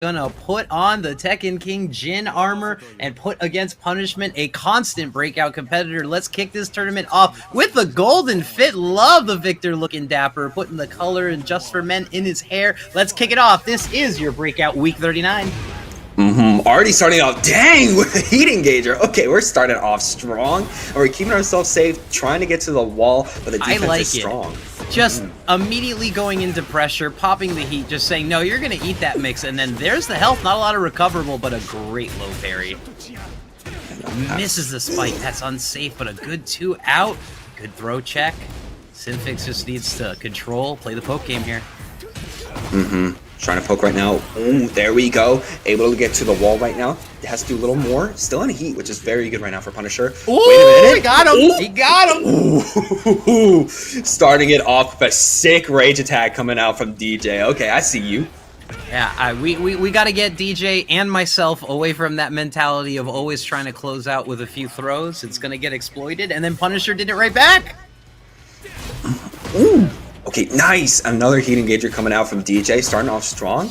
gonna put on the Tekken King Jin armor and put against Punishment, a constant breakout competitor. Let's kick this tournament off with the golden fit. Love the Victor looking dapper, putting the color and Just for Men in his hair. Let's kick it off. This is your Breakout Week 39. Already starting off, dang, with a heat engager. Okay, we're starting off strong, and we're keeping ourselves safe, trying to get to the wall, but the defense is strong. Just immediately going into pressure, popping the heat, just saying, no, you're going to eat that mix, and then there's the health. Not a lot of recoverable, but a great low parry. Misses the spike. That's unsafe, but a good 2 out. Good throw check. Symphix just needs to control, play the poke game here. Trying to poke right now. Ooh, there we go. Able to get to the wall right now. It has to do a little more. Still in heat, which is very good right now for Punisher. Ooh, wait a minute. He got him. Ooh. He got him. Ooh. Starting it off with a sick rage attack coming out from DJ. Okay, I see you. Yeah, we got to get DJ and myself away from that mentality of always trying to close out with a few throws. It's going to get exploited, and then Punisher did it right back. Ooh. Okay, nice. Another heat engager coming out from DJ, starting off strong.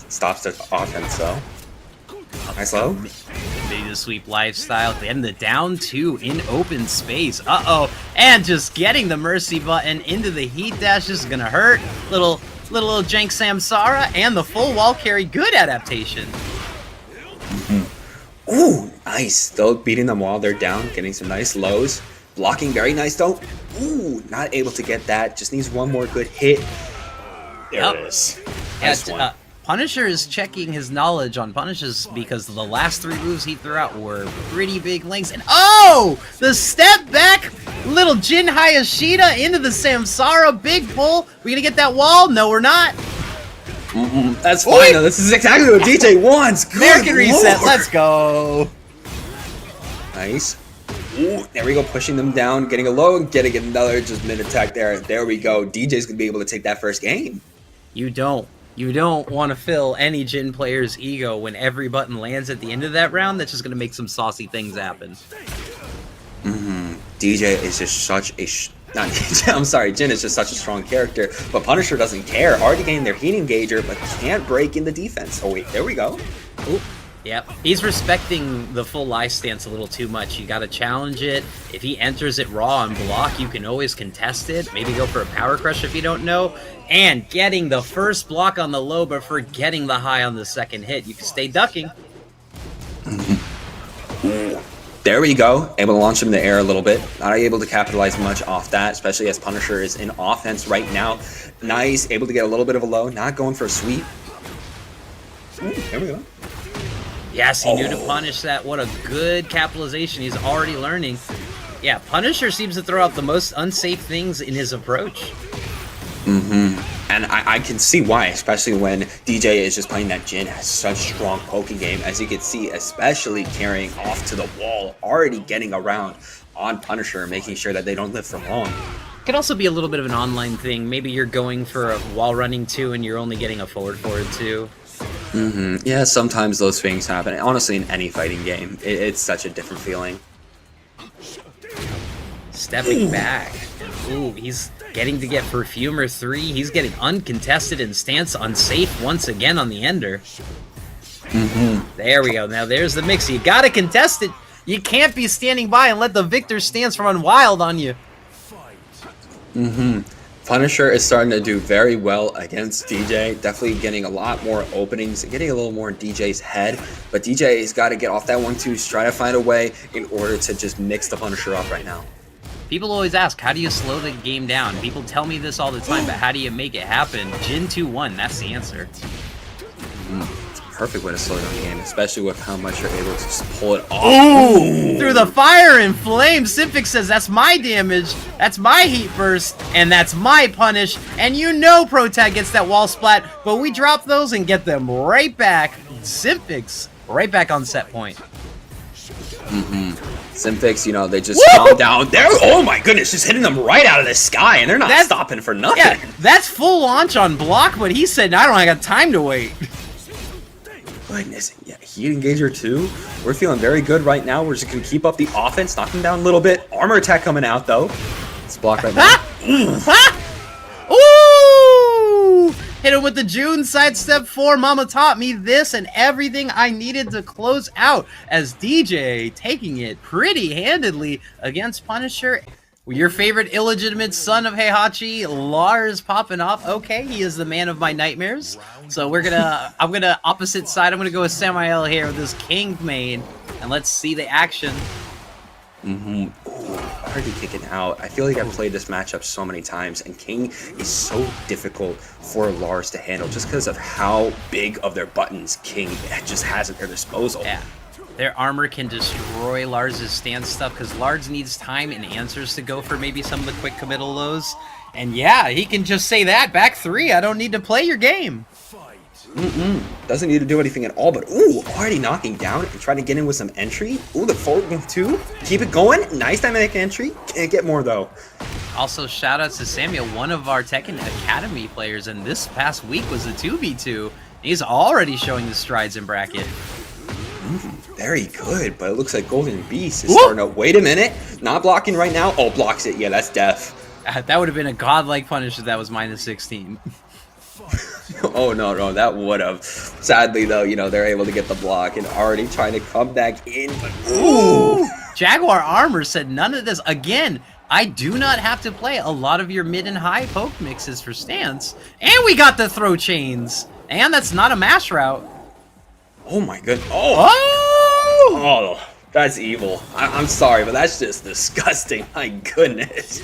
Stops the offense though. Nice low. Maybe the sweep lifestyle. Then the down 2 in open space. And just getting the mercy button into the heat dash is gonna hurt. Little jank Samsara and the full wall carry. Good adaptation. Ooh, nice. Still beating them while they're down, getting some nice lows. Blocking very nice though. Ooh, not able to get that. Just needs one more good hit. There it is. Nice one. Punisher is checking his knowledge on punishes because the last 3 moves he threw out were pretty big links. And the step back, little Jin Hayashida into the Samsara, big pull. We gonna get that wall? No, we're not. That's fine though. This is exactly what DJ wants. Good American reset. Lord. Let's go. Nice. Ooh, there we go, pushing them down, getting a low, and getting another just mid attack there. There we go. DJ's gonna be able to take that first game. You don't want to fill any Jin player's ego when every button lands at the end of that round. That's just gonna make some saucy things happen. DJ is just such a not DJ, I'm sorry, Jin is just such a strong character, but Punisher doesn't care. Already getting their heat engager, but can't break in the defense. Oh wait, there we go. Ooh. Yep, he's respecting the full life stance a little too much. You gotta challenge it. If he enters it raw and block, you can always contest it. Maybe go for a power crush if you don't know. And getting the first block on the low, but forgetting the high on the second hit. You can stay ducking. There we go. Able to launch him in the air a little bit. Not able to capitalize much off that, especially as Punisher is in offense right now. Nice, able to get a little bit of a low. Not going for a sweep. There we go. Yes, he knew to punish that. What a good capitalization. He's already learning. Yeah, Punisher seems to throw out the most unsafe things in his approach. And I can see why, especially when DJ is just playing that Jin has such strong poking game. As you can see, especially carrying off to the wall, already getting around on Punisher, making sure that they don't live for long. It could also be a little bit of an online thing. Maybe you're going for a wall running 2 and you're only getting a forward 2. Yeah, sometimes those things happen. Honestly, in any fighting game, it's such a different feeling. Stepping back. Ooh, he's getting to get Perfumer 3. He's getting uncontested and stance unsafe once again on the ender. There we go. Now there's the mix. You gotta contest it. You can't be standing by and let the Victor stance run wild on you. Punisher is starting to do very well against DJ, definitely getting a lot more openings, getting a little more in DJ's head, but DJ has got to get off that 1-2, try to find a way in order to just mix the Punisher up right now. People always ask, how do you slow the game down? People tell me this all the time, but how do you make it happen? Jin 2-1, that's the answer. Perfect way to slow down the game, especially with how much you're able to just pull it off. Ooh! Through the fire and flame, Symphix says, that's my damage, that's my heat burst, and that's my punish. And you know Protag gets that wall splat, but we drop those and get them right back. Symphix, right back on set point. Symphix, you know, they just calm down. There, oh my goodness, just hitting them right out of the sky, and they're not stopping for nothing. Yeah, that's full launch on block, but he said, I don't got time to wait. Goodness, yeah, heat engager 2. We're feeling very good right now. We're just gonna keep up the offense, knocking down a little bit. Armor attack coming out though. It's blocked right now. Ooh! Hit him with the June sidestep 4. Mama taught me this and everything I needed to close out, as DJ taking it pretty handedly against Punisher. Your favorite illegitimate son of Heihachi, Lars, popping off. Okay, he is the man of my nightmares. So I'm gonna opposite side. I'm gonna go with Samael here with this King main, and let's see the action. Already kicking out. I feel like I've played this matchup so many times, and King is so difficult for Lars to handle just because of how big of their buttons King just has at their disposal. Yeah. Their armor can destroy Lars' stance stuff because Lars needs time and answers to go for maybe some of the quick committal lows. And yeah, he can just say that, back 3, I don't need to play your game. Doesn't need to do anything at all, but ooh, already knocking down and trying to get in with some entry. Ooh, the forward move too. Keep it going. Nice dynamic entry. Can't get more though. Also, shout out to Samuel, one of our Tekken Academy players, and this past week was a 2v2. He's already showing the strides in bracket. Very good, but it looks like GoldenBeast is starting to... Wait a minute. Not blocking right now. Oh, blocks it. Yeah, that's death. That would have been a godlike punish if that was -16. Oh, no, that would have. Sadly, though, you know, they're able to get the block and already trying to come back in. But ooh! Jaguar Armor said none of this. Again, I do not have to play a lot of your mid and high poke mixes for stance. And we got the throw chains. And that's not a mash route. Oh my goodness. Oh, that's evil. I'm sorry, but that's just disgusting. My goodness.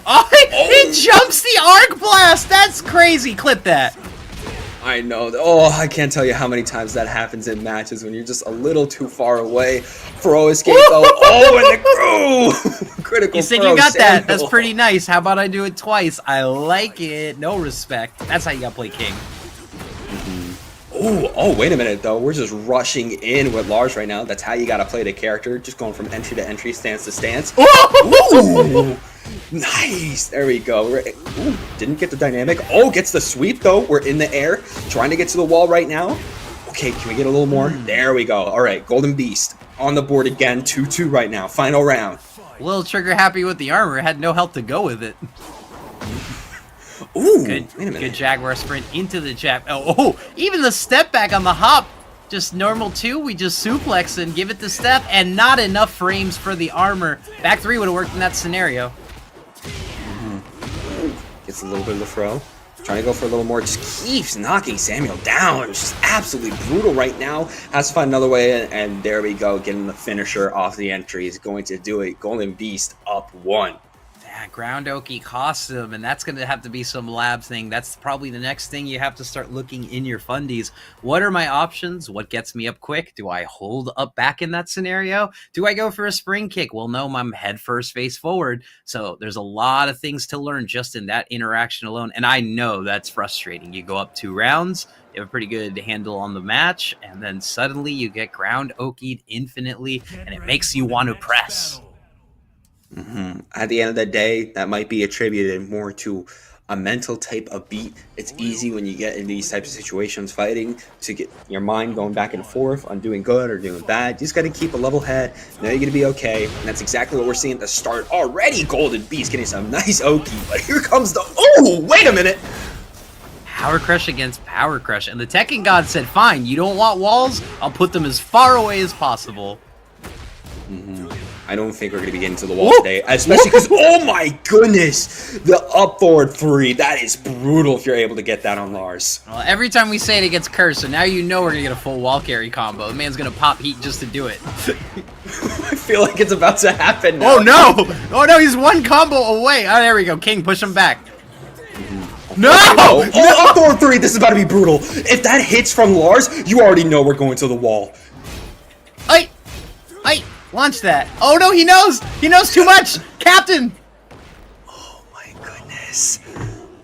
Oh, he jumps the arc blast. That's crazy. Clip that. I know. Oh, I can't tell you how many times that happens in matches when you're just a little too far away. Throw escape though. Oh, and the critical. You said you got that. That's pretty nice. How about I do it twice? I like it. No respect. That's how you gotta play King. Oh, wait a minute, though. We're just rushing in with Lars right now. That's how you gotta play the character. Just going from entry to entry, stance to stance. Ooh, nice. There we go. Ooh, didn't get the dynamic. Oh, gets the sweep, though. We're in the air. Trying to get to the wall right now. Okay, can we get a little more? There we go. All right, GoldenBeast on the board again. 2-2 right now. Final round. A little trigger happy with the armor. Had no health to go with it. Ooh, good, wait a minute. Good Jaguar sprint into the jab. Oh, even the step back on the hop. Just normal 2. We just suplex and give it the step, and not enough frames for the armor. Back 3 would have worked in that scenario. Gets a little bit of the throw. Trying to go for a little more. Just keeps knocking Samuel down. It's just absolutely brutal right now. Has to find another way, and there we go. Getting the finisher off the entry. Is going to do it. GoldenBeast up 1. Ground Oki cost him, and that's going to have to be some lab thing. That's probably the next thing you have to start looking in your fundies. What are my options? What gets me up quick? Do I hold up back in that scenario? Do I go for a spring kick? Well, no, I'm head first, face forward. So there's a lot of things to learn just in that interaction alone, and I know that's frustrating. You go up 2 rounds, you have a pretty good handle on the match, and then suddenly you get ground Oki'd infinitely, and it makes you want to press. At the end of the day, that might be attributed more to a mental type of beat. It's easy when you get in these types of situations fighting to get your mind going back and forth on doing good or doing bad. You just got to keep a level head. Know you're going to be okay. And that's exactly what we're seeing at the start. Already GoldenBeast getting some nice Oki. But here comes the... Oh, wait a minute. Power Crush against Power Crush. And the Tekken God said, fine, you don't want walls? I'll put them as far away as possible. I don't think we're going to be getting to the wall today, especially because, oh my goodness, the up forward 3. That is brutal if you're able to get that on Lars. Well, every time we say it, it gets cursed, so now you know we're going to get a full wall carry combo. The man's going to pop heat just to do it. I feel like it's about to happen now. Oh no! Oh no, he's 1 combo away. Oh, there we go. King, push him back. No! Oh, up forward 3. This is about to be brutal. If that hits from Lars, you already know we're going to the wall. Launch that. Oh no, he knows! He knows too much! Captain! Oh my goodness.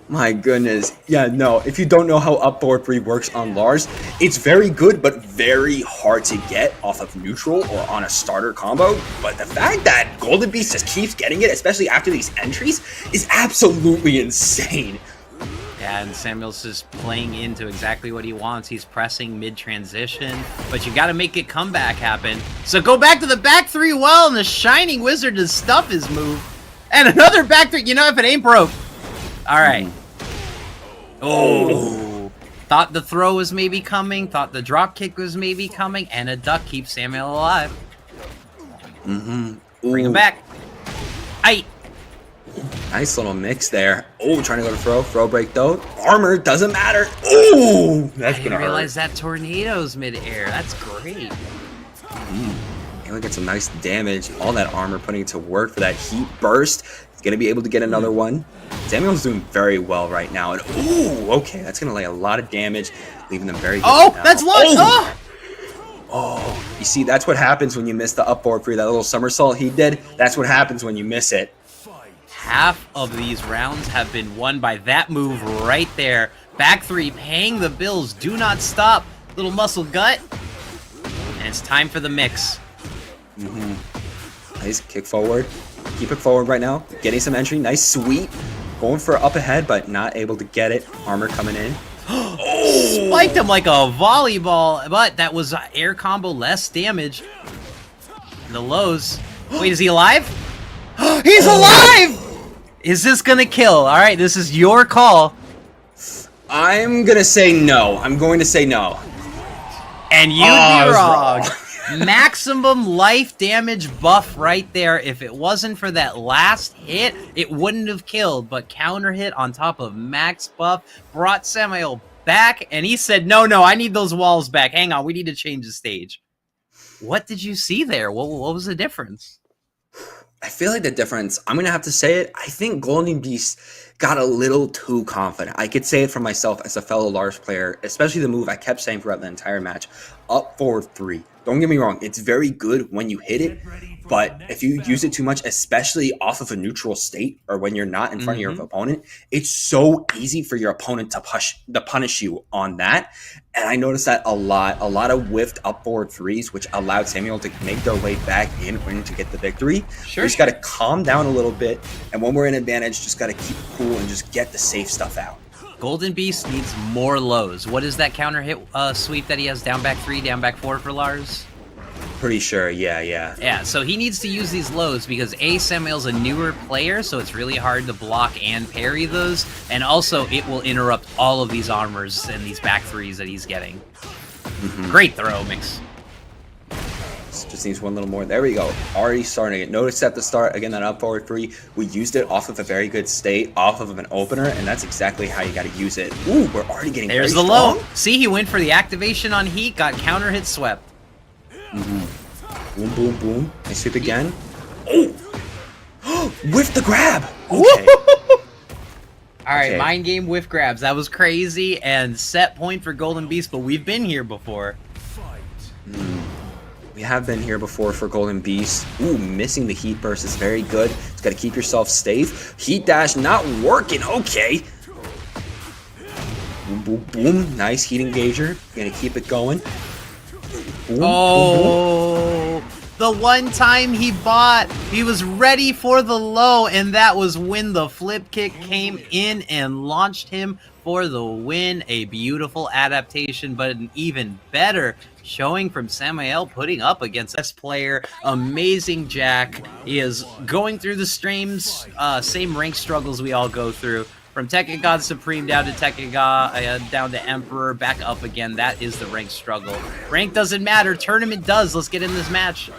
My goodness. Yeah, no, if you don't know how up forward 3 works on Lars, it's very good, but very hard to get off of neutral or on a starter combo. But the fact that GoldenBeast just keeps getting it, especially after these entries, is absolutely insane. Yeah, and Samuel's just playing into exactly what he wants. He's pressing mid-transition, but you got to make it comeback happen. So go back to the back 3 well, and the Shining Wizard to stuff his move. And another back 3. You know, if it ain't broke. All right. Oh. Thought the throw was maybe coming, thought the drop kick was maybe coming, and a duck keeps Samael alive. Bring him back. Aight. Nice little mix there. Oh, trying to go to throw. Throw break though. Armor doesn't matter. Oh, that's gonna hurt. I realize that tornado's mid-air. That's great. Able to get some nice damage. All that armor putting it to work for that heat burst. He's gonna be able to get another one. Samuel's doing very well right now. And ooh, okay, that's gonna lay a lot of damage, leaving them very good. Oh, now. that's lunge! Oh, you see, that's what happens when you miss the up forward three. That little somersault he did. That's what happens when you miss it. Half of these rounds have been won by that move right there. Back three, paying the bills. Do not stop. Little muscle gut. And it's time for the mix. Nice kick forward. Keep it forward right now. Getting some entry. Nice sweep. Going for up ahead, but not able to get it. Armor coming in. Spiked him like a volleyball, but that was air combo, less damage. The lows. Wait, is he alive? He's alive! Is this gonna kill? All right, this is your call. I'm gonna say no. I'm going to say no. And you'd be wrong. Maximum life damage buff right there. If it wasn't for that last hit, it wouldn't have killed. But counter hit on top of max buff brought Samael back, and he said, no, I need those walls back. Hang on, we need to change the stage. What did you see there? What was the difference? I feel like the difference, I'm going to have to say it, I think GoldenBeast got a little too confident. I could say it for myself as a fellow Lars player, especially the move I kept saying throughout the entire match, up forward three. Don't get me wrong, it's very good when you hit it, but if you use it too much, especially off of a neutral state or when you're not in front of your opponent, it's so easy for your opponent to punish you on that. And I noticed that a lot of whiffed up forward threes, which allowed Samael to make their way back in to get the victory. Sure. We just got to calm down a little bit, and when we're in advantage, just got to keep cool and just get the safe stuff out. GoldenBeast needs more lows. What is that counter hit sweep that he has? Down back three, down back four for Lars? Pretty sure, yeah. Yeah, so he needs to use these lows because Samael's a newer player, so it's really hard to block and parry those, and also it will interrupt all of these armors and these back threes that he's getting. Great throw, Mix. Just needs one little more. There we go. Already starting it. Notice at the start, again, that up forward three, we used it off of a very good state, off of an opener, and that's exactly how you got to use it. Ooh, we're already getting There's the strong. low. See, he went for the activation on heat, got counter hit swept. Boom, boom, boom. I sweep again. Oh! With the grab! Okay. All right, Okay. mind game whiff grabs. That was crazy, and set point for GoldenBeast, but we've been here before. We have been here before for GoldenBeast. Ooh, missing the heat burst is very good. Just got to keep yourself safe. Heat dash not working. Okay. Boom, boom, boom. Nice heat engager. Gonna keep it going. Boom, Oh, the one time he bought, he was ready for the low, and that was when the flip kick came in and launched him for the win. A beautiful adaptation, but an even better showing from Samael, putting up against this player. Amazing Jack. He is going through the streams, same rank struggles we all go through. From Tekken God Supreme down to Tekken God, down to Emperor, back up again. That is the rank struggle. Rank doesn't matter. Tournament does. Let's get in this match.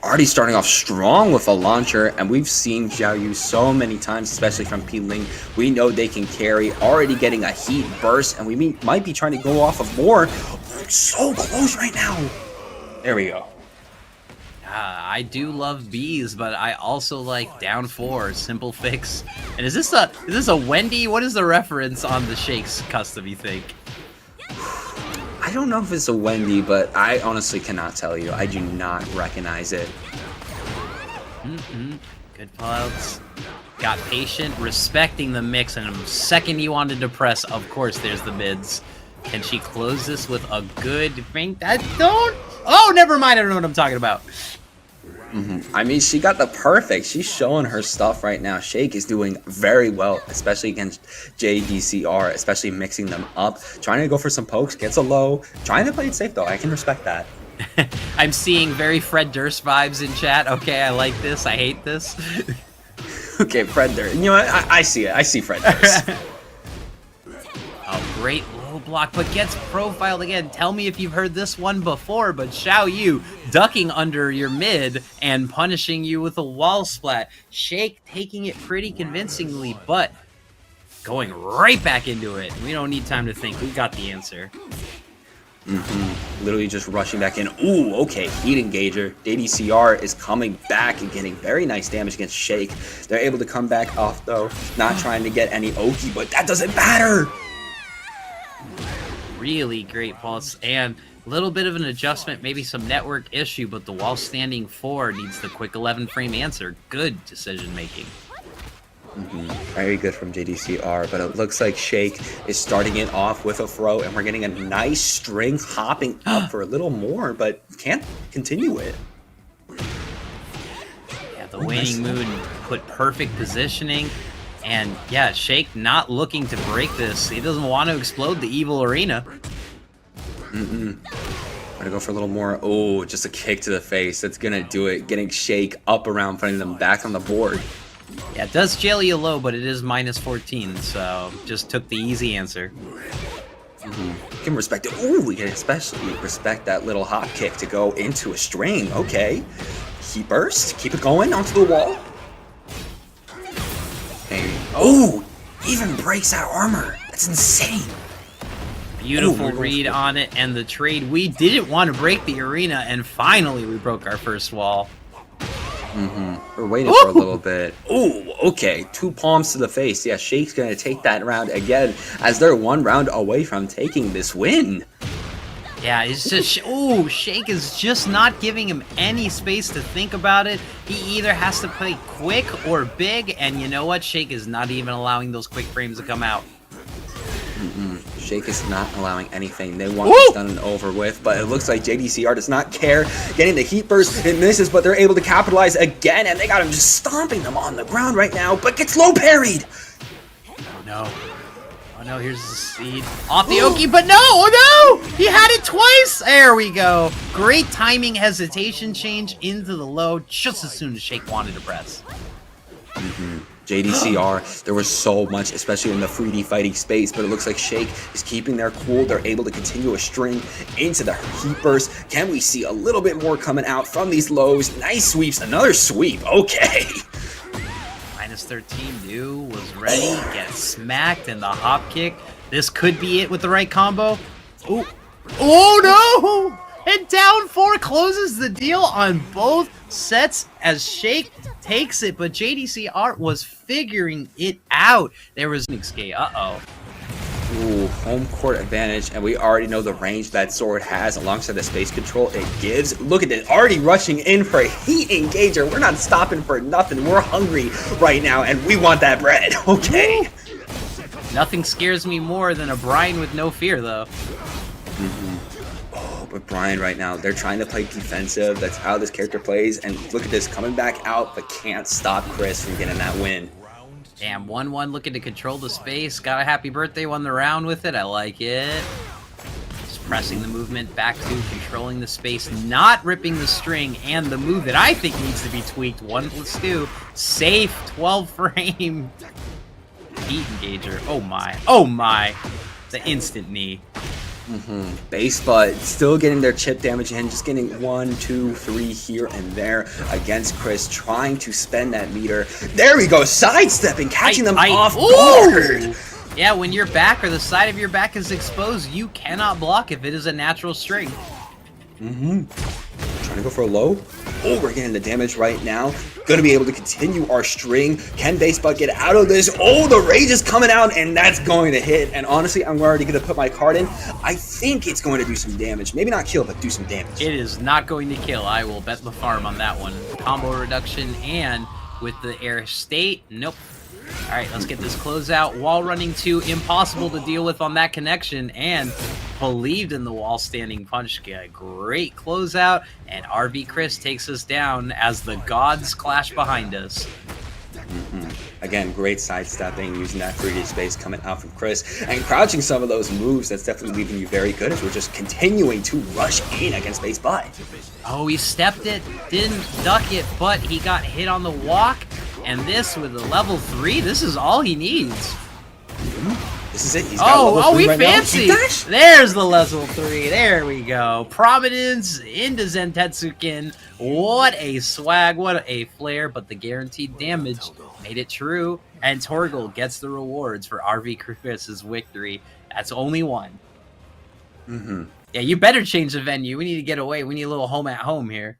Already starting off strong with a launcher, and we've seen Xiaoyu so many times, especially from P-Ling. We know they can carry, already getting a heat burst, and we might be trying to go off of more. So close right now. There we go. I do love bees, but I also like down four, simple fix. And is this a Wendy? What is the reference on the Shakes custom, you think? I don't know if it's a Wendy, but I honestly cannot tell you. I do not recognize it. Good pullouts. Got patient, respecting the mix, and the second you wanted to press, of course, there's the mids. Can she close this with a good thing? Oh, never mind. I don't know what I'm talking about. I mean, she got the perfect. She's showing her stuff right now. Shake is doing very well, especially against JDCR, especially mixing them up. Trying to go for some pokes, gets a low. Trying to play it safe, though. I can respect that. I'm seeing very Fred Durst vibes in chat. Okay, I like this. I hate this. Okay, Fred Durst. You know what? I see it. I see Fred Durst. Great low block, but gets profiled again. Tell me if you've heard this one before, but Xiaoyu ducking under your mid and punishing you with a wall splat. Shake taking it pretty convincingly, but going right back into it. We don't need time to think. We got the answer. Literally just rushing back in. Ooh, okay, heat engager. JDCR is coming back and getting very nice damage against Shake. They're able to come back off though, not trying to get any Oki, but that doesn't matter. Really great pulse and a little bit of an adjustment, maybe some network issue, but the wall standing 4 needs the quick 11 frame answer. Good decision making. Very good from JDCR, but it looks like Shake is starting it off with a throw, and we're getting a nice string hopping up for a little more, but can't continue it. Yeah, the waning moon put perfect positioning, and yeah, Shake not looking to break this. He doesn't want to explode the evil arena. Gonna go for a little more. Oh, just a kick to the face. That's gonna do it. Getting Shake up around, putting them back on the board. Yeah, it does jail you low, but it is minus 14, so just took the easy answer. Can respect it. Ooh, we can especially respect that little hop kick to go into a string. Okay. Heat burst. Keep it going onto the wall. And, oh, even breaks that armor. That's insane. Beautiful read on it, and the trade. We didn't want to break the arena, and finally we broke our first wall. We're waiting for a little bit. Ooh, okay. 2 palms to the face. Yeah, Shake's gonna take that round again as they're 1 round away from taking this win. Yeah, it's just, Shake is just not giving him any space to think about it. He either has to play quick or big, and you know what? Shake is not even allowing those quick frames to come out. Shake is not allowing anything. They want this done and over with, but it looks like JDCR does not care. Getting the heat burst, it misses, but they're able to capitalize again, and they got him just stomping them on the ground right now, but gets low parried. Oh no. Oh no, here's the seed. Off the Oki, but no! Oh no! He had it twice! There we go. Great timing hesitation change into the low just as soon as Shake wanted to press. JDCR, there was so much, especially in the 3D fighting space, but it looks like Shake is keeping their cool. They're able to continue a string into the heat burst. Can we see a little bit more coming out from these lows? Nice sweeps, another sweep, okay. Minus 13, dude was ready, gets smacked, and the hop kick. This could be it with the right combo. Ooh. Oh no! And down 4 closes the deal on both sets as Shake takes it, but JDCR was figuring it out. There was an escape. Ooh, home court advantage, and we already know the range that sword has alongside the space control it gives. Look at this, already rushing in for a heat engager. We're not stopping for nothing. We're hungry right now, and we want that bread, okay? Nothing scares me more than a Bryan with no fear, though. But Bryan right now, they're trying to play defensive. That's how this character plays. And look at this, coming back out, but can't stop Cris from getting that win. Damn, 1-1 looking to control the space. Got a happy birthday, won the round with it. I like it. Just pressing the movement back to controlling the space, not ripping the string, and the move that I think needs to be tweaked. 1+2. Safe 12 frame. Heat engager. Oh my. Oh my. The instant knee. BasedButt still getting their chip damage in, just getting 1, 2, 3 here and there against Cris, trying to spend that meter. There we go, sidestepping, catching them off guard. Yeah, when your back or the side of your back is exposed, you cannot block if it is a natural string. Trying to go for a low. Oh, we're getting the damage right now. Gonna be able to continue our string. Can BasedButt get out of this? Oh, the rage is coming out, and that's going to hit. And honestly, I'm already gonna put my card in. I think it's going to do some damage. Maybe not kill, but do some damage. It is not going to kill. I will bet the farm on that one. Combo reduction, and with the air state, nope. All right, let's get this closeout. Wall running 2, impossible to deal with on that connection, and believed in the wall standing punch. Great closeout, and RV Cris takes us down as the gods clash behind us. Again, great sidestepping, using that 3D space coming out from Cris, and crouching some of those moves. That's definitely leaving you very good as we're just continuing to rush in against BasedButt. Oh, he stepped it, didn't duck it, but he got hit on the walk. And this with a level 3, this is all he needs. This is it. He's got level 3 we right fancy. Now. Dash? There's the level 3. There we go. Prominence into Zentetsuken. What a swag. What a flair. But the guaranteed damage made it true. And Torgal gets the rewards for RV Chris's victory. That's only one. Yeah, you better change the venue. We need to get away. We need a little home at home here.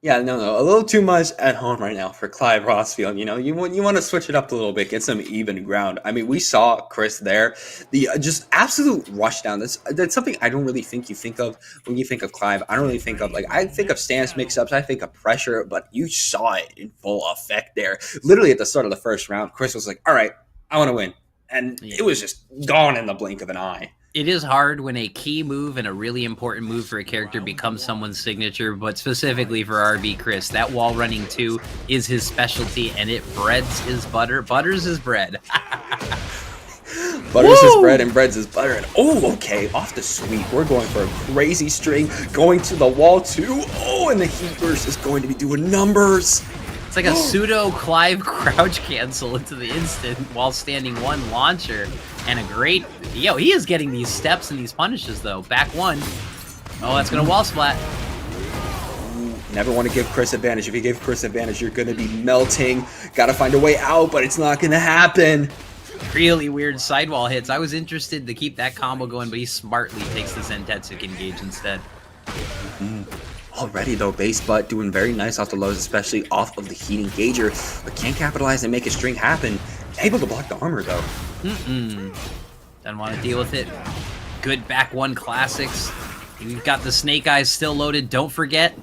Yeah, no, a little too much at home right now for Clive Rossfield. You know, you want to switch it up a little bit, get some even ground. I mean, we saw Cris there, the just absolute rush down. That's something I don't really think you think of when you think of Clive. I don't really think of, like, I think of stance mix-ups, I think of pressure, but you saw it in full effect there. Literally at the start of the first round, Cris was like, all right, I want to win. And it was just gone in the blink of an eye. It is hard when a key move and a really important move for a character becomes someone's signature, but specifically for RV Cris, that wall running 2 is his specialty, and it breads his butter. Butters his bread. Butters his bread and breads his butter. And okay, off the sweep. We're going for a crazy string, going to the wall 2. Oh, and the heat burst is going to be doing numbers. It's like a pseudo Clive crouch cancel into the instant while standing 1 launcher. And a great... Yo, he is getting these steps and these punishes, though. Back 1. Oh, that's going to wall splat. Never want to give Cris advantage. If you give Cris advantage, you're going to be melting. Got to find a way out, but it's not going to happen. Really weird sidewall hits. I was interested to keep that combo going, but he smartly takes the Zentetsu engage instead. Already, though, BasedButt doing very nice off the lows, especially off of the heat engager, but can't capitalize and make a string happen. Able to block the armor, though. Doesn't want to deal with it. Good back 1 classics. We've got the snake eyes still loaded, don't forget.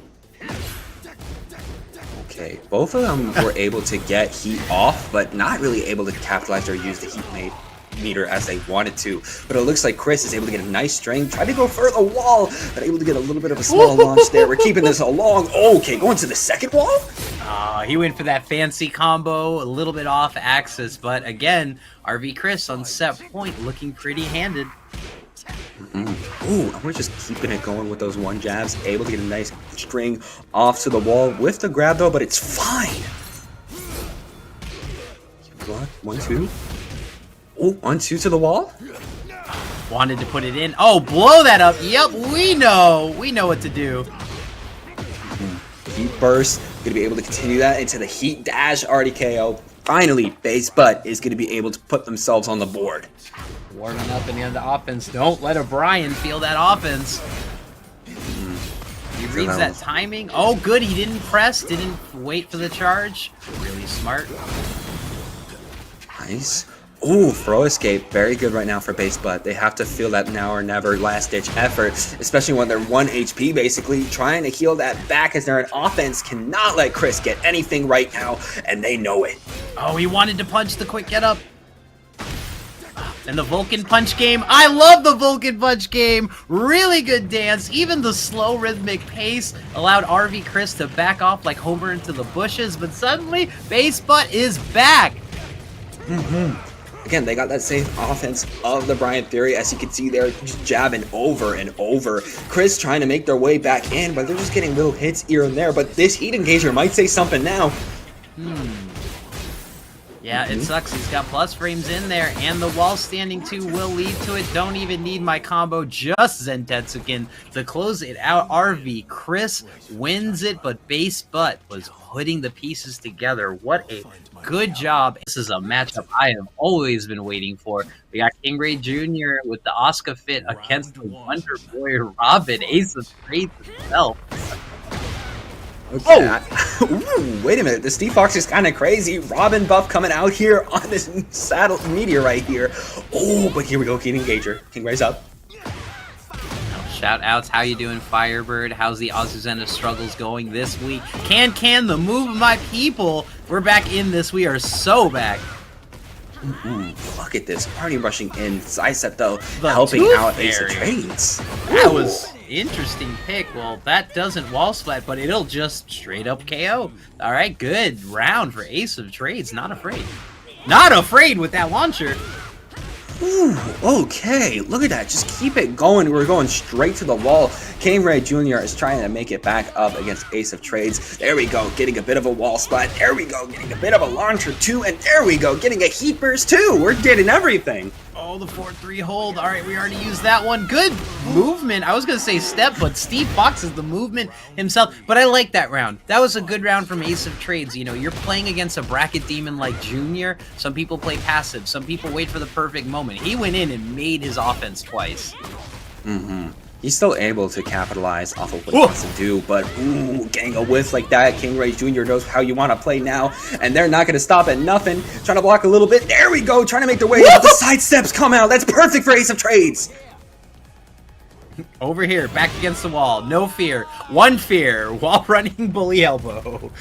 Okay, both of them were able to get heat off, but not really able to capitalize or use the heat meter as they wanted to. But it looks like Cris is able to get a nice string, try to go for the wall, but able to get a little bit of a small launch there. We're keeping this along. Okay, going to the second wall? He went for that fancy combo, a little bit off axis, but again, RV Cris on set point looking pretty handed. Ooh, and we're just keeping it going with those 1 jabs, able to get a nice string off to the wall with the grab though, but it's fine. Block, 1, 2. Oh, 1, 2 to the wall. Wanted to put it in. Oh, blow that up. Yep, we know what to do. Heat burst, gonna be able to continue that into the heat dash, already KO. Finally, BasedButt is gonna be able to put themselves on the board. Warming up in the end of offense. Don't let a Bryan feel that offense. He reads that timing. Oh, good. He didn't press, didn't wait for the charge. Really smart. Nice. Ooh, throw escape. Very good right now for BasedButt. They have to feel that now or never last-ditch effort, especially when they're 1 HP, basically, trying to heal that back as they're in offense. Cannot let Cris get anything right now, and they know it. Oh, he wanted to punch the quick get up. And the Vulcan punch game. I love the Vulcan punch game. Really good dance. Even the slow rhythmic pace allowed RV Cris to back off like Homer into the bushes, but suddenly BasedButt is back. Again, they got that same offense of the Bryan Theory, as you can see there, just jabbing over and over. Cris trying to make their way back in, but they're just getting little hits here and there. But this heat engager might say something now. Yeah, it sucks. He's got plus frames in there, and the wall standing 2 will lead to it. Don't even need my combo, just Zentetsuken to close it out. RV Cris wins it, but BasedButt was putting the pieces together. What a good job. This is a matchup I have always been waiting for. We got KingReyJr with the Asuka fit against the Wonder Boy Robin, AceOfTradesIII himself. Okay. Ooh, wait a minute. The Steve Fox is kind of crazy. Robin buff coming out here on this saddle meteor right here. Oh, but here we go. KingReyJr. KingRey's up. Shout outs. How you doing, Firebird? How's the Azuzena struggles going this week? Can the move of my people. We're back in this. We are so back. Look at this. Party rushing in. Sidestep, though, helping out AceOfTradesIII. That was interesting pick. Well, that doesn't wall splat, but it'll just straight up KO. All right, good round for AceOfTradesIII. Not afraid. Not afraid with that launcher. Ooh, okay. Look at that. Just keep it going. We're going straight to the wall. KingReyJr is trying to make it back up against AceOfTradesIII. There we go. Getting a bit of a wall splat. There we go. Getting a bit of a launcher too. And there we go. Getting a heat burst too. We're getting everything. Oh, the 4-3 hold. All right, we already used that one. Good movement. I was going to say step, but Steve boxes the movement himself. But I like that round. That was a good round from Ace of Trades. You know, you're playing against a bracket demon like Junior. Some people play passive. Some people wait for the perfect moment. He went in and made his offense twice. He's still able to capitalize off of what he wants to do, but ooh, getting a whiff like that, KingReyJr knows how you want to play now, and they're not going to stop at nothing. Trying to block a little bit. There we go, trying to make their way out. The side steps come out. That's perfect for Ace of Trades. Over here, back against the wall. No fear. One fear. Wall running bully elbow.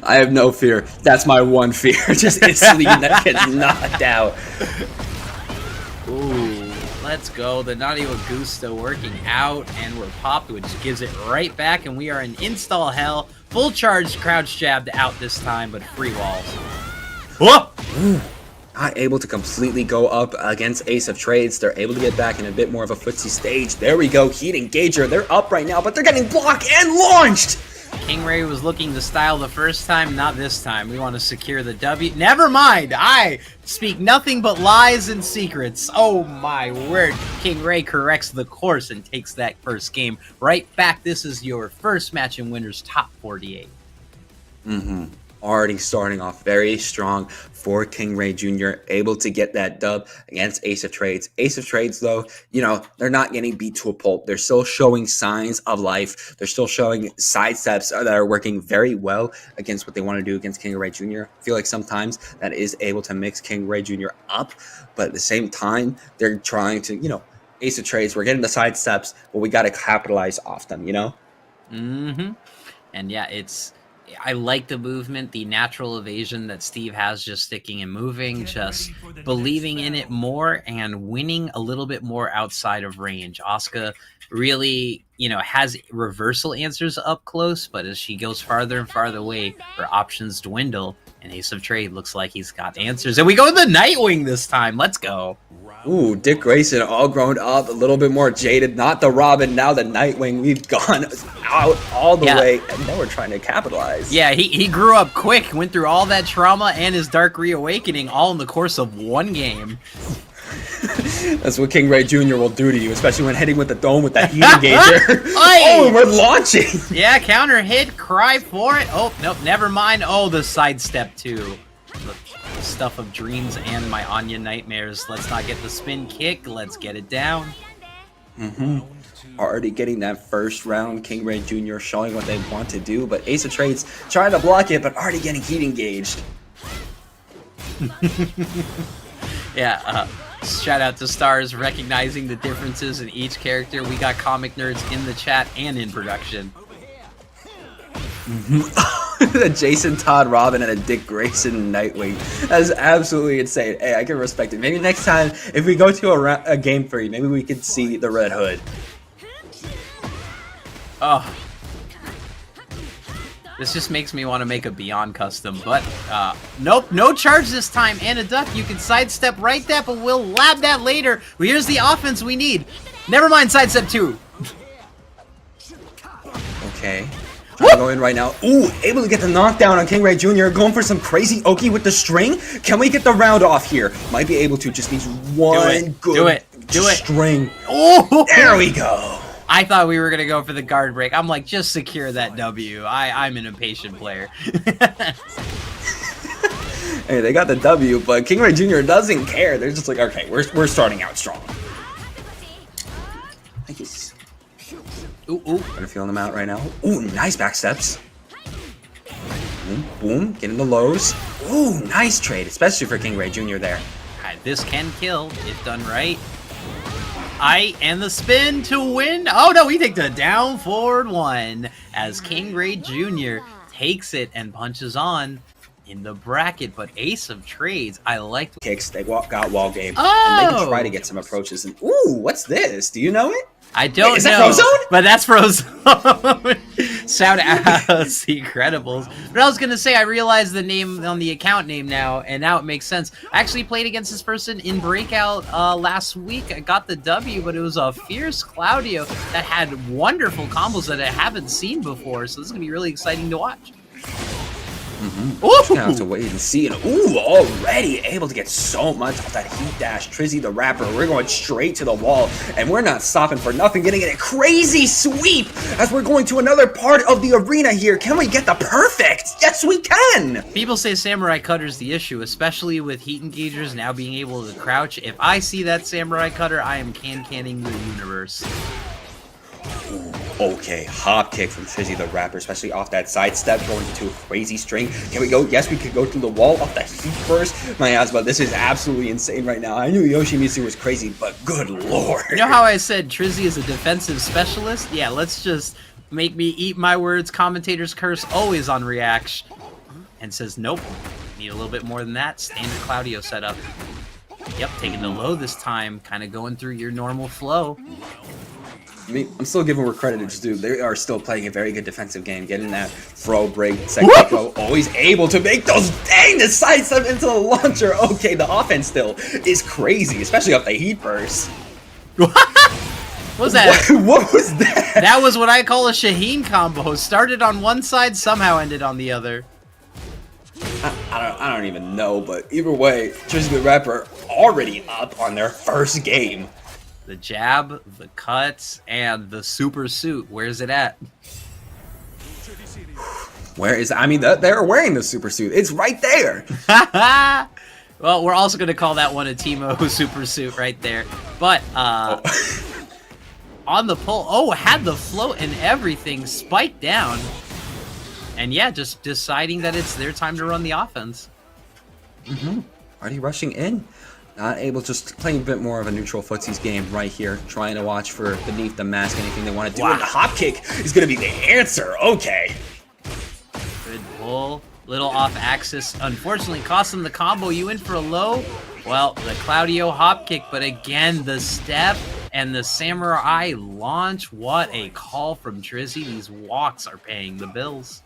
I have no fear. That's my one fear. Just instantly that gets knocked out. Ooh. Let's go. The Naughty Augusta working out, and we're popped, which gives it right back, and we are in install hell. Full charge, crouch jabbed out this time, but free walls. Whoa! Not able to completely go up against Ace of Trades. They're able to get back in a bit more of a footsie stage. There we go. Heat Engager. They're up right now, but they're getting blocked and launched. KingRey was looking to style the first time, not this time. We want to secure the W. Never mind! I speak nothing but lies and secrets. Oh my word. KingRey corrects the course and takes that first game right back. This is your first match in Winners Top 48. Already starting off very strong for KingReyJr, able to get that dub against Ace of Trades. Ace of Trades, though, you know, they're not getting beat to a pulp. They're still showing signs of life. They're still showing side steps that are working very well against what they want to do against KingReyJr. I feel like sometimes that is able to mix KingReyJr up, but at the same time, they're trying to, you know, Ace of Trades, we're getting the side steps, but we got to capitalize off them, you know? And yeah, I like the movement, the natural evasion that Steve has, just sticking and moving, just believing in it more and winning a little bit more outside of range. Asuka really, you know, has reversal answers up close, but as she goes farther and farther away, her options dwindle, and Ace of Trade looks like he's got answers. And we go to the Nightwing this time. Let's go. Ooh, Dick Grayson all grown up, a little bit more jaded. Not the Robin, now the Nightwing. We've gone out all the way, and now we're trying to capitalize. Yeah, he grew up quick, went through all that trauma and his dark reawakening all in the course of one game. That's what KingReyJr will do to you, especially when hitting with the dome with that heat engager. Oh, we're launching. Yeah, counter hit, cry for it. Oh, nope, never mind. Oh, the sidestep too. The stuff of dreams and my Anya nightmares. Let's not get the spin kick. Let's get it down. Already getting that first round. KingReyJr showing what they want to do, but Ace of Trades trying to block it, but already getting heat engaged. Yeah, shout out to Stars recognizing the differences in each character. We got comic nerds in the chat and in production. A Jason Todd Robin and a Dick Grayson Nightwing. That's absolutely insane. Hey, I can respect it. Maybe next time, if we go to a game 3, maybe we can see the Red Hood. Oh. This just makes me want to make a Beyond custom, but nope, no charge this time, and a duck. You can sidestep right that, but we'll lab that later. Well, here's the offense we need. Never mind sidestep 2. Okay. I'm going right now. Ooh, able to get the knockdown on KingReyJr. Going for some crazy Oki with the string. Can we get the round off here? Might be able to. Just needs one good string. Oh, there we go. I thought we were going to go for the guard break. I'm like, just secure that W. I'm an impatient player. Hey, they got the W, but KingReyJr doesn't care. They're just like, okay, we're starting out strong. Ooh. Kind of feeling them out right now. Ooh, nice back steps. Boom, boom, getting the lows. Ooh, nice trade, especially for KingReyJr there. This can kill if done right. And the spin to win. Oh no, we take the down forward one as KingReyJr takes it and punches on in the bracket. But Ace of Trades, I liked kicks. They got wall game, and they can try to get some approaches. And ooh, what's this? Do you know it? I don't know. Is that Frozone? But that's Frozone. Shout out the Credibles. But I was going to say, I realized the name on the account name now, and now it makes sense. I actually played against this person in Breakout last week. I got the W, but it was a fierce Claudio that had wonderful combos that I haven't seen before. So this is going to be really exciting to watch. Just gonna have to wait and see. And already able to get so much off that heat dash. TrizzyTheRapper, we're going straight to the wall, and we're not stopping for nothing. Getting a crazy sweep as we're going to another part of the arena here. Can we get the perfect? Yes, we can. People say Samurai Cutter's the issue, especially with heat engagers now being able to crouch. If I see that Samurai Cutter, I am canning the universe. Okay, hop kick from TrizzyTheRapper, especially off that sidestep, going into a crazy string. Can we go? Yes, we could go through the wall off the heat burst. My ass, but this is absolutely insane right now. I knew Yoshimitsu was crazy, but good lord. You know how I said Trizzy is a defensive specialist? Yeah, let's just make me eat my words. Commentator's curse always on reaction. And says, nope, need a little bit more than that. Standard Claudio setup. Yep, taking the low this time, kind of going through your normal flow. I mean, I'm still giving where credit is due. They are still playing a very good defensive game, getting that throw break, second throw, always able to make those the sidestep into the launcher. Okay, the offense still is crazy, especially off the heat burst. What was that? What was that? That was what I call a Shaheen combo. Started on one side, somehow ended on the other. I don't even know, but either way, TrizzyTheRapper already up on their first game. The jab, the cuts, and the super suit. Where's it at? Where is it? I mean, they're wearing the super suit. It's right there. Well, we're also going to call that one a Teemo super suit right there. But, on the pull, had the float and everything spiked down. And yeah, just deciding that it's their time to run the offense. Already rushing in. Not able, just playing a bit more of a neutral footsies game right here. Trying to watch for BeneathTheMask, anything they want to do. Wow. And the hop kick is going to be the answer. Okay. Good pull. Little off axis. Unfortunately, cost them the combo. You in for a low? Well, the Claudio hop kick, but again, the step and the Samurai launch. What a call from Trizzy. These walks are paying the bills.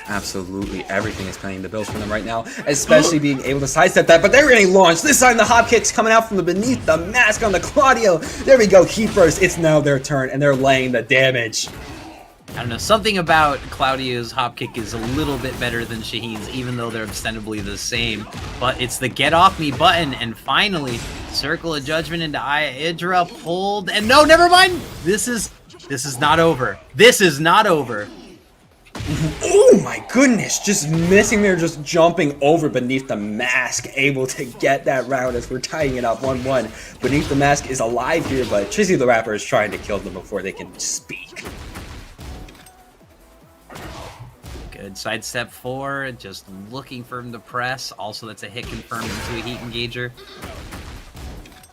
Absolutely everything is paying the bills for them right now, especially being able to sidestep that, but they're getting launched. This time the hop kick's coming out from the BeneathTheMask on the Claudio. There we go, heat burst. It's now their turn, and they're laying the damage. I don't know, something about Claudio's hop kick is a little bit better than Shaheen's, even though they're ostensibly the same. But it's the get off me button, and finally, Circle of Judgment into Hydra pulled, and no, never mind! This is not over. This is not over. Oh my goodness, just missing there, just jumping over BeneathTheMask, able to get that round as we're tying it up 1-1. BeneathTheMask is alive here, but TrizzyTheRapper is trying to kill them before they can speak. Good sidestep forward, just looking for him to press. Also, that's a hit confirmed into a heat engager.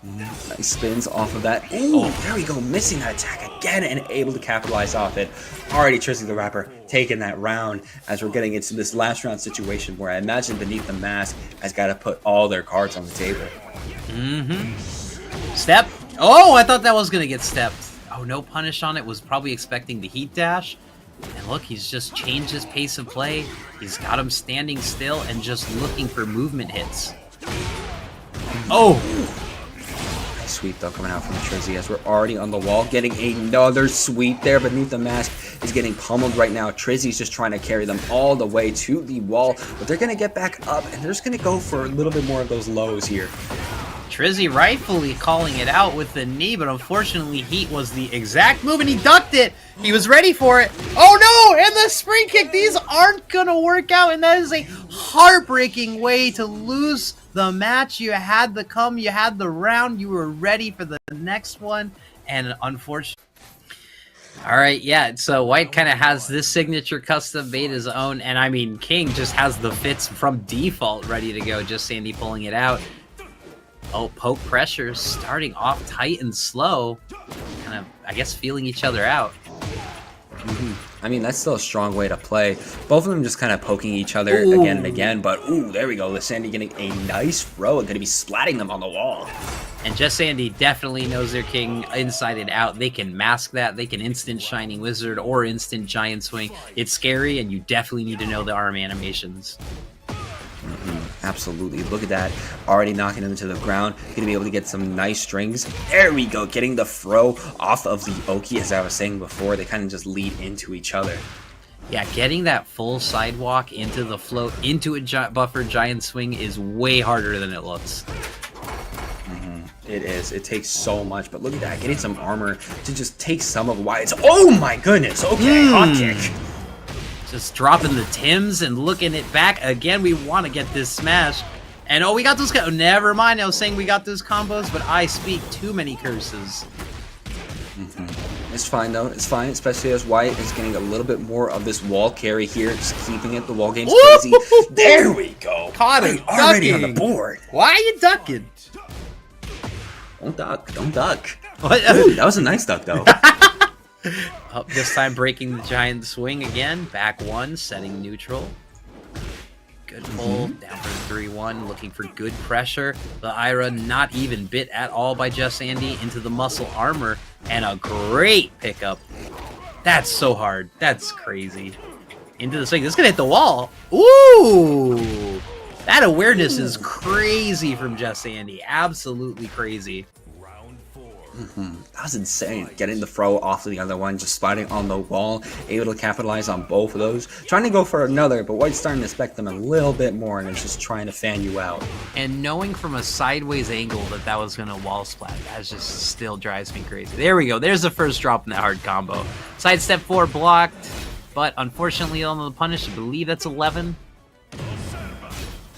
Nice spins off of that. Ooh, there we go, missing that attack again and able to capitalize off it. Already TrizzyTheRapper taking that round as we're getting into this last round situation where I imagine BeneathTheMask has got to put all their cards on the table. Step. Oh, I thought that was going to get stepped. Oh, no punish on it. Was probably expecting the heat dash. And look, he's just changed his pace of play. He's got him standing still and just looking for movement hits. Oh! Sweep though coming out from Trizzy as we're already on the wall, getting another sweep there. BeneathTheMask is getting pummeled right now. Trizzy's just trying to carry them all the way to the wall, but they're going to get back up and they're just going to go for a little bit more of those lows here. Trizzy rightfully calling it out with the knee, but unfortunately Heat was the exact move and he ducked it. He was ready for it. Oh no! And the spring kick. These aren't going to work out, and that is a heartbreaking way to lose the match. You had the come, you had the round, you were ready for the next one, and unfortunately. All right, yeah, so White kind of has this signature custom made his own, and I mean, King just has the fits from default ready to go, just Sandy pulling it out. Oh, poke pressure, starting off tight and slow, kind of, I guess, feeling each other out. I mean, that's still a strong way to play. Both of them just kind of poking each other again and again, but ooh, there we go. Sandy getting a nice throw and going to be splatting them on the wall. And Just Sandy definitely knows their King inside and out. They can mask that. They can instant Shining Wizard or instant Giant Swing. It's scary, and you definitely need to know the arm animations. Absolutely. Look at that. Already knocking him into the ground. Going to be able to get some nice strings. There we go. Getting the throw off of the Oki, as I was saying before. They kind of just lead into each other. Yeah, getting that full sidewalk into the float, into a buffered giant swing is way harder than it looks. It is. It takes so much, but look at that. Getting some armor to just take some of Wyatt's. Oh my goodness. Okay, hot kick. Just dropping the Tims and looking it back. Again, we want to get this smash. And oh, we got those. Never mind. I was saying we got those combos, but I speak too many curses. It's fine though. It's fine, especially as Wyatt is getting a little bit more of this wall carry here, just keeping it. The wall game's crazy. There we go. Caught it. Already on the board. Why are you ducking? Don't duck. Don't duck. What? Ooh, that was a nice duck though. Up this time, breaking the giant swing again. Back one, setting neutral. Good pull, down for 3-1, looking for good pressure. The Ira not even bit at all by Jesandy into the muscle armor, and a great pickup. That's so hard. That's crazy. Into the swing. This is gonna hit the wall. Ooh! That awareness is crazy from Jesandy. Absolutely crazy. That was insane. Getting the throw off of the other one, just spotting on the wall, able to capitalize on both of those. Trying to go for another, but White's starting to expect them a little bit more, and it's just trying to fan you out. And knowing from a sideways angle that that was going to wall splat, that just still drives me crazy. There we go. There's the first drop in that hard combo. Sidestep 4 blocked, but unfortunately on the punish, I believe that's 11.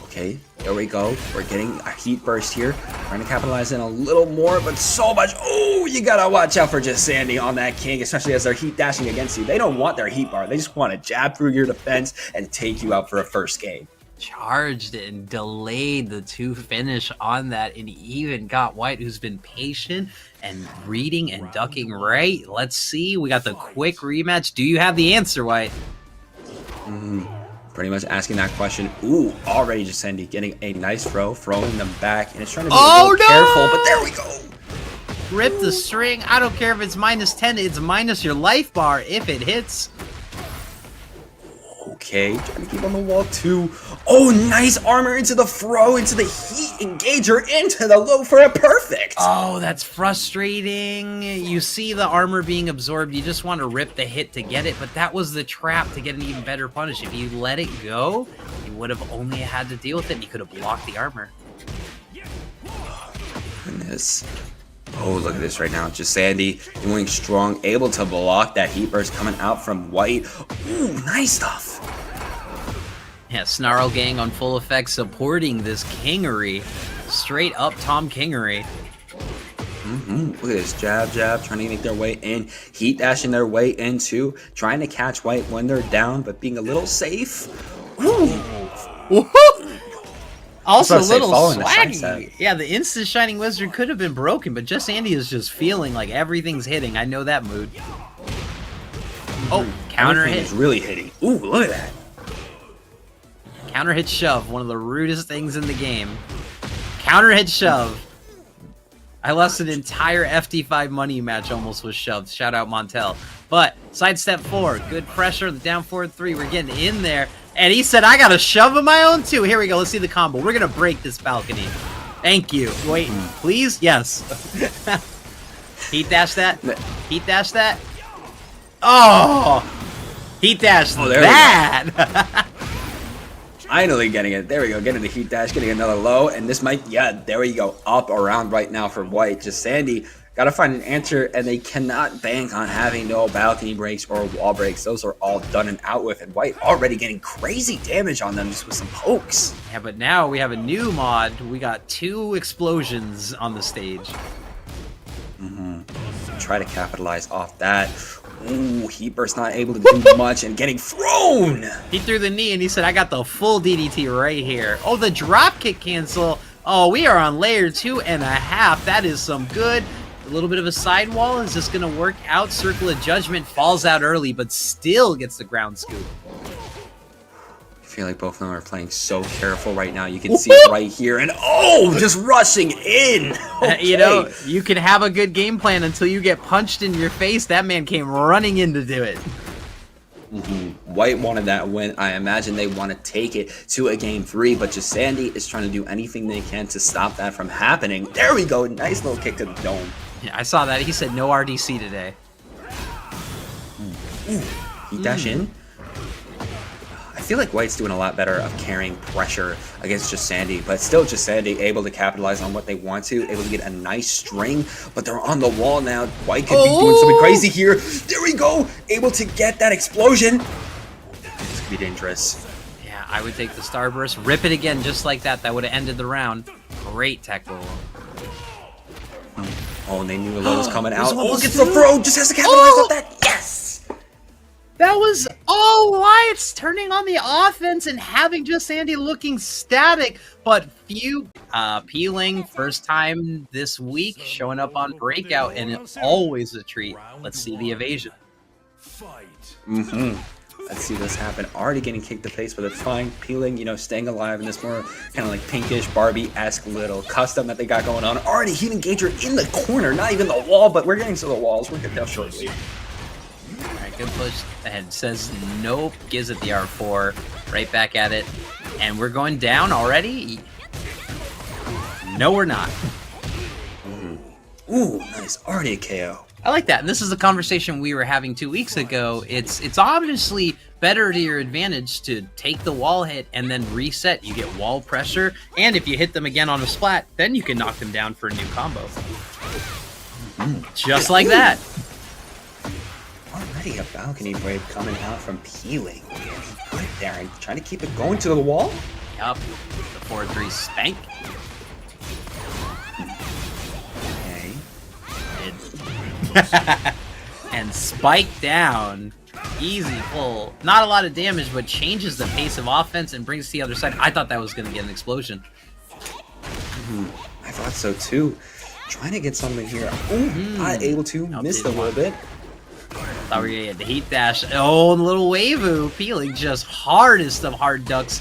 Okay, there we go. We're getting a heat burst here. Trying to capitalize in a little more, but so much. Oh, you gotta watch out for Jesandy on that king, especially as they're heat dashing against you. They don't want their heat bar. They just want to jab through your defense and take you out for a first game. Charged and delayed the 2 finish on that, and even got White, who's been patient and reading and ducking right. Let's see. We got the quick rematch. Do you have the answer, White? Pretty much asking that question. Ooh, already Jesandy getting a nice throw, throwing them back, and it's trying to be a little careful, but there we go. Rip the string. I don't care if it's -10, it's minus your life bar if it hits. Okay, trying to keep on the wall too. Oh, nice armor into the throw, into the heat engager, into the low for a perfect. Oh, that's frustrating. You see the armor being absorbed. You just want to rip the hit to get it, but that was the trap to get an even better punish. If you let it go, you would have only had to deal with it, and you could have blocked the armor. Goodness. Oh, look at this right now. Jesandy doing strong, able to block that heat burst coming out from White. Ooh, nice stuff. Yeah, Snarl Gang on full effect supporting this Kingery. Straight up Tom Kingery. Look at this jab, trying to make their way in. Heat dashing their way into, trying to catch White when they're down, but being a little safe. Ooh. Also a little swaggy. Yeah, the instant Shining Wizard could have been broken, but Jesandy is just feeling like everything's hitting. I know that mood. Oh, counter hit. Is really hitting. Ooh, look at that. Counter hit shove, one of the rudest things in the game. Counter hit shove. I lost an entire FT5 money match almost was shoved. Shout out Montel. But sidestep 4, good pressure, the down forward 3, we're getting in there. And he said, I got a shove of my own too. Here we go, let's see the combo. We're gonna break this balcony. Thank you. Wait, please? Yes. Heat dash that. Heat dash that. Oh! Heat dash that! Finally getting it. There we go. Getting the heat dash, getting another low. And this might, yeah, there we go. Up around right now for White. Jesandy got to find an answer, and they cannot bank on having no balcony breaks or wall breaks. Those are all done and out with. And White already getting crazy damage on them just with some pokes. Yeah, but now we have a new mod. We got 2 explosions on the stage. Try to capitalize off that. Ooh, heat burst not able to do much and getting thrown. He threw the knee and he said, I got the full DDT right here. Oh, the drop kick cancel. Oh, we are on layer 2.5. That is some good. A little bit of a sidewall. Is this going to work out? Circle of Judgment falls out early, but still gets the ground scoop. I feel like both of them are playing so careful right now. You can see it right here. And oh, just rushing in. Okay. You know, you can have a good game plan until you get punched in your face. That man came running in to do it. White wanted that win. I imagine they want to take it to a game 3, but Jesandy is trying to do anything they can to stop that from happening. There we go. Nice little kick to the dome. Yeah, I saw that. He said no RDC today. Heat dash in. feel like White's doing a lot better of carrying pressure against Jesandy, but still Jesandy able to capitalize on what they want to, able to get a nice string, but they're on the wall now. White could be doing something crazy here. There we go, able to get that explosion. This could be dangerous. Yeah, I would take the Starburst, rip it again just like that. That would have ended the round. Great tech roll. Oh, and they knew the low was coming out. Oh, gets the throw, just has to capitalize on that. Yes! That was all Wyatt's turning on the offense and having Jesandy looking static, but few peeling first time this week showing up on Breakout, and it's always a treat. Let's see the evasion. Let's see this happen. Already getting kicked in the face, but it's fine. Peeling, you know, staying alive in this more kind of like pinkish Barbie-esque little custom that they got going on. Already heat engager in the corner, not even the wall, but we're getting to the walls. We're getting down shortly. Alright, good push ahead. Says nope, gives it the R4. Right back at it. And we're going down already? No, we're not. Ooh, nice. Already a KO. I like that, and this is the conversation we were having 2 weeks ago. It's obviously better to your advantage to take the wall hit and then reset. You get wall pressure, and if you hit them again on a splat, then you can knock them down for a new combo. Just like that. Already a balcony break coming out from peeling. Good there, and trying to keep it going to the wall. Yup, the 4-3 spank. And spike down. Easy pull. Not a lot of damage, but changes the pace of offense and brings to the other side. I thought that was going to get an explosion. I thought so too. Trying to get something here. Ooh, not able to. Missed a little bit. Thought we were going to get the heat dash. Oh, and the little Wavu. Peeling just hardest of hard ducks.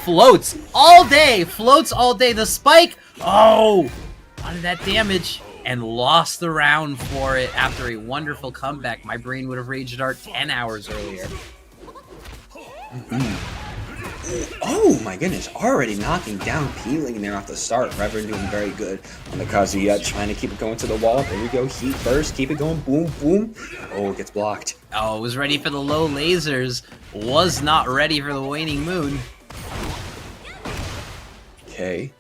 Floats all day. Floats all day. The spike. Oh, a lot of that damage. And lost the round for it after a wonderful comeback. My brain would have raged art 10 hours earlier. Oh my goodness, already knocking down peeling there off the start. Reverend doing very good on the Kazuya, trying to keep it going to the wall. There we go, heat burst, keep it going, boom, boom. Oh, it gets blocked. Oh, was ready for the low lasers. Was not ready for the waning moon. Okay.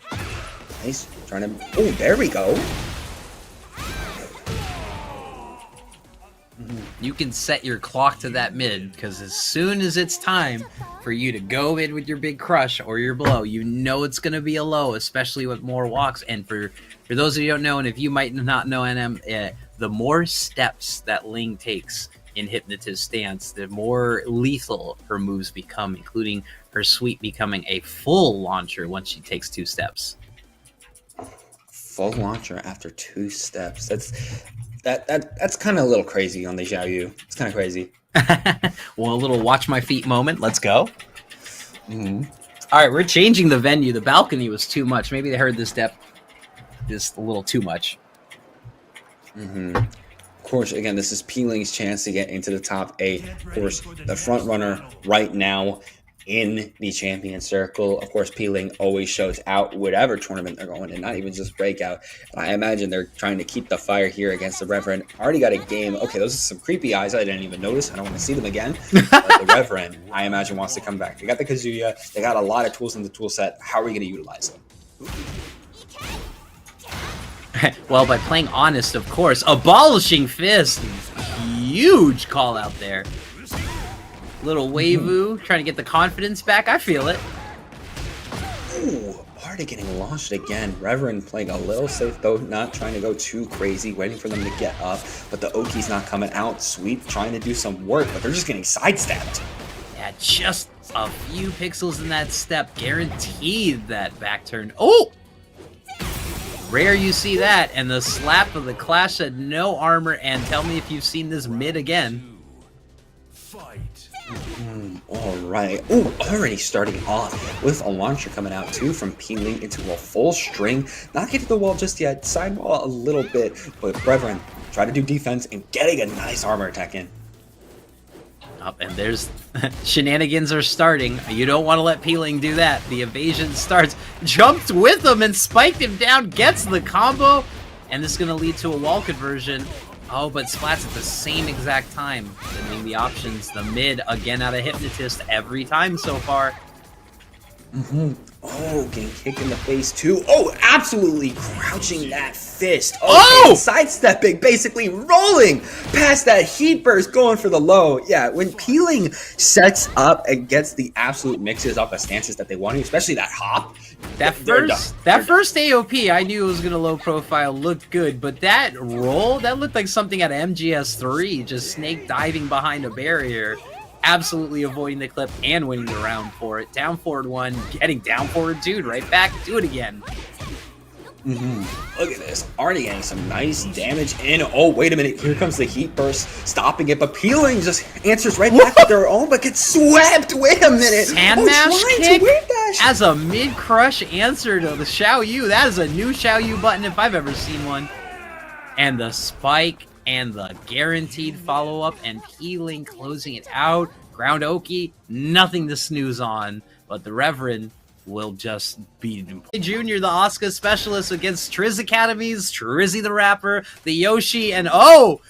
Nice, trying to, oh, there we go. You can set your clock to that mid, because as soon as it's time for you to go mid with your big crush or your blow, you know it's going to be a low, especially with more walks. And for those of you who don't know, and if you might not know NM, the more steps that Ling takes in Hypnotist stance, the more lethal her moves become, including her sweep becoming a full launcher once she takes 2 steps. Full launcher after 2 steps. That's kind of a little crazy on the Xiaoyu. It's kind of crazy. Well, a little watch my feet moment. Let's go. All right, we're changing the venue. The balcony was too much. Maybe they heard this step just a little too much. Of course, again, this is Peeling's chance to get into the top 8. Of course, the front runner right now in the champion circle. Of course, Peeling always shows out whatever tournament they're going in, not even just Breakout. I imagine they're trying to keep the fire here against the Reverend. Already got a game. Okay, those are some creepy eyes I didn't even notice. I don't want to see them again. But the Reverend, I imagine, wants to come back. They got the Kazuya. They got a lot of tools in the tool set. How are we going to utilize them? Well, by playing honest, of course. Abolishing Fist. Huge call out there. Little Wavu trying to get the confidence back. I feel it. Ooh, already getting launched again. Reverend playing a little safe, though, not trying to go too crazy, waiting for them to get up. But the Oki's not coming out. Sweep trying to do some work, but they're just getting sidestepped. Yeah, just a few pixels in that step. Guaranteed that back turn. Oh! Rare you see that. And the slap of the Clash said no armor. And tell me if you've seen this mid again. All right. Ooh, already starting off with a launcher coming out too from Peeling into a full string. Not hitting the wall just yet. Sidewall a little bit, but Reverend try to do defense and getting a nice armor attack in. Up and there's shenanigans are starting. You don't want to let Peeling do that. The evasion starts. Jumped with him and spiked him down. Gets the combo, and this is going to lead to a wall conversion. Oh, but splats at the same exact time. Limiting the options. The mid, again out of Hypnotist every time so far. Oh, getting kicked in the face too. Oh, absolutely crouching that fist. Okay, sidestepping, basically rolling past that heat burst, going for the low. Yeah, when Peeling sets up and gets the absolute mixes up the stances that they want to, especially that hop. That first AOP, I knew it was gonna low profile, looked good, but that roll, that looked like something out of MGS3, just snake diving behind a barrier. Absolutely avoiding the clip and winning the round for it. Down forward 1, getting down forward 2, right back, do it again. Look at this, already getting some nice damage in. Oh, wait a minute, here comes the heat burst, stopping it, but Peeling just answers right back with their own, but gets swept. Wait a minute. Sandmash kick as a mid-crush answer to the Xiaoyu. That is a new Xiaoyu button if I've ever seen one. And the spike and the guaranteed follow-up, and Peeling closing it out. Ground Oki, nothing to snooze on, but the Reverend will just beat him. Junior, the Asuka specialist against Triz Academy's TrizzyTheRapper, the Yoshi, and also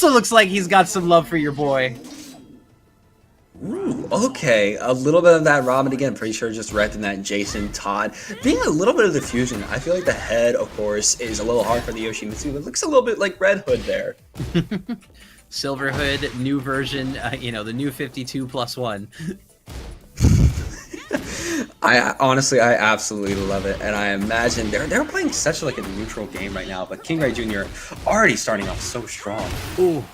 looks like he's got some love for your boy. Ooh, okay, a little bit of that Robin again, pretty sure just wrecked in that Jason Todd. Being a little bit of the fusion, I feel like the head, of course, is a little hard for the Yoshimitsu. It looks a little bit like Red Hood there. Silver Hood, new version, the new 52+1. I honestly, I absolutely love it, and I imagine they're playing such like a neutral game right now, but KingReyJr already starting off so strong. Ooh,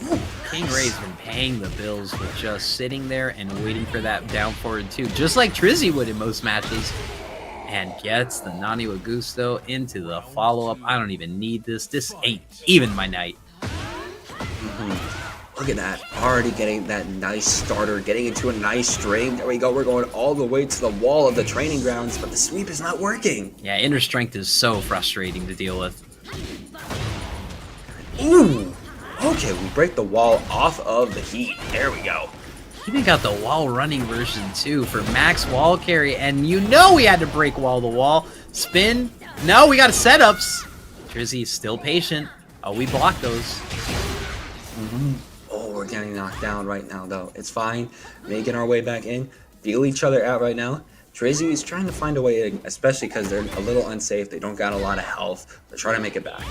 KingRey's been paying the bills with just sitting there and waiting for that down forward 2, just like Trizzy would in most matches, and gets the Nani wa Gusto into the follow-up. I don't even need this. This ain't even my night. Look at that, already getting that nice starter, getting into a nice string. There we go, we're going all the way to the wall of the training grounds, but the sweep is not working. Yeah, inner strength is so frustrating to deal with. Ooh, okay, we break the wall off of the heat. There we go. Even got the wall running version too for max wall carry, and we had to break wall to wall. Spin, no, we got setups. Trizzy's still patient. Oh, we blocked those. Oh, we're getting knocked down right now, though. It's fine. Making our way back in. Feel each other out right now. Trizzy is trying to find a way in, especially because they're a little unsafe. They don't got a lot of health. They're trying to make it back.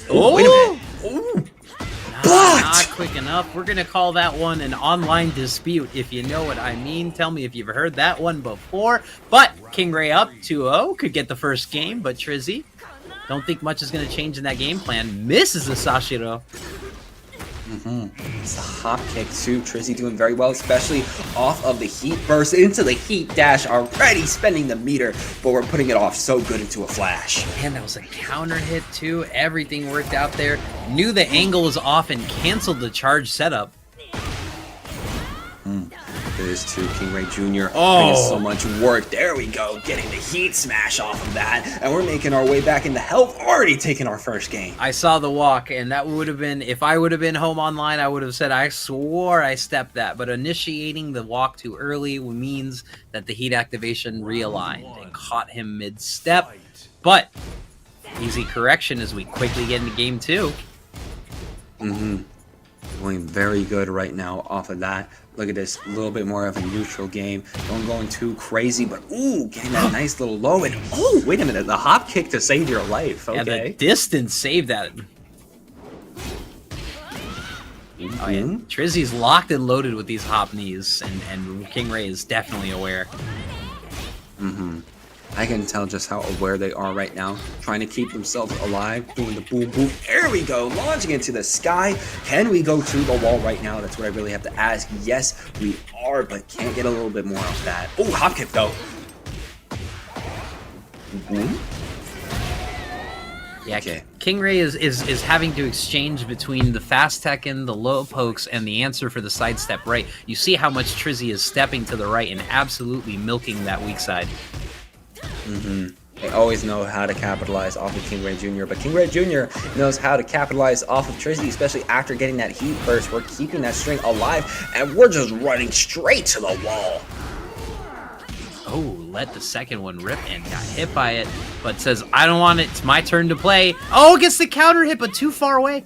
Oh, wait a minute. Ooh. Not quick enough. We're going to call that one an online dispute, if you know what I mean. Tell me if you've heard that one before. But KingRey up 2-0. Could get the first game, but Trizzy, don't think much is going to change in that game plan. Misses the Sashiro. It's a hop kick too. Trizzy doing very well, especially off of the heat burst into the heat dash. Already spending the meter, but we're putting it off so good into a flash. And that was a counter hit too. Everything worked out there. Knew the angle was off and canceled the charge setup. There's to KingReyJr. Bringing so much work. There we go. Getting the heat smash off of that. And we're making our way back into health. Already taking our first game. I saw the walk, and that would have been, if I would have been home online, I would have said, I swore I stepped that. But initiating the walk too early means that the heat activation realigned and caught him mid-step. But easy correction as we quickly get into game 2. Going very good right now off of that. Look at this, a little bit more of a neutral game. Don't going too crazy, but ooh, getting that nice little low. And oh, wait a minute, the hop kick to save your life. Okay. Yeah, the distance saved that. Oh, yeah. Trizzy's locked and loaded with these hop knees, and KingRey is definitely aware. I can tell just how aware they are right now, trying to keep themselves alive, doing the boom boom. There we go, launching into the sky. Can we go to the wall right now? That's what I really have to ask. Yes, we are, but can't get a little bit more off that. Oh, hop kick though. Yeah, okay. KingRey is having to exchange between the fast Tekken, the low pokes, and the answer for the sidestep right. You see how much Trizzy is stepping to the right and absolutely milking that weak side. They always know how to capitalize off of KingReyJr, but KingReyJr knows how to capitalize off of Trizzy, especially after getting that heat burst. We're keeping that string alive, and we're just running straight to the wall. Oh, let the second one rip and got hit by it, but says, I don't want it, it's my turn to play. Oh, gets the counter hit, but too far away.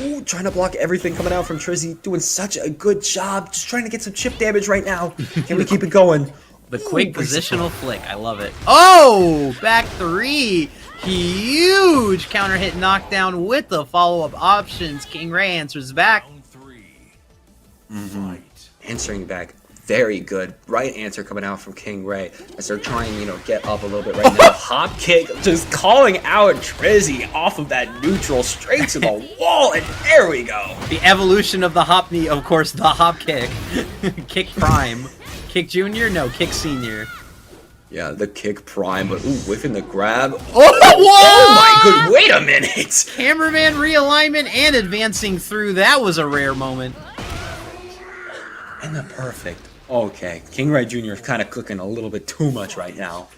Ooh, trying to block everything coming out from Trizzy, doing such a good job, just trying to get some chip damage right now. Can we keep it going? The quick positional flick, I love it. Oh, back 3. Huge counter hit knockdown with the follow-up options. KingRey answers back. Answering back. Very good. Right answer coming out from KingRey as they're trying, you know, get up a little bit right now. Hop kick, just calling out Trizzy off of that neutral straight to the wall, and there we go. The evolution of the hop knee, of course, the hop kick. Kick prime. Kick junior? No, kick senior. Yeah, the kick prime, but ooh, whiffing the grab. Oh my good, wait a minute. Cameraman realignment and advancing through. That was a rare moment. And the perfect. Okay, KingReyJr is kind of cooking a little bit too much right now.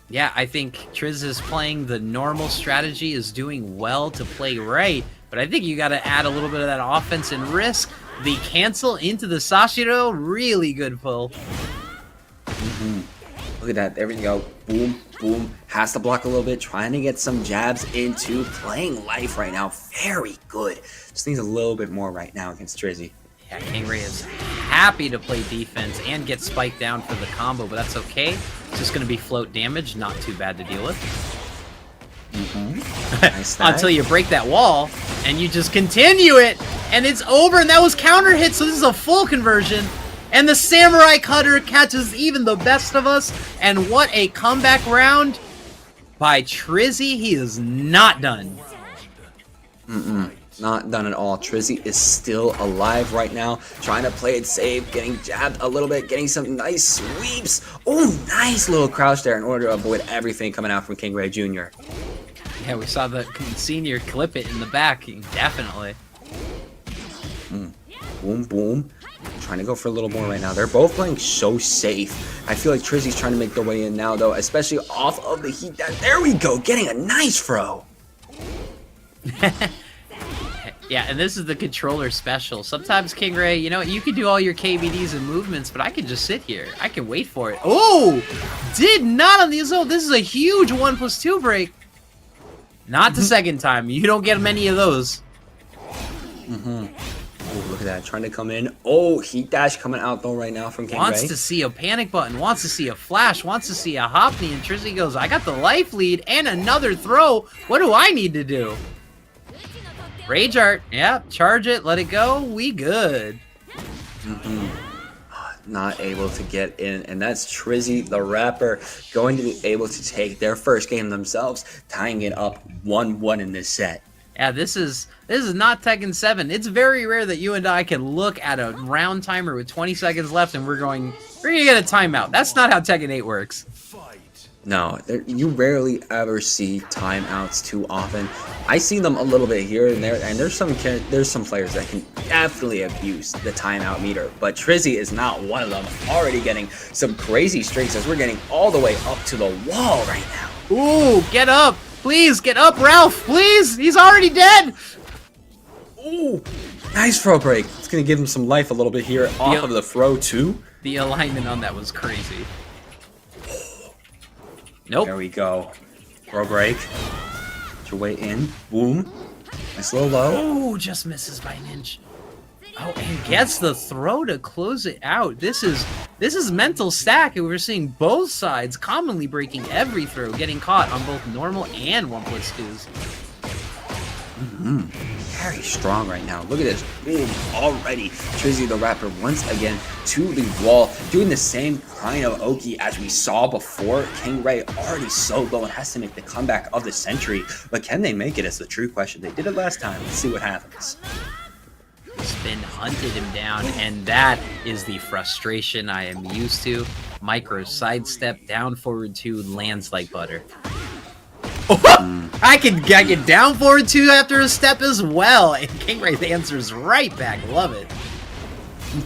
Yeah, I think Triz is playing the normal strategy, is doing well to play right, but I think you got to add a little bit of that offense and risk. The cancel into the Sashiro, really good pull. Look at that, there we go. Boom, boom. Has to block a little bit, trying to get some jabs into playing life right now. Very good. Just needs a little bit more right now against Trizzy. Yeah, KingRey is happy to play defense and get spiked down for the combo, but that's okay. It's just going to be float damage, not too bad to deal with. Nice Until you break that wall, and you just continue it, and it's over, and that was counter hit, so this is a full conversion. And the Samurai Cutter catches even the best of us, and what a comeback round by Trizzy. He is not done. Not done at all. Trizzy is still alive right now, trying to play it safe, getting jabbed a little bit, getting some nice sweeps. Oh, nice little crouch there in order to avoid everything coming out from KingReyJr. Yeah, we saw the senior clip it in the back, definitely. Boom, boom. Trying to go for a little more right now. They're both playing so safe. I feel like Trizzy's trying to make their way in now, though, especially off of the heat. There we go, getting a nice throw. Yeah, and this is the controller special. Sometimes, KingRey, you know, you can do all your KBDs and movements, but I can just sit here. I can wait for it. Oh! Did not on the Azo. This is a huge 1+2 break. Not the second time. You don't get many of those. Oh, look at that. Trying to come in. Oh, heat dash coming out, though, right now from KingRey. Wants to see a panic button. Wants to see a flash. Wants to see a hop knee. And Trizzy goes, I got the life lead and another throw. What do I need to do? Rage art, yeah, charge it, let it go, we good. Not able to get in, and that's TrizzyTheRapper going to be able to take their first game themselves, tying it up 1-1 in this set. Yeah, this is not Tekken 7. It's very rare that you and I can look at a round timer with 20 seconds left and we're gonna get a timeout. That's not how Tekken 8 works. No, you rarely ever see timeouts too often. I see them a little bit here and there, and there's some players that can definitely abuse the timeout meter, but Trizzy is not one of them. Already getting some crazy streaks as we're getting all the way up to the wall right now. Ooh, get up! Please, get up, Ralph! Please! He's already dead! Ooh, nice throw break. It's going to give him some life a little bit here off of the throw, too. The alignment on that was crazy. Nope. There we go. Throw break. Get your way in. Boom. Nice low. Oh, just misses by an inch. Oh, and gets the throw to close it out. This is mental stack, and we're seeing both sides commonly breaking every throw, getting caught on both normal and 1+2s. Very strong right now. Look at this. Boom. Already. TrizzyTheRapper once again to the wall. Doing the same kind of Oki as we saw before. KingRey already so low and has to make the comeback of the century. But can they make it is the true question. They did it last time. Let's see what happens. Spin hunted him down, and that is the frustration I am used to. Micro sidestep, down forward 2, lands like butter. I can get down forward 2 after a step as well, and KingRey answers right back. Love it.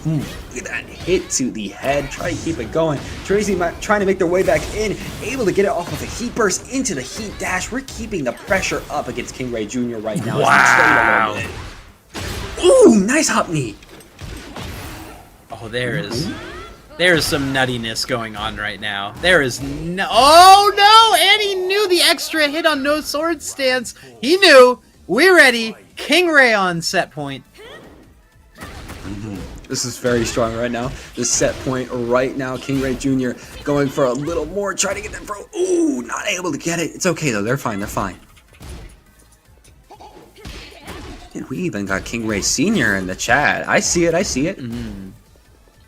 Look at that hit to the head. Try to keep it going. Trizzy trying to make their way back in. Able to get it off of a heat burst into the heat dash. We're keeping the pressure up against KingReyJr right now. Wow. Ooh, nice hop knee. Oh, there is There's some nuttiness going on right now. There is no... Oh, no! And he knew the extra hit on no sword stance. He knew. We're ready. KingRey on set point. This is very strong right now. The set point right now. KingReyJr going for a little more. Trying to get that throw. Ooh, not able to get it. It's okay, though. They're fine. They're fine. And we even got KingReySr in the chat. I see it. I see it.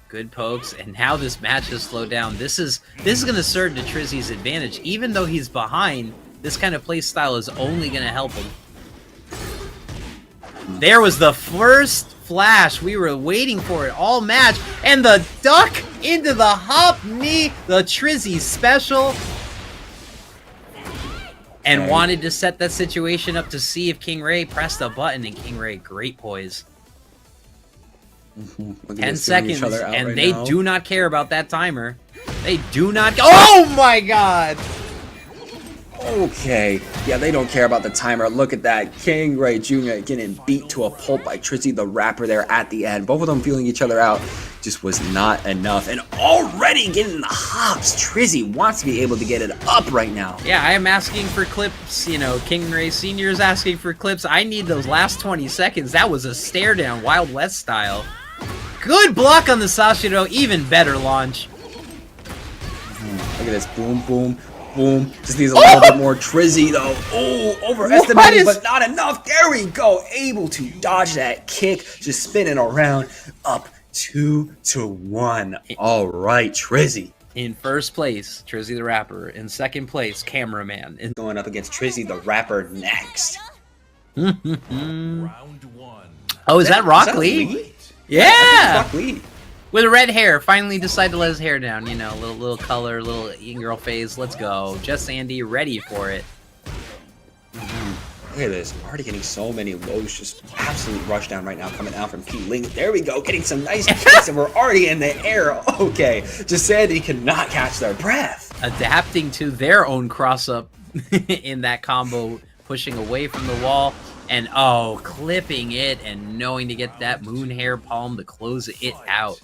Good pokes, and now this match has slowed down. This is going to serve to Trizzy's advantage. Even though he's behind, this kind of play style is only going to help him. There was the first flash. We were waiting for it all match, and the duck into the hop knee, the Trizzy special, and wanted to set that situation up to see if KingRey pressed a button, and KingRey, great poise. 10 seconds, and they do not care about that timer. They do not. Oh my god! Okay, yeah, they don't care about the timer. Look at that. KingReyJr getting beat to a pulp by TrizzyTheRapper there at the end. Both of them feeling each other out. Just was not enough. And already getting the hops. Trizzy wants to be able to get it up right now. Yeah, I am asking for clips. You know, KingReySr is asking for clips. I need those last 20 seconds. That was a stare down, Wild West style. Good block on the Sashiro. Even better launch. Look at this. Boom, boom. Boom. Just needs a little bit more. Trizzy, though. Oh, overestimating, but not enough. There we go. Able to dodge that kick. Just spinning around. Up 2-1. All right, Trizzy. In first place, TrizzyTheRapper. In second place, Cameraman. Going up against TrizzyTheRapper next. Round one. Oh, is that Rock Lee? Yeah! Rock Lee. With red hair, finally decided to let his hair down. You know, little color, little girl phase. Let's go. Jesandy ready for it. Look at this. Already getting so many lows. Just absolute rush down right now coming out from P-Ling. There we go. Getting some nice kicks and we're already in the air. Okay. Jesandy cannot catch their breath. Adapting to their own cross-up in that combo. Pushing away from the wall. And, oh, clipping it and knowing to get that moon hair palm to close it out.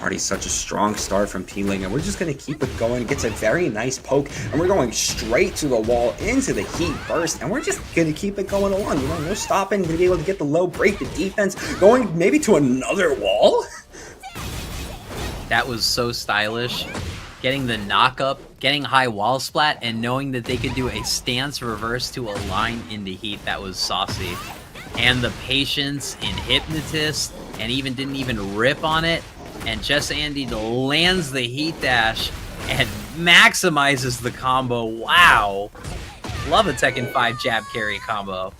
Already such a strong start from P-Ling, and we're just going to keep it going. Gets a very nice poke, and we're going straight to the wall into the heat burst, and we're just going to keep it going along. You know, no stopping. Going to be able to get the low, break the defense, going maybe to another wall. That was so stylish. Getting the knock up, getting high wall splat, and knowing that they could do a stance reverse to a line into heat. That was saucy. And the patience in Hypnotist, and didn't even rip on it. And Jesandy lands the heat dash and maximizes the combo. Wow. Love a Tekken 5 jab carry combo.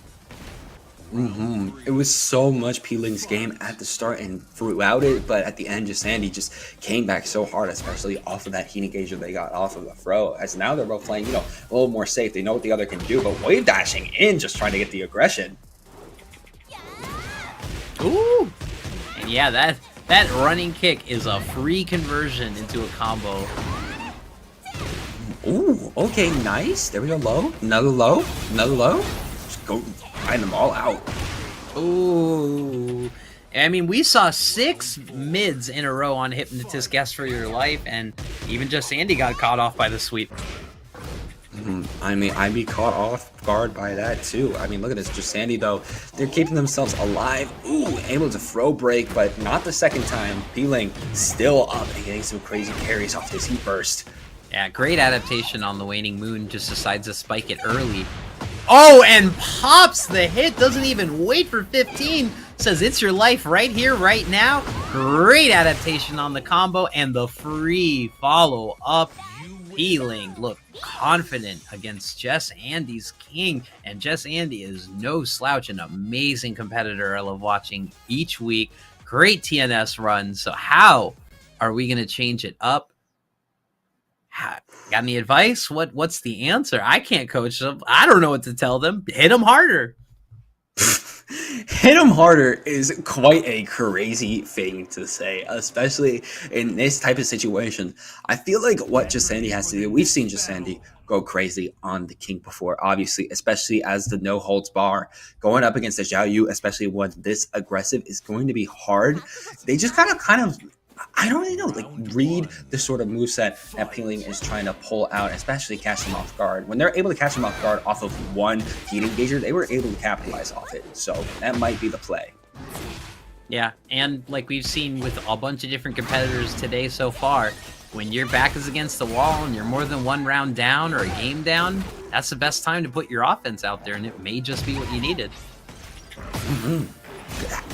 It was so much P-Ling's game at the start and throughout it, but at the end, Jesandy just came back so hard, especially off of that heat engager they got off of the throw. As now they're both playing, you know, a little more safe. They know what the other can do, but wave dashing in, just trying to get the aggression. Ooh. And yeah, that running kick is a free conversion into a combo. Ooh, okay, nice. There we go, low. Another low. Another low. Just go find them all out. Ooh. I mean, we saw 6 mids in a row on Hypnotist Guess for Your Life, and even Jesandy got caught off by the sweep. I mean, I'd be caught off guard by that too. I mean, look at this. Jesandy, though, they're keeping themselves alive. Ooh, able to throw break, but not the second time. P-Ling still up and getting some crazy carries off this heat burst. Yeah, great adaptation on the Waning Moon. Just decides to spike it early. Oh, and pops the hit. Doesn't even wait for 15. Says it's your life right here, right now. Great adaptation on the combo and the free follow up. P-Ling look confident against Jesandy's king, and Jesandy is no slouch, an amazing competitor I love watching each week. Great TNS run. So how are we going to change it up? Got any advice? What's the answer? I can't coach them. I don't know what to tell them. Hit them harder. hit him harder is quite a crazy thing to say, especially in this type of situation. I feel like what Jesandy has to do, we've seen Jesandy go crazy on the King before, obviously, especially as the no holds bar. Going up against the Xiaoyu, especially when this aggressive, is going to be hard. They just kind of I don't really know, like, read the sort of moveset that Peeling is trying to pull out, especially catch him off guard. When they're able to catch him off guard off of one heat engager, they were able to capitalize off it. So that might be the play. Yeah, and like we've seen with a bunch of different competitors today so far, when your back is against the wall and you're more than one round down or a game down, that's the best time to put your offense out there, and it may just be what you needed.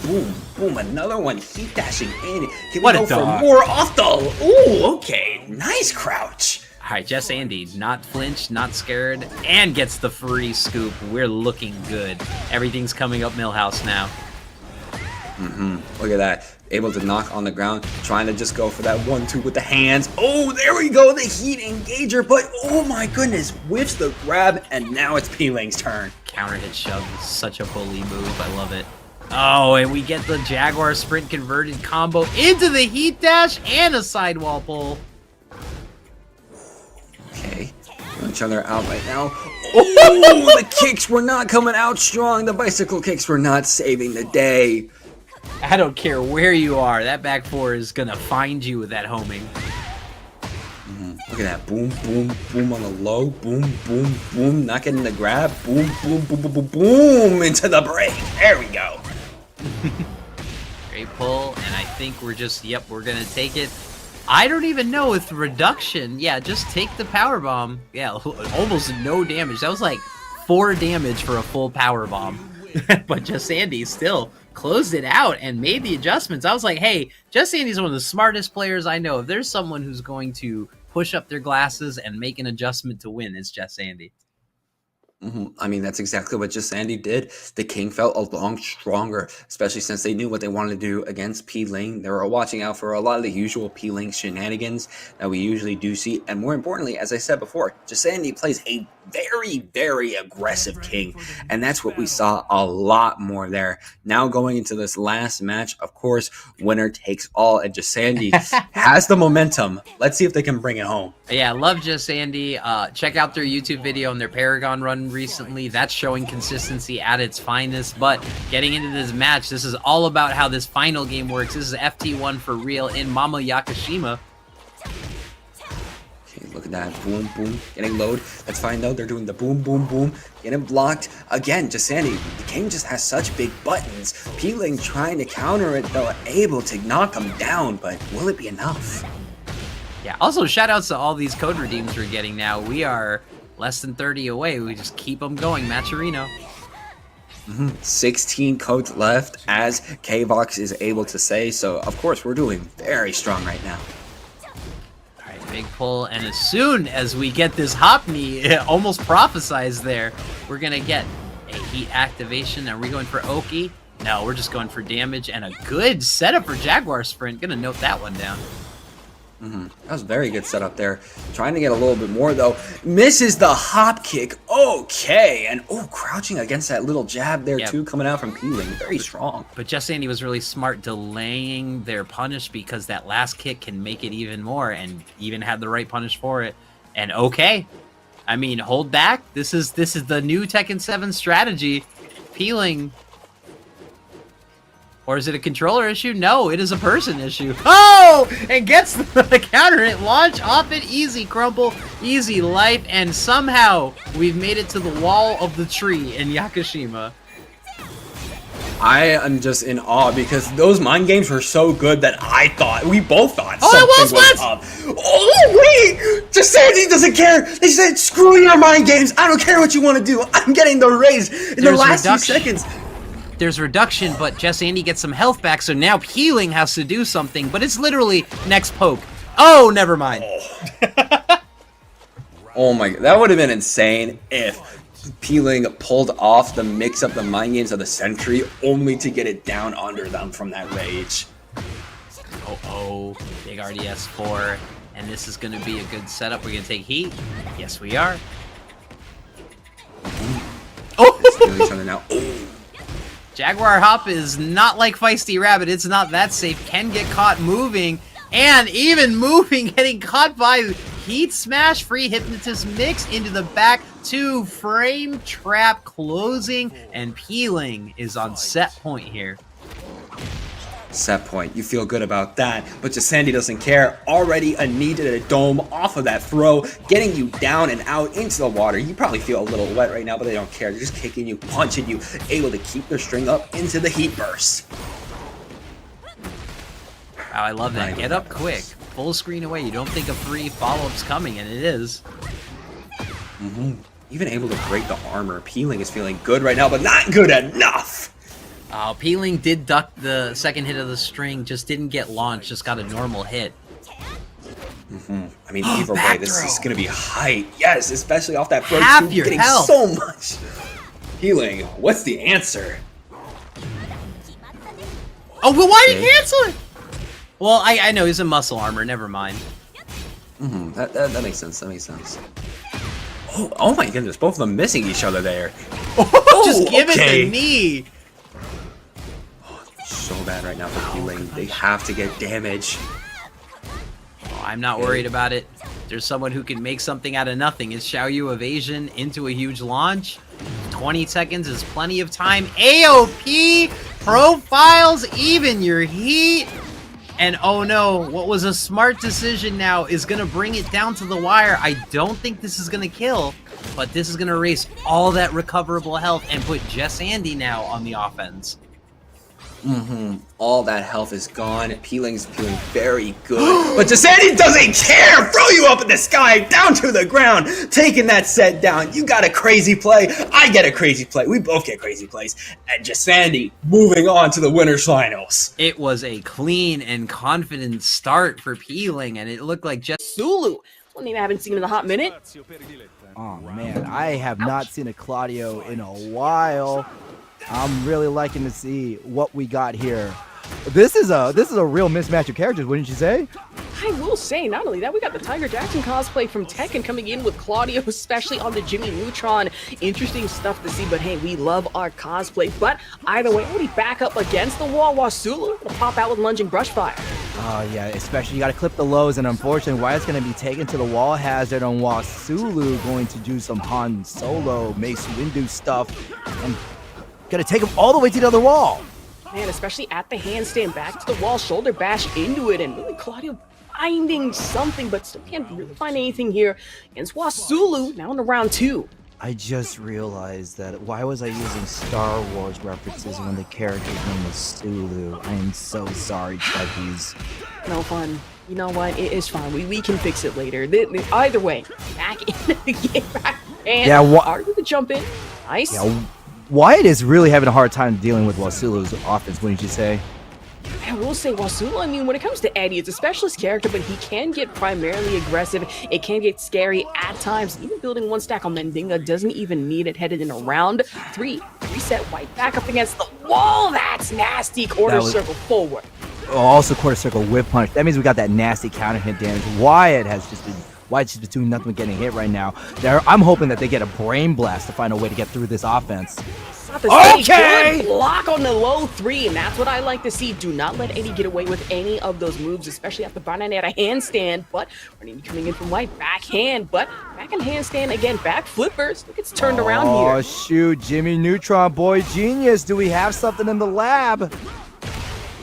Boom, boom, another one heat dashing in. Can What we a go for dog. more off the... Ooh, okay, nice crouch. All right, Jesandy, not flinched, not scared, and gets the free scoop. We're looking good. Everything's coming up Millhouse now. Look at that. Able to knock on the ground, trying to just go for that 1-2 with the hands. Oh, there we go, the heat engager, but oh my goodness, whiffs the grab, and now it's Peeling's turn. Counter hit shove is such a bully move. I love it. Oh, and we get the Jaguar sprint converted combo into the heat dash and a sidewall pull. Okay, each other out right now. Oh, the kicks were not coming out strong. The bicycle kicks were not saving the day. I don't care where you are. That back four is going to find you with that homing. Look at that. Boom, boom, boom on the low. Boom, boom, boom. Not getting the grab. Boom, boom, boom, boom, boom, boom. Into the break. There we go. Great pull, and I think we're just, yep, we're going to take it. I don't even know with reduction. Yeah, just take the power bomb. Yeah, almost no damage. That was like 4 damage for a full power bomb. But Jesandy still closed it out and made the adjustments. I was like, hey, Jesandy's one of the smartest players I know. If there's someone who's going to push up their glasses and make an adjustment to win, it's Jesandy. I mean, that's exactly what Jesandy did. The King felt a lot stronger, especially since they knew what they wanted to do against P-Ling. They were watching out for a lot of the usual P-Ling shenanigans that we usually do see. And more importantly, as I said before, Jesandy plays a very, very aggressive King. And that's what we saw a lot more there. Now going into this last match, of course, winner takes all. And Jesandy has the momentum. Let's see if they can bring it home. Yeah, love Jesandy. Check out their YouTube video on their Paragon run recently. That's showing consistency at its finest. But getting into this match, this is all about how this final game works. This is FT1 for real in Mama Yakushima. Okay, look at that. Boom, boom. Getting load. That's fine, though. They're doing the boom, boom, boom. Getting blocked. Again, Jesandy, the King just has such big buttons. P-Ling trying to counter it, though, able to knock him down. But will it be enough? Yeah, also shout outs to all these code redeems we're getting now. We are less than 30 away. We just keep them going, Maturino. 16 codes left, as K-Vox is able to say. So, of course, we're doing very strong right now. All right, big pull. And as soon as we get this hop knee, it almost prophesized there, we're going to get a heat activation. Are we going for Oki? No, we're just going for damage and a good setup for Jaguar Sprint. Going to note that one down. That was a very good setup there. Trying to get a little bit more, though. Misses the hop kick. Okay. And, oh, crouching against that little jab there, too, coming out from P-Ling. Very strong. But Jesandy was really smart delaying their punish because that last kick can make it even more, and even had the right punish for it. And okay. I mean, hold back. This is the new Tekken 7 strategy. P-Ling. Or is it a controller issue? No, it is a person issue. Oh! And gets the counter hit. Launch off it. Easy crumple. Easy life. And somehow we've made it to the wall of the tree in Yakushima. I am just in awe because those mind games were so good that we both thought it was up. Oh, wait! Jesandy doesn't care. They said, screw your mind games. I don't care what you want to do. I'm getting the raise in the last 2 seconds. There's reduction, but Jesandy gets some health back, so now P-Ling has to do something, but it's literally next poke. Oh, never mind. Oh my god, that would have been insane if P-Ling pulled off the mix up the mind games of the century only to get it down under them from that rage. Oh, big RDS 4, and this is going to be a good setup. We're going to take heat. Yes, we are. Oh! It's killing each other now. Jaguar Hop is not like Feisty Rabbit. It's not that safe. Can get caught moving. And even moving, getting caught by Heat Smash. Free Hypnotist Mix into the back. 2 frame trap closing. And Peeling is on set point here. Set point. You feel good about that, but Jesandy doesn't care. Already a knee to the dome off of that throw, getting you down and out into the water. You probably feel a little wet right now, but they don't care. They're just kicking you, punching you, able to keep their string up into the heat burst. Wow, I love that. Get up quick. Full screen away. You don't think a free follow-up's coming, and it is. Even able to break the armor. Peeling is feeling good right now, but not good enough. Peeling did duck the second hit of the string, just didn't get launched, just got a normal hit. I mean, either way, this is going to be height. Yes, especially off that front Half two, your getting health. so much. Peeling, what's the answer? Oh, well, why did he cancel it? Well, I know he's in muscle armor, never mind. That makes sense, that makes sense. Oh my goodness, both of them missing each other there. Just give it the knee. So bad right now for Peeling. They have to get damage. Oh, I'm not worried about it. There's someone who can make something out of nothing. It's Xiaoyu evasion into a huge launch. 20 seconds is plenty of time. AOP profiles even your heat. And oh no, what was a smart decision now is going to bring it down to the wire. I don't think this is going to kill, but this is going to erase all that recoverable health and put Jesandy now on the offense. All that health is gone. Peeling's feeling very good. But Jesandy doesn't care! Throw you up in the sky, down to the ground, taking that set down. You got a crazy play. I get a crazy play. We both get crazy plays. And Jesandy moving on to the winner's finals. It was a clean and confident start for Peeling, and it looked like Wasulu. One name I haven't seen in a hot minute. Oh man, I have not seen a Claudio in a while. I'm really liking to see what we got here. This is a real mismatch of characters, wouldn't you say? I will say, not only that, we got the Tiger Jackson cosplay from Tekken coming in with Claudio, especially on the Jimmy Neutron. Interesting stuff to see, but hey, we love our cosplay. But either way, already back up against the wall. Wasulu gonna pop out with lunging brush fire. Oh yeah, especially you gotta clip the lows, and unfortunately, Wyatt's gonna be taken to the wall hazard on Wasulu, going to do some Han Solo, Mace Windu stuff, and gonna take him all the way to the other wall. Man, especially at the handstand, back to the wall, shoulder bash into it, and really Claudio finding something, but still can't really find anything here against Wasulu, now in round 2. I just realized that why was I using Star Wars references when the character's name was Sulu? I am so sorry, Chuckies. No fun. You know what? It is fine. We can fix it later. Either way, back in the game, and yeah, are you to jump in? Nice. Yeah, Wyatt is really having a hard time dealing with Wasulu's offense, wouldn't you say? I will say Wasulu, I mean, when it comes to Eddy, it's a specialist character, but he can get primarily aggressive. It can get scary at times. Even building one stack on Mendinga doesn't even need it headed in a round 3. Reset White back up against the wall. That's nasty. Quarter circle forward. Also quarter circle whip punch. That means we got that nasty counter hit damage. Wyatt's just been doing nothing but getting hit right now. I'm hoping that they get a brain blast to find a way to get through this offense. Okay! Good block on the low 3, and that's what I like to see. Do not let Eddy get away with any of those moves, especially after Bryan at a handstand, but running coming in from White, backhand, but back in handstand again, back flippers. It gets turned around here. Oh shoot, Jimmy Neutron, boy genius. Do we have something in the lab?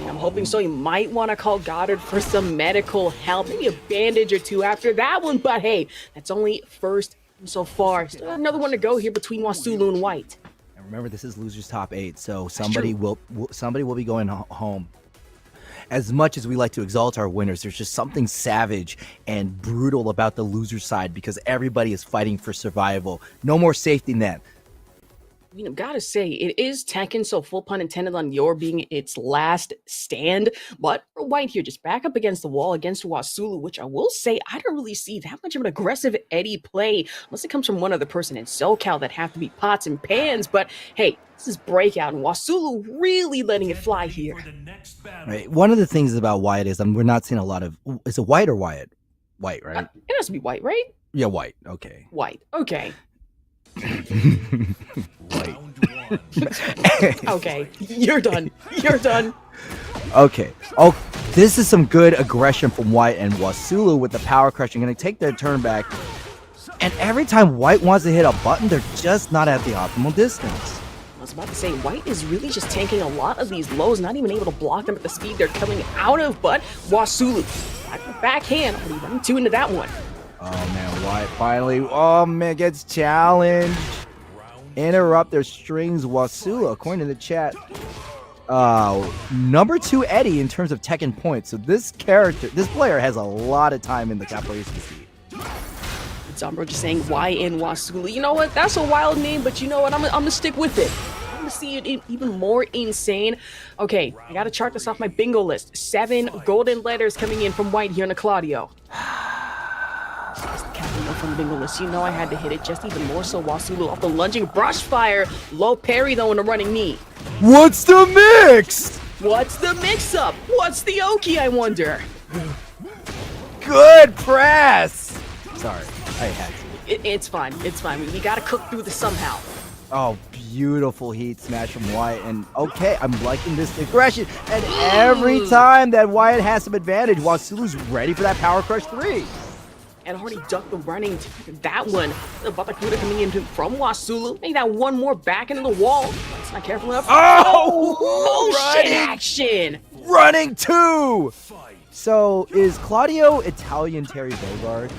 I'm hoping so. You might want to call Goddard for some medical help, maybe a bandage or two after that one, but hey, that's only first so far. Still have another one to go here between Wasulu and White. Remember, this is losers top 8, so somebody will be going home. As much as we like to exalt our winners, there's just something savage and brutal about the loser side because everybody is fighting for survival. No more safety net. You know, gotta say, it is Tekken, so full pun intended on your being its last stand. But for White here, just back up against the wall against Wasulu, which I will say, I don't really see that much of an aggressive Eddy play, unless it comes from one other person in SoCal that have to be pots and pans. But hey, this is Breakout, and Wasulu really letting it fly here. Right. One of the things about Wyatt is we're not seeing a lot of. Is it White or Wyatt? White, right? It has to be White, right? Yeah, White. Okay. White. Okay. White. Okay, you're done. You're done. Okay. Oh, this is some good aggression from White and Wasulu with the power crushing. Going to take their turn back. And every time White wants to hit a button, they're just not at the optimal distance. I was about to say, White is really just tanking a lot of these lows, not even able to block them at the speed they're coming out of, but Wasulu, backhand, already running 2 into that one. Oh man, White finally, oh man, gets challenged. Interrupt their strings, Wasulu, according to the chat. Number 2 Eddy in terms of Tekken points. So this player has a lot of time in the capoeira scene. Zombro just saying why in Wasulu. You know what? That's a wild name, but you know what? I'm gonna stick with it. I'm gonna see it even more insane. Okay, I gotta chart this off my bingo list. 7 golden letters coming in from White here in the Claudio. From the bingo list, you know I had to hit it just even more so. Wasulu off the lunging brush fire. Low parry though in a running knee. What's the mix? What's the mix-up? What's the okie, I wonder? Good press! Sorry, I had to. It's fine. It's fine. We gotta cook through this somehow. Oh, beautiful heat smash from Wyatt. And okay, I'm liking this aggression. And every time that Wyatt has some advantage, Wasulu's ready for that Power Crush 3. And already ducked the running to that one. The Batakuda coming in from Wasulu. Make that one more back into the wall. It's not careful enough. Oh! Motion action! Running 2! So, is Claudio Italian Terry Bogard?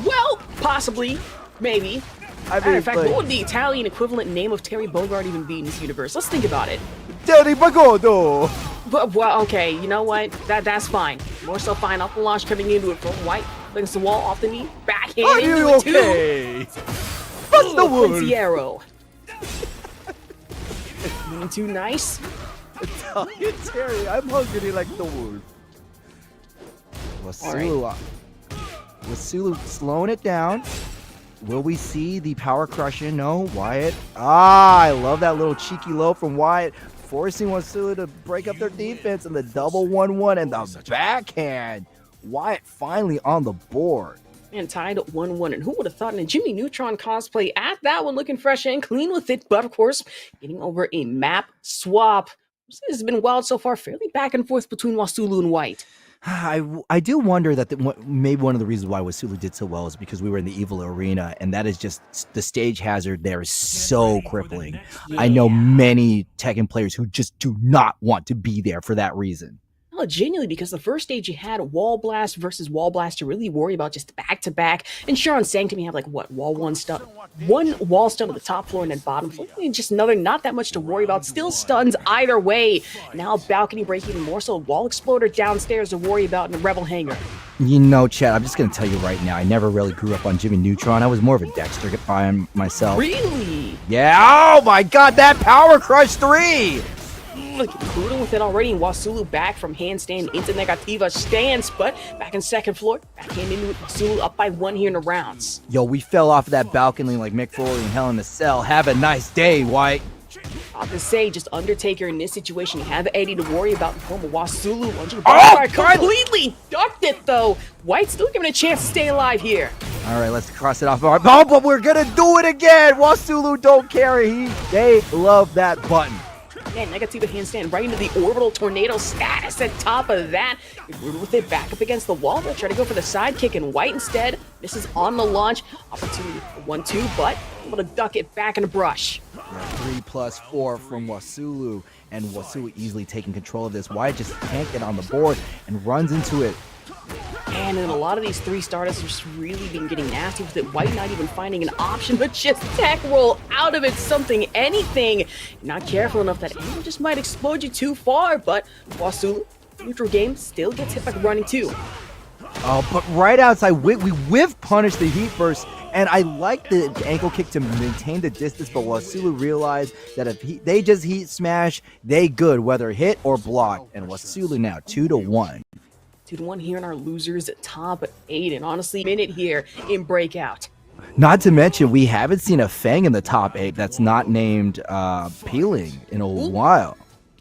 Well, possibly. Maybe. I mean, In fact, what would the Italian equivalent name of Terry Bogard even be in this universe? Let's think about it. Terry Bogard! But, well, okay, you know what? That's fine. More so fine. Off the launch coming into it from White. Against the wall, off the knee, backhand Are into you it okay? too. What's the word? Arrow. Too nice. Italian Terry, I'm hungry like the wolf. Wasulu, Wasulu slowing it down. Will we see the power crushing? No, Wyatt. I love that little cheeky low from Wyatt, forcing Wasulu to break up their defense, and the double 1-1 and the backhand. Wyatt finally on the board. And tied at 1-1. And who would have thought in a Jimmy Neutron cosplay at that one, looking fresh and clean with it. But of course, getting over a map swap. This has been wild so far, fairly back and forth between Wasulu and White. I do wonder that maybe one of the reasons why Wasulu did so well is because we were in the Evil Arena, and that is just the stage hazard there is so crippling. Yeah. I know many Tekken players who just do not want to be there for that reason. Well, genuinely, because the first stage you had Wall Blast versus Wall Blast to really worry about just back to back. And sure, on Sanctum you have like what, one wall stun at the top floor and then bottom floor. Just another, not that much to worry about. Still stuns either way. Now balcony break, even more so. Wall exploder downstairs to worry about in the Rebel Hangar. You know, Chad, I'm just gonna tell you right now, I never really grew up on Jimmy Neutron. I was more of a Dexter fan myself. Really? Yeah. Oh my God, that Power Crush 3. Look, brutal with it already. Wasulu back from handstand into Negativa stance, but back in second floor. Backhand into Wasulu up by 1 here in the rounds. Yo, we fell off of that balcony like Mick Foley and Hell in a Cell. Have a nice day, White. I'll just say, just Undertaker in this situation. You have Eddy to worry about in form of Wasulu. Completely ducked it, though. White still giving a chance to stay alive here. All right, let's cross it off. Oh, but we're going to do it again. Wasulu don't carry. They love that button. Man, Negativa handstand right into the orbital tornado status at top of that. Brutal with it back up against the wall. They'll try to go for the side kick, and White instead misses on the launch. Opportunity for 1-2, but able to duck it back in the brush. 3+4 from Wasulu, and Wasulu easily taking control of this. White just can't get on the board and runs into it. And in a lot of these 3 starters have just really been getting nasty with it. White not even finding an option, but just tech roll out of it, something, anything. Not careful enough that angle just might explode you too far, but Wasulu, neutral game, still gets hit by the running 2. Oh, but right outside, we whiff punish the heat burst, and I like the ankle kick to maintain the distance, but Wasulu realized that if they just heat smash, they good, whether hit or block. And Wasulu now 2-1. 2-1 here in our losers top 8, and honestly, minute here in Breakout. Not to mention, we haven't seen a Feng in the top 8 that's not named Peeling in a while.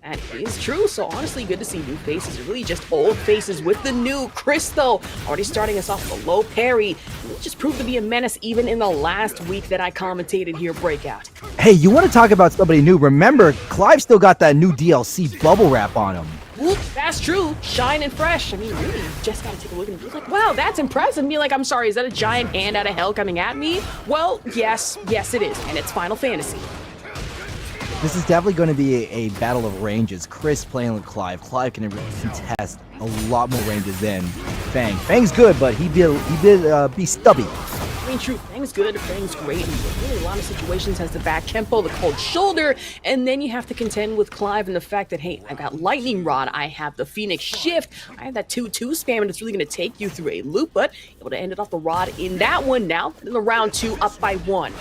That is true. So honestly, good to see new faces, really just old faces with the new Cris, though. Already starting us off with a low parry. It just proved to be a menace even in the last week that I commentated here, Breakout. Hey, you want to talk about somebody new? Remember, Clive still got that new DLC bubble wrap on him. Ooh, that's true. Shine and fresh. I mean, really, you just gotta take a look and be like, wow, that's impressive. And be like, I'm sorry, is that a giant hand out of hell coming at me? Well, yes, it is. And it's Final Fantasy. This is definitely going to be a battle of ranges. Cris playing with Clive. Clive can contest a lot more ranges than Feng. Feng's good, but he did be stubby. I mean, true, Feng's good, Feng's great, and really a lot of situations has the back tempo, the cold shoulder, and then you have to contend with Clive and the fact that, hey, I got Lightning Rod, I have the Phoenix Shift, I have that 2-2 spam, and it's really going to take you through a loop, but able to end it off the Rod in that one now, in the round 2, up by 1.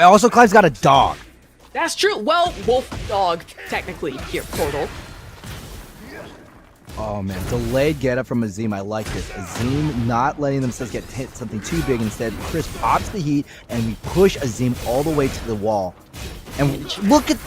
Also, Clive's got a dog. That's true. Well, wolf dog, technically, here, Portal. Oh man, delayed get up from Azeem. I like this. Azeem not letting themselves get hit something too big. Instead, Cris pops the heat and we push Azeem all the way to the wall. And look at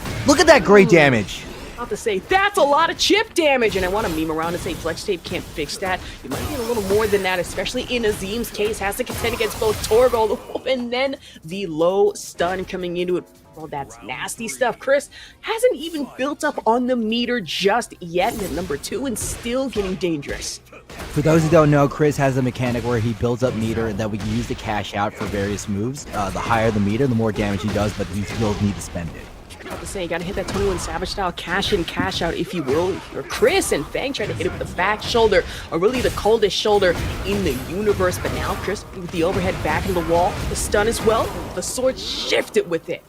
that great damage. About to say, that's a lot of chip damage, and I want to meme around and say Flex Tape can't fix that. You might get a little more than that, especially in Azeem's case. Has to contend against both Torgal, the Wolf, and then the low stun coming into it. Well, that's nasty stuff. Cris hasn't even built up on the meter just yet at number 2 and still getting dangerous. For those who don't know, Cris has a mechanic where he builds up meter that we can use to cash out for various moves. The higher the meter, the more damage he does, but you still need to spend it. About to say, you gotta hit that 21 Savage style cash in, cash out, if you will. Or Cris and Feng trying to hit it with the back shoulder, or really the coldest shoulder in the universe. But now Cris with the overhead back in the wall, the stun as well, the sword shifted with it.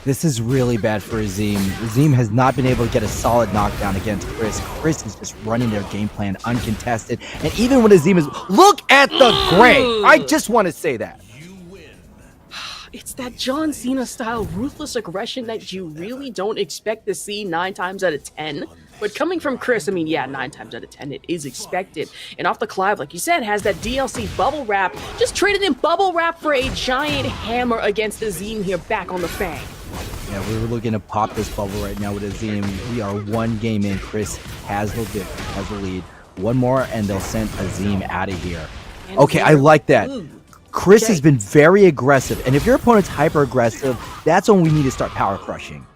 This is really bad for Azeem. Azeem has not been able to get a solid knockdown against Cris. Cris is just running their game plan uncontested. And even when Azeem is... Look at the gray! I just want to say that. It's that John Cena style ruthless aggression that you really don't expect to see 9 times out of 10. But coming from Cris, I mean, yeah, 9 times out of 10 it is expected. And off the Clive, like you said, has that DLC bubble wrap. Just traded in bubble wrap for a giant hammer against Azeem here back on the Feng. Yeah, we were looking to pop this bubble right now with Azeem. We are 1 game in. Cris has the lead. One more and they'll send Azeem out of here. And okay, I like that. Ooh. Cris has been very aggressive, and if your opponent's hyper-aggressive, that's when we need to start power crushing.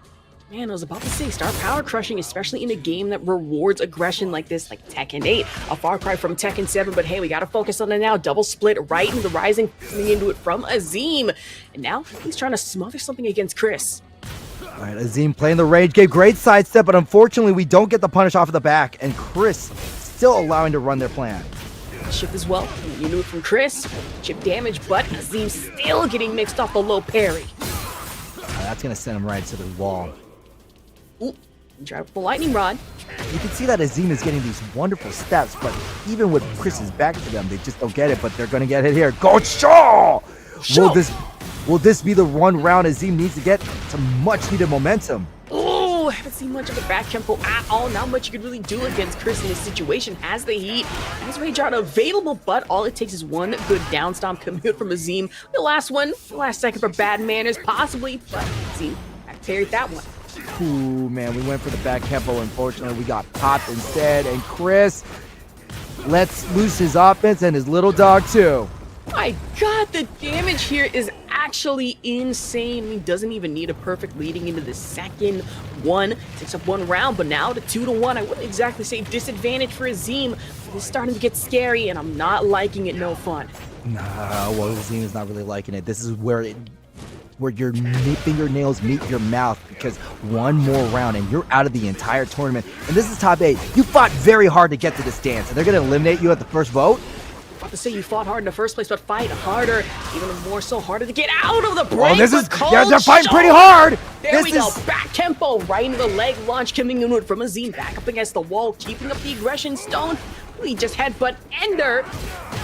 Man, I was about to say, start power crushing, especially in a game that rewards aggression like this, like Tekken 8, a far cry from Tekken 7, but hey, we gotta focus on it now. Double split right into the rising, coming into it from Azeem. And now, he's trying to smother something against Cris. All right, Azeem playing the rage, gave great sidestep, but unfortunately, we don't get the punish off of the back, and Cris still allowing to run their plan. Shift as well, you knew it from Cris, chip damage, but Azeem still getting mixed off the low parry. That's gonna send him right to the wall. Ooh, try with the lightning rod. You can see that Azeem is getting these wonderful steps, but even with Chris's back to them, they just don't get it, but they're gonna get it here. Go Shaw! Will this be the one round Azeem needs to get some much needed momentum? Oh, haven't seen much of the back tempo at all. Not much you could really do against Cris in this situation. Has the heat, has rage art available, but all it takes is one good down stomp coming out from Azeem. The last one, the last second for bad manners, possibly, but Azeem back parried that one. Ooh, man, we went for the back tempo. Unfortunately, we got popped instead, and Cris lets loose his offense and his little dog too. My God, the damage here is actually insane. He doesn't even need a perfect leading into the second one. Takes up 1 round, but now to 2-1. I wouldn't exactly say disadvantage for Azeem. It's starting to get scary, and I'm not liking it. No fun. Nah, well, Azeem is not really liking it. This is where your fingernails meet your mouth, because one more round and you're out of the entire tournament. And this is top 8. You fought very hard to get to this dance, and they're going to eliminate you at the first vote? About to say you fought hard in the first place, but fight harder, even more so harder to get out of the break. Oh, they're fighting pretty hard. There we go, back tempo, right into the leg launch coming in from Azeem, back up against the wall, keeping up the aggression stone. We just headbutt Ender.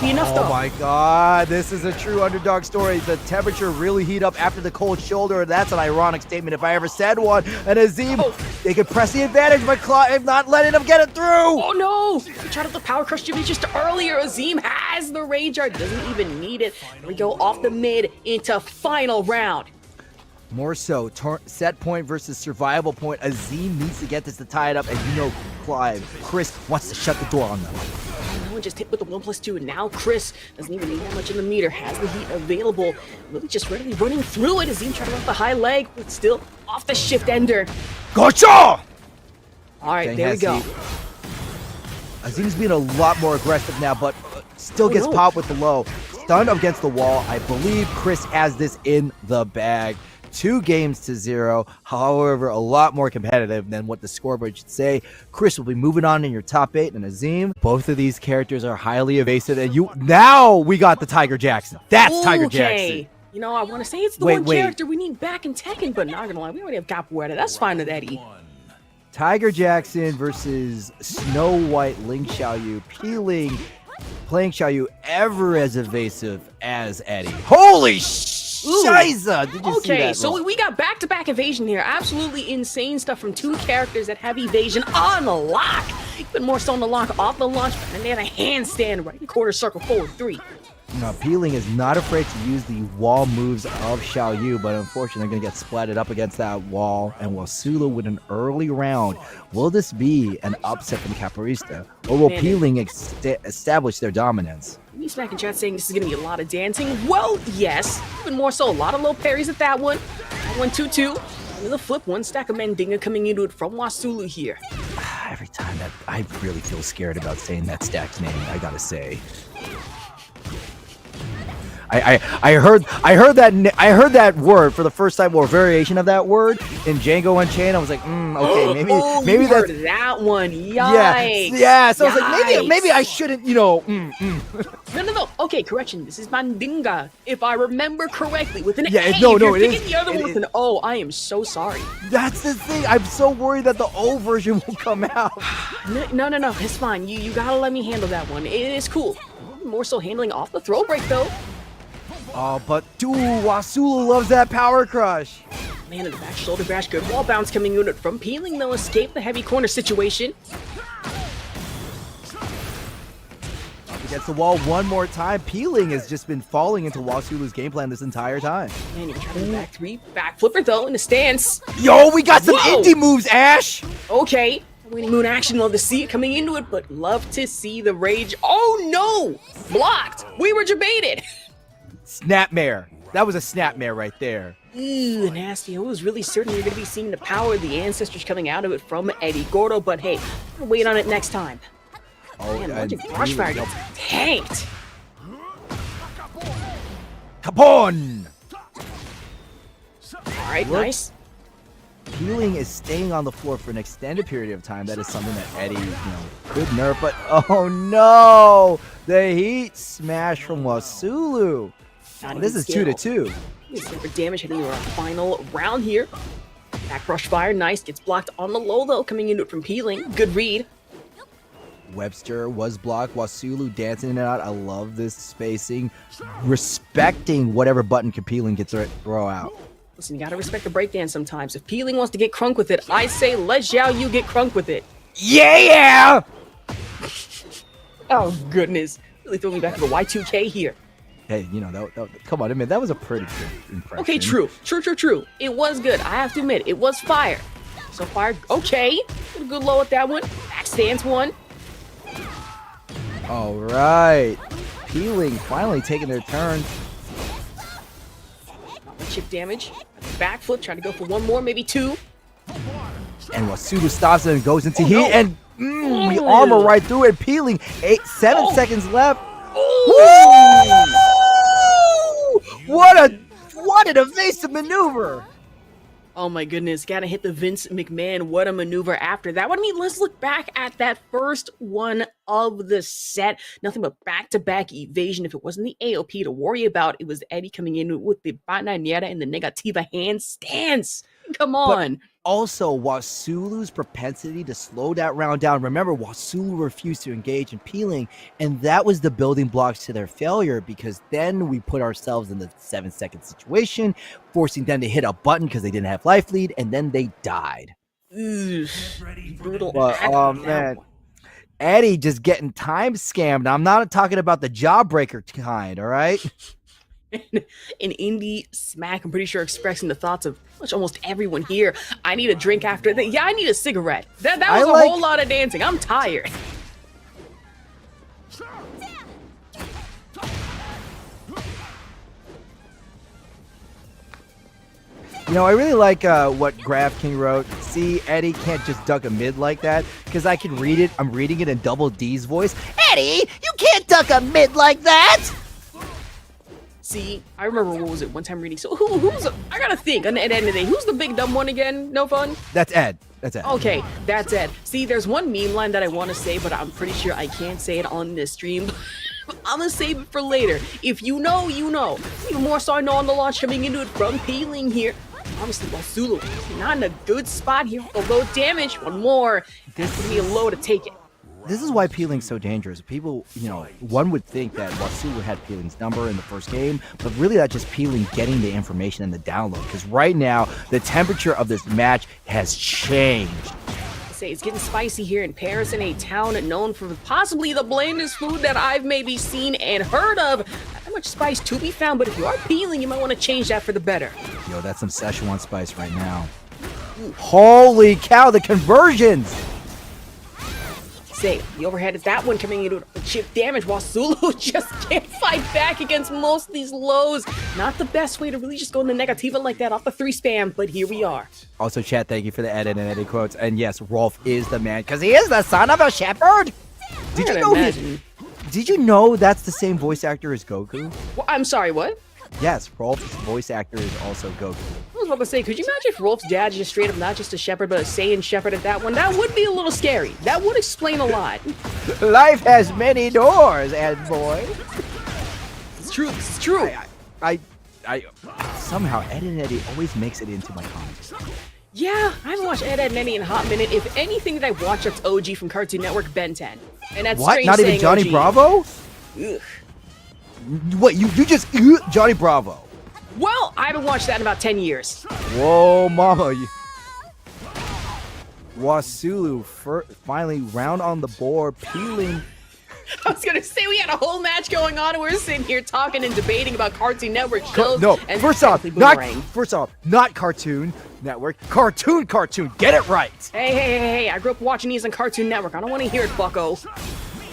Enough though. Oh my God, this is a true underdog story. The temperature really heat up after the cold shoulder. That's an ironic statement if I ever said one. And Azeem, they could press the advantage, but Clive not letting them get it through. Oh no! We tried out the power crush Jimmy just earlier. Azeem has the rage art, doesn't even need it. We go off the mid into final round. More so, set point versus survival point. Azeem needs to get this to tie it up, and you know Clive, Cris wants to shut the door on them. No one just hit with the 1+2, and now Cris doesn't even need that much in the meter. Has the heat available. Really just readily running through it. Azeem trying to run the high leg, but still off the shift ender. Gotcha! All right, there we go. Azeem's being a lot more aggressive now, but still gets popped with the low. Stunned against the wall. I believe Cris has this in the bag. 2-0. However, a lot more competitive than what the scoreboard should say. Cris will be moving on in your top 8, and Azeem. Both of these characters are highly evasive, and now we got the Tiger Jackson. That's Tiger Jackson. You know, I want to say it's the one character we need back in Tekken, but not gonna lie, we already have Capoeira. That's fine with Eddy. Tiger Jackson versus Snow White Link Xiaoyu, playing Xiaoyu ever as evasive as Eddy. Holy Shiza! Did you see that? Okay, so we got back-to-back evasion here. Absolutely insane stuff from 2 characters that have evasion on the lock. Even more so on the lock off the launch, and they had a handstand right in quarter circle forward 3. Now, Peeling is not afraid to use the wall moves of Xiaoyu, but unfortunately they're going to get splatted up against that wall, and Wasulu with an early round. Will this be an upset from Capoeirista, or will Peeling establish their dominance? Me Smack in chat saying this is going to be a lot of dancing. Well, yes. Even more so, a lot of low parries at that one. That one 2-2. And the flip, one stack of Mandinga coming into it from Wasulu here. Every time that I really feel scared about saying that stack's name, I gotta say. I heard that word for the first time, or a variation of that word in Django Unchained. I was like, okay, maybe that's that one. Yikes. Yeah. So I was like, maybe I shouldn't, No. Okay, correction. This is Mandinga, if I remember correctly, with an A. It is. The other one with an O, I am so sorry. That's the thing. I'm so worried that the O version will come out. No. It's fine. You gotta let me handle that one. It is cool. More so handling off the throw break though. Oh, but dude, Wasulu loves that power crush. Man, in the back shoulder bash, good wall bounce coming in from Peeling, though, escape the heavy corner situation. Up against the wall one more time. Peeling has just been falling into Wasulu's game plan this entire time. Man, you're trying to back 3, back flipper though, in the stance. Yo, we got some indie moves, Ash. Okay, Winning Moon action, love to see it coming into it, but love to see the rage. Oh no, blocked. We were debated. Snapmare. That was a snapmare right there. Ooh, nasty. I was really certain you're going to be seeing the power of the ancestors coming out of it from Eddy Gordo, but hey, we'll wait on it next time. Oh, man, watching Brushfire gets tanked. Capone! Alright, nice. Peeling is staying on the floor for an extended period of time. That is something that Eddy, could nerf, but oh no! The heat smash from Wasulu. This is 2-2. He's for damage heading to our final round here. Back brush fire, nice. Gets blocked on the low though, coming into it from Peeling. Good read. Webster was blocked. Wasulu dancing in and out. I love this spacing. Respecting whatever button Peeling gets to throw out. Listen, you gotta respect the breakdance sometimes. If Peeling wants to get crunk with it, I say let Xiaoyu get crunk with it. Yeah! Oh goodness. Really throw me back to the Y2K here. Hey, come on, admit that was a pretty good impression. Okay, true. It was good. I have to admit, it was fire. So fire, okay. Did a good low at that one. Back stance one. All right. Peeling finally taking their turn. Chip damage. Backflip, trying to go for one more, maybe 2. And Wasulu stops it and goes into heat, and we armor right through it. Peeling 7 seconds left. What an evasive maneuver! Oh my goodness, gotta hit the Vince McMahon. What a maneuver after that. I mean, let's look back at that first one of the set. Nothing but back-to-back evasion. If it wasn't the AOP to worry about, it was Eddy coming in with the Banañera and the Negativa handstands. Come on. But also, Wasulu's propensity to slow that round down. Remember, Wasulu refused to engage in Peeling, and that was the building blocks to their failure, because then we put ourselves in the 7-second situation, forcing them to hit a button because they didn't have life lead, and then they died. Brutal. But, oh, man. Eddy just getting time scammed. I'm not talking about the jawbreaker kind, all right? An indie smack, I'm pretty sure expressing the thoughts of pretty much almost everyone here. I need a drink after that. Yeah, I need a cigarette. That was a whole lot of dancing. I'm tired. You know, I really like what Graph King wrote. See, Eddy can't just duck a mid like that, because I can read it. I'm reading it in Double D's voice. Eddy, you can't duck a mid like that! See, I remember, what was it, one time reading, so who's, I gotta think, at the end of the day, who's the big dumb one again? No fun? That's Ed. That's Ed. Okay, that's Ed. See, there's one meme line that I want to say, but I'm pretty sure I can't say it on this stream. I'm gonna save it for later. If you know, you know. Even more so I know on the launch coming into it from Peeling here. Obviously, Wasulu not in a good spot here. The low damage, one more. This is gonna be a low to take it. This is why Peeling's so dangerous. People, you know, one would think that Wasulu had Peeling's number in the first game, but really that's just Peeling getting the information in the download. Because right now, the temperature of this match has changed. Say it's getting spicy here in Paris, in a town known for possibly the blandest food that I've maybe seen and heard of. Not that much spice to be found, but if you are Peeling, you might want to change that for the better. Yo, that's some Szechuan spice right now. Holy cow, the conversions! Say, the overhead is that one coming into chip damage, while Wasulu just can't fight back against most of these lows. Not the best way to really just go in the negativa like that off the 3 spam, but here we are. Also, chat, thank you for the edit and edit quotes. And yes, Rolf is the man, because he is the son of a shepherd! Did you know that's the same voice actor as Goku? Well, I'm sorry, what? Yes, Rolf's voice actor is also Goku. I was about to say, could you imagine if Rolf's dad is just straight up not just a shepherd, but a Saiyan shepherd at that one? That would be a little scary. That would explain a lot. Life has many doors, Ed boy. It's true, it's true. I somehow Ed and Eddy always makes it into my comments. Yeah, I haven't watched Ed, and Eddy in a hot minute. If anything that I've watched that's OG from Cartoon Network, Ben 10. And that's what? strange Not even Johnny OG. Bravo? Ugh. What, you just Johnny Bravo? Well, I haven't watched that in about 10 years. Whoa, mama. Wasulu finally round on the board, Peeling. I was gonna say we had a whole match going on and we're sitting here talking and debating about Cartoon Network shows. No, and first off, Boomerang. not Cartoon Network. Cartoon. Get it right. Hey, I grew up watching these on Cartoon Network. I don't want to hear it, bucko.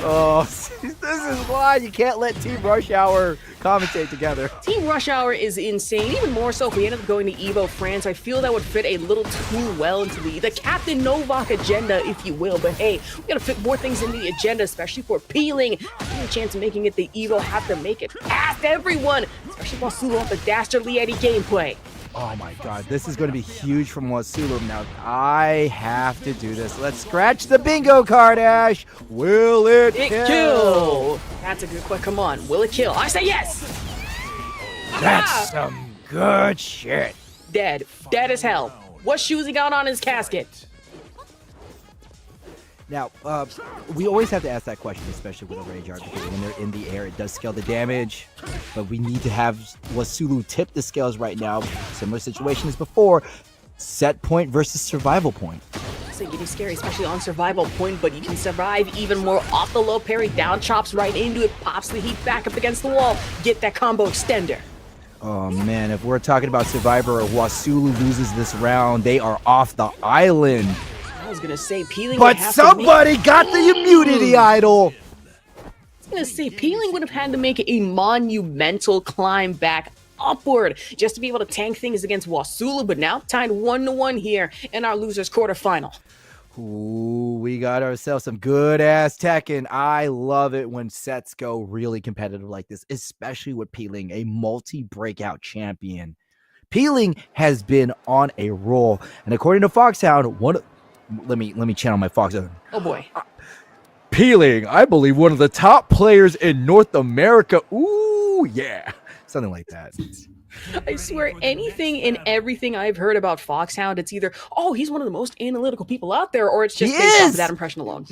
Oh, this is why you can't let Team Rush Hour commentate together. Team Rush Hour is insane. Even more so if we end up going to Evo France. I feel that would fit a little too well into the Captain Novak agenda, if you will. But hey, we gotta fit more things into the agenda, especially for Peeling. Any chance of making it the Evo, have to make it past everyone, especially Wasulu off the dastardly Eddy gameplay. Oh my god, this is going to be huge from Wasulu. Now, I have to do this. Let's scratch the bingo card, Ash. Will it kill? That's a good question. Come on, will it kill? I say yes! That's some good shit. Dead as hell. What shoes he got on his casket? Now, we always have to ask that question, especially with a RayJr, because when they're in the air, it does scale the damage. But we need to have Wasulu tip the scales right now. Similar situation as before. Set point versus survival point. It's getting scary, especially on survival point, but you can survive even more off the low parry, down chops right into it, pops the heat back up against the wall, get that combo extender. Oh man, if we're talking about Survivor, Wasulu loses this round, they are off the island. I was gonna say Peeling, but somebody got the immunity idol. I was gonna say Peeling would have had to make a monumental climb back upward just to be able to tank things against Wasulu, but now tied 1-1 here in our losers quarterfinal. Ooh, we got ourselves some good ass Tekken. I love it when sets go really competitive like this, especially with Peeling, a multi-breakout champion. Peeling has been on a roll, and according to Foxhound, let me channel my Foxhound. Oh boy. Peeling, I believe one of the top players in North America. Ooh, yeah. Something like that. I swear, anything and everything I've heard about Foxhound, it's either, oh, he's one of the most analytical people out there, or it's just based off of that impression alone.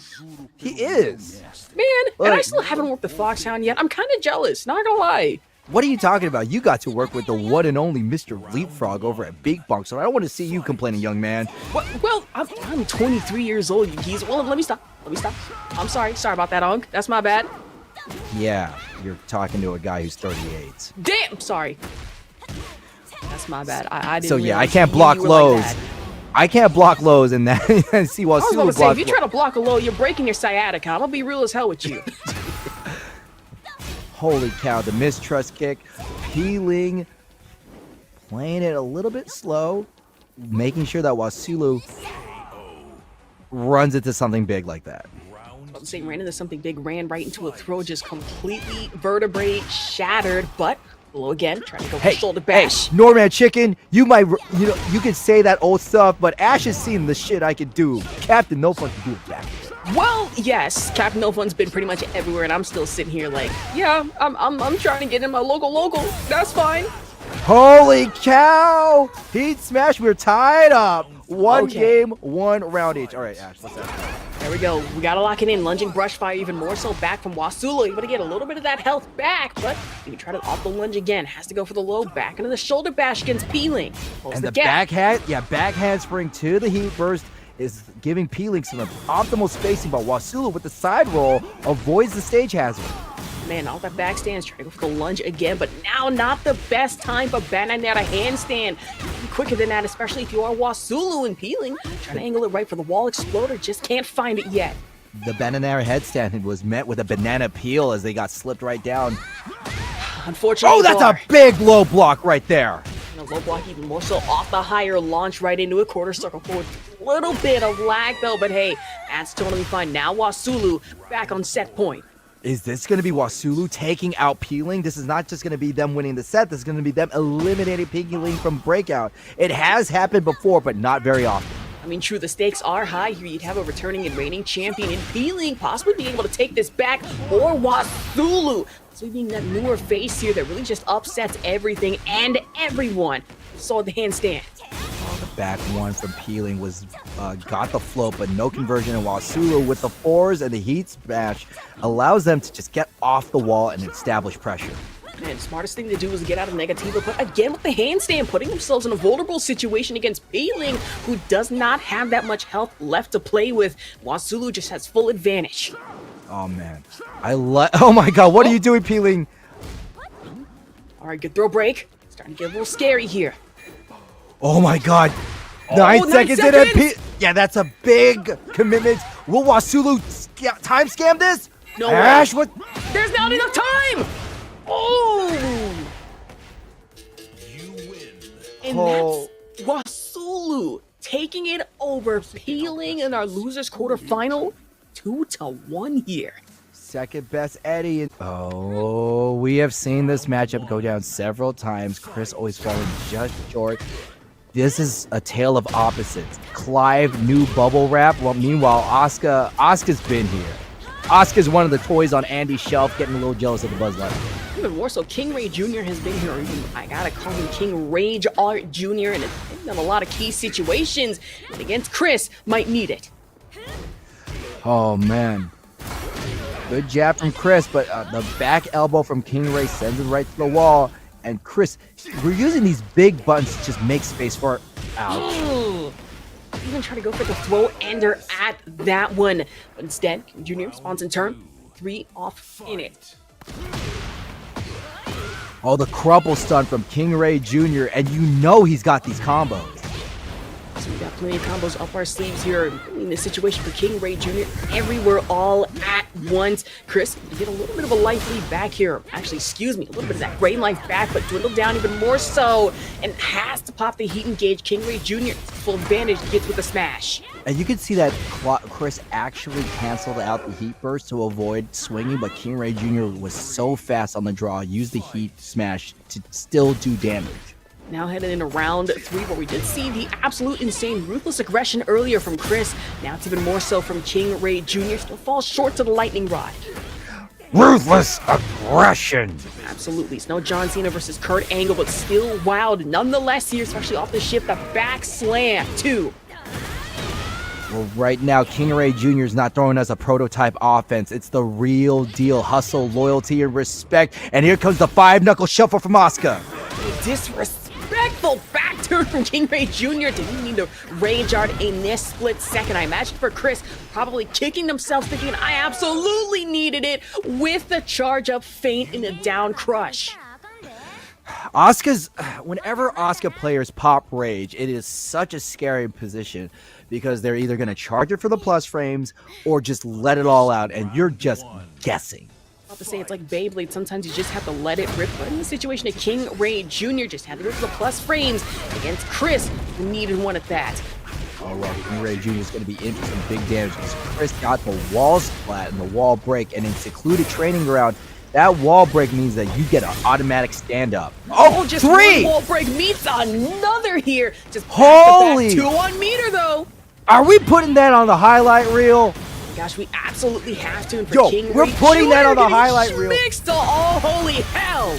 He is. Man, and I still haven't worked with Foxhound yet. I'm kind of jealous, not gonna lie. What are you talking about? You got to work with the one and only Mr. Leapfrog over at Big Bunk, so I don't want to see you complaining, young man. Well, I'm 23 years old, you geez. Well, let me stop. I'm sorry about that, Unk. That's my bad. Yeah. you're talking to a guy who's 38. Damn, sorry. That's my bad. I didn't. So yeah, I realize can't you block were lows. Like that. I can't block lows in that. And see I was Wasulu about to say, block. if you try to block a low, you're breaking your sciatica. I'm gonna be real as hell with you. Holy cow! The mistrust kick, peeling, playing it a little bit slow, making sure that Wasulu runs into something big like that. I'm saying ran into something big, ran right into a throw, just completely vertebrae shattered, but below again, trying to go for shoulder bash. Hey, Norman Chicken, you might, you can say that old stuff, but Ash has seen the shit I can do. Captain No Fun can do it back. Well, yes, Captain No Fun's been pretty much everywhere, and I'm still sitting here like, yeah, I'm trying to get in my logo. That's fine. Holy cow! Heat smash, we're tied up. One game, 1 round each. All right, Ash, what's that? There we go. We gotta lock it in. Lunging brush fire even more so back from Wasulu. Able to get a little bit of that health back, but you can try to off the lunge again. Has to go for the low back into the shoulder bash against Peeling. And the backhand, backhand spring to the heat burst is giving Peeling some optimal spacing, but Wasulu with the side roll avoids the stage hazard. Man, all that back stands, trying to go for the lunge again, but now not the best time for Banana handstand. Quicker than that, especially if you are Wasulu and Peeling. Trying to angle it right for the wall exploder, just can't find it yet. The Banana headstand was met with a banana peel as they got slipped right down. Unfortunately, oh, that's a big low block right there. And a low block even more so off the higher launch right into a quarter circle forward. Little bit of lag though, but hey, that's totally fine. Now Wasulu back on set point. Is this going to be Wasulu taking out Peeling? This is not just going to be them winning the set. This is going to be them eliminating Peeling from Breakout. It has happened before, but not very often. I mean, true, the stakes are high here. You'd have a returning and reigning champion in Peeling, possibly being able to take this back, or Wasulu. So being that newer face here that really just upsets everything and everyone. Saw the handstand. The back one from Peeling was got the float, but no conversion. And Wasulu with the fours and the heat smash allows them to just get off the wall and establish pressure. Man, the smartest thing to do is get out of Negativa, but again with the handstand, putting themselves in a vulnerable situation against Peeling, who does not have that much health left to play with. Wasulu just has full advantage. Oh man, oh my god, what are you doing, Peeling? All right, good throw break. Starting to get a little scary here. Oh my god. 9 seconds in and yeah, that's a big commitment. Will Wasulu time scam this? No Ash, way. what? There's not enough time! Oh! You win. And that's Wasulu taking it over, Peeling in our losers quarterfinal. 2-1 here. Second best Eddy. Oh, we have seen this matchup go down several times. Cris always falling just short. This is a tale of opposites. Clive, new bubble wrap. Well, meanwhile, Asuka's been here. Asuka's one of the toys on Andy's shelf, getting a little jealous of the Buzz Light. Even more so, KingReyJr has been here. Even, I gotta call him KingReyJr Jr. And it's been a lot of key situations. And against Cris, might need it. Oh, man. Good jab from Cris, but the back elbow from KingRey sends it right to the wall. And Cris, we're using these big buttons to just make space for it. Ouch. Even try to go for the throw ender at that one. But instead, Junior responds in turn. 3 off in it. Oh, the crumple stun from KingReyJr. And you know he's got these combos. So we got plenty of combos up our sleeves here in this situation for KingReyJr. Everywhere all at once. Cris, you get a little bit of a life lead back here. Actually, excuse me, a little bit of that great life back, but dwindled down even more so. And has to pop the heat engage. KingReyJr. full advantage gets with a smash. And you can see that Cris actually canceled out the heat burst to avoid swinging, but KingReyJr. was so fast on the draw, used the heat smash to still do damage. Now headed into round 3, where we did see the absolute insane ruthless aggression earlier from Cris. Now it's even more so from KingReyJr. Still falls short to the lightning rod. Ruthless aggression. Absolutely. It's no John Cena versus Kurt Angle, but still wild nonetheless here, especially off the ship. The back slam, too. Well, right now, KingReyJr. is not throwing us a prototype offense. It's the real deal. Hustle, loyalty, and respect. And here comes the 5-knuckle shuffle from Asuka. disrespectful back turn from KingReyJr. Did he need to rage art in this split second? I imagine for Cris, probably kicking themselves, thinking I absolutely needed it with the charge up feint in a down crush. Whenever Asuka players pop rage, it is such a scary position because they're either going to charge it for the plus frames or just let it all out, and you're just guessing. About to say it's like Beyblade, sometimes you just have to let it rip, but in the situation of KingReyJr. just had to rip for the plus frames against Cris, who needed one at that. Oh well, KingReyJr. is going to be in for some big damage because Cris got the wall splat and the wall break, and in secluded training ground, that wall break means that you get an automatic stand-up. Oh, just three! One wall break meets another here. Just holy! 2-1 meter though. Are we putting that on the highlight reel? Gosh, we absolutely have to. And for Yo, KingReyJr. we're putting that on the highlight reel. Mixed to all holy hell.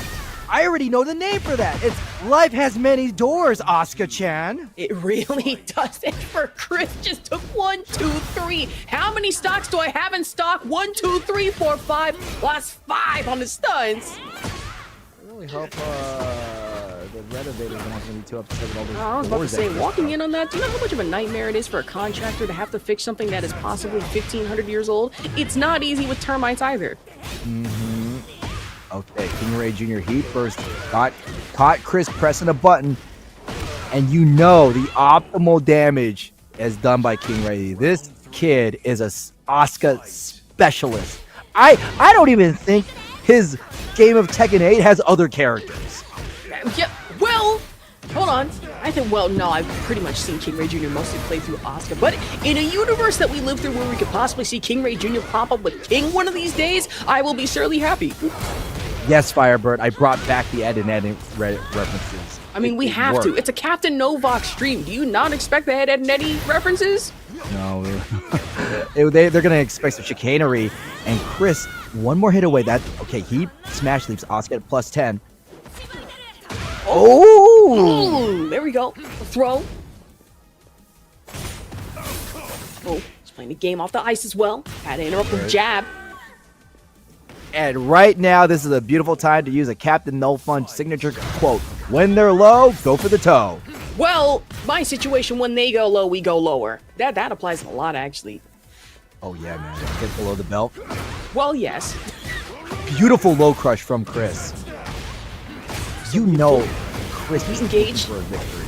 I already know the name for that. It's Life Has Many Doors, Asuka-chan. It really does. And for Cris, just took 1, 2, 3. How many stocks do I have in stock? 1, 2, 3, 4, 5, plus 5 on the stuns. I really hope the renovator's not going to be too upset with all those I was about to doors say, that walking in on that, do you know how much of a nightmare it is for a contractor to have to fix something that is possibly 1,500 years old? It's not easy with termites either. Okay, KingReyJr. Heat first caught Cris pressing a button, and you know the optimal damage is done by KingRey. This kid is a Asuka specialist. I don't even think his game of Tekken 8 has other characters. Yeah, well, hold on. No, I've pretty much seen KingReyJr. mostly play through Asuka, but in a universe that we live through where we could possibly see KingReyJr. pop up with King one of these days, I will be surely happy. Yes, Firebird, I brought back the Eddy references. I mean, we have to. It's a Captain Novak stream. Do you not expect the Ed and Eddy references? No. They're going to expect some chicanery, and Cris, one more hit away. Okay, he smash leaves Asuka at plus 10. Oh! There we go. Throw. Oh, he's playing the game off the ice as well. Had to interrupt with jab. And right now, this is a beautiful time to use a Captain No Fun signature quote. When they're low, go for the toe. Well, my situation, when they go low, we go lower. That applies a lot, actually. Oh, yeah, man. Hit below the belt. Well, yes. Beautiful low crush from Cris. You know Cris is engaged for a victory.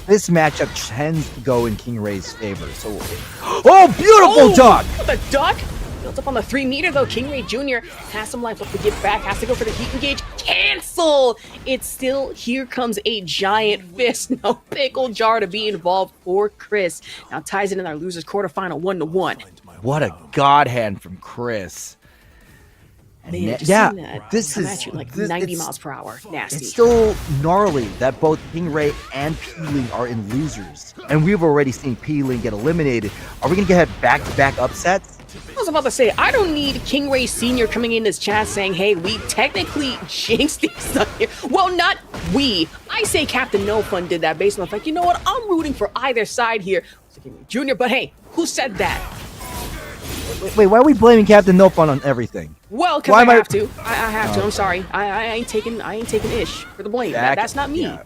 This matchup tends to go in KingRey's favor. So, oh, beautiful duck! The duck built up on the 3 meter though. KingReyJr. has some life left to get back. Has to go for the heat engage. Cancel! It's still, here comes a giant fist. No pickle jar to be involved for Cris. Now ties it in our losers quarterfinal 1-1. What a god hand from Cris. Man, this is at you like 90 miles per hour. Nasty. It's so gnarly that both KingRey and Peeling are in losers, and we've already seen Peeling get eliminated. Are we gonna get back-to-back upsets? I was about to say, I don't need KingRey Sr. coming in this chat saying, hey, we technically jinxed these up here. Well, not we. I say Captain No Fun did that based on the fact, you know what, I'm rooting for either side here. Junior, but hey, who said that? Wait, why are we blaming Captain No Fun on everything? Well, because I have to. I have to. I'm sorry. I ain't taking ish for the blame. That's not me. Yeah.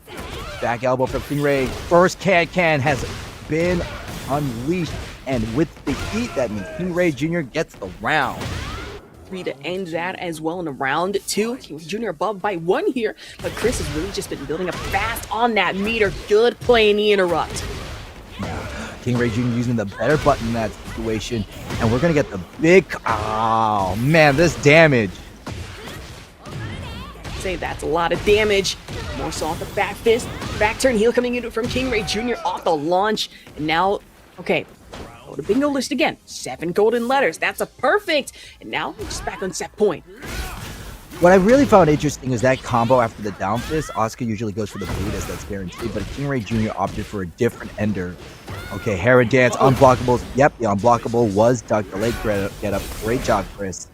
Back elbow from KingRey. First can has been unleashed, and with the heat, that means KingReyJr. gets the round. 3 to end that as well in a round 2. KingReyJr. above by 1 here, but Cris has really just been building up fast on that meter. Good play in the interrupt. KingReyJr. using the better button in that situation, and we're gonna get the big. Oh man, this damage. Say that's a lot of damage. More so off the back fist, back turn heel coming in from KingReyJr. off the launch, and now, okay, go to bingo list again. 7 golden letters. That's a perfect. And now we're just back on set point. What I really found interesting is that combo after the down fist. Asuka usually goes for the boot as that's guaranteed, but KingReyJr. opted for a different ender. Okay, Hera dance, unblockables. Yep, the unblockable was ducked. The late get up. Great job, Cris.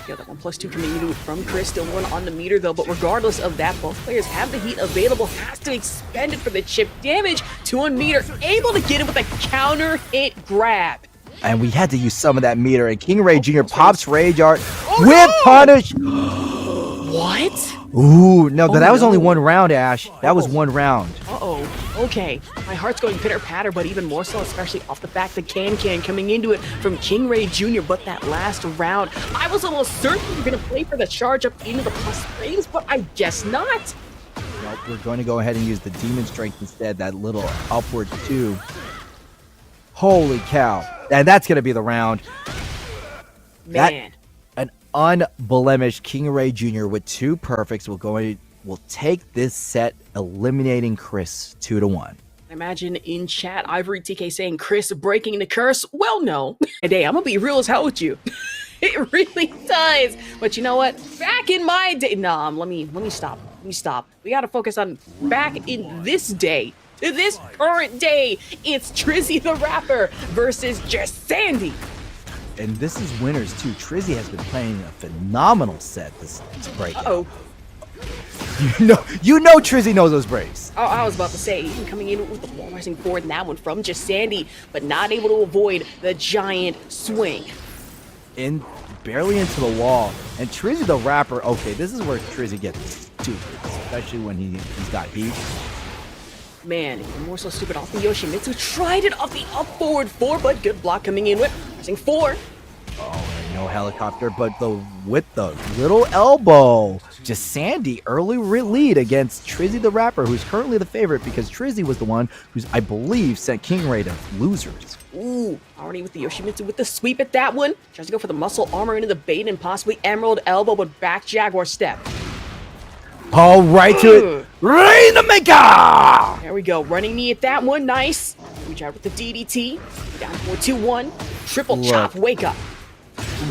Yeah, that 1+2 coming in from Cris. Still one on the meter though, but regardless of that, both players have the heat available. Has to expend it for the chip damage. 2 on meter, able to get it with a counter hit grab. And we had to use some of that meter, and KingReyJr. pops rage art. Whip punish! What? Ooh, no, Oh, that was only no. one round, Ash. That was Oh. one round. Uh-oh. Okay. My heart's going pitter-patter, but even more so, especially off the back, the Can coming into it from KingReyJr. But that last round, I was almost certain we were going to play for the charge up into the plus frames, but I guess not. Nope, we're going to go ahead and use the Demon Strength instead, that little upward two. Holy cow. And that's going to be the round. Man. An unblemished KingReyJr. with 2 perfects will take this set, eliminating Cris 2-1. Imagine in chat, Ivory TK saying, Cris breaking the curse. Well, no. And hey, I'm going to be real as hell with you. It really does. But you know what? Back in my day. Nah, let me stop. Let me stop. We got to focus on back in this day. To this current day, it's TrizzyTheRapper versus Jesandy. And this is winners too. Trizzy has been playing a phenomenal set this break. Uh-oh. You know Trizzy knows those breaks. Oh, I was about to say, even coming in with the wall rising forward in that one from Jesandy, but not able to avoid the giant swing. Barely into the wall. And TrizzyTheRapper, okay, this is where Trizzy gets stupid, especially when he's got heat. Man, more so stupid off the Yoshimitsu. Tried it off the up forward 4, but good block coming in with rising 4. Oh, no helicopter, but with the little elbow. Jesandy early lead against TrizzyTheRapper, who's currently the favorite because Trizzy was the one who's, I believe, sent KingRey to losers. Ooh, already with the Yoshimitsu with the sweep at that one. Tries to go for the muscle armor into the bait and possibly emerald elbow, but back Jaguar step. Oh, right to it. Rainmaker! There we go. Running knee at that one. Nice. Reach out with the DDT. Down 4-2-1. Triple chop. Wake up.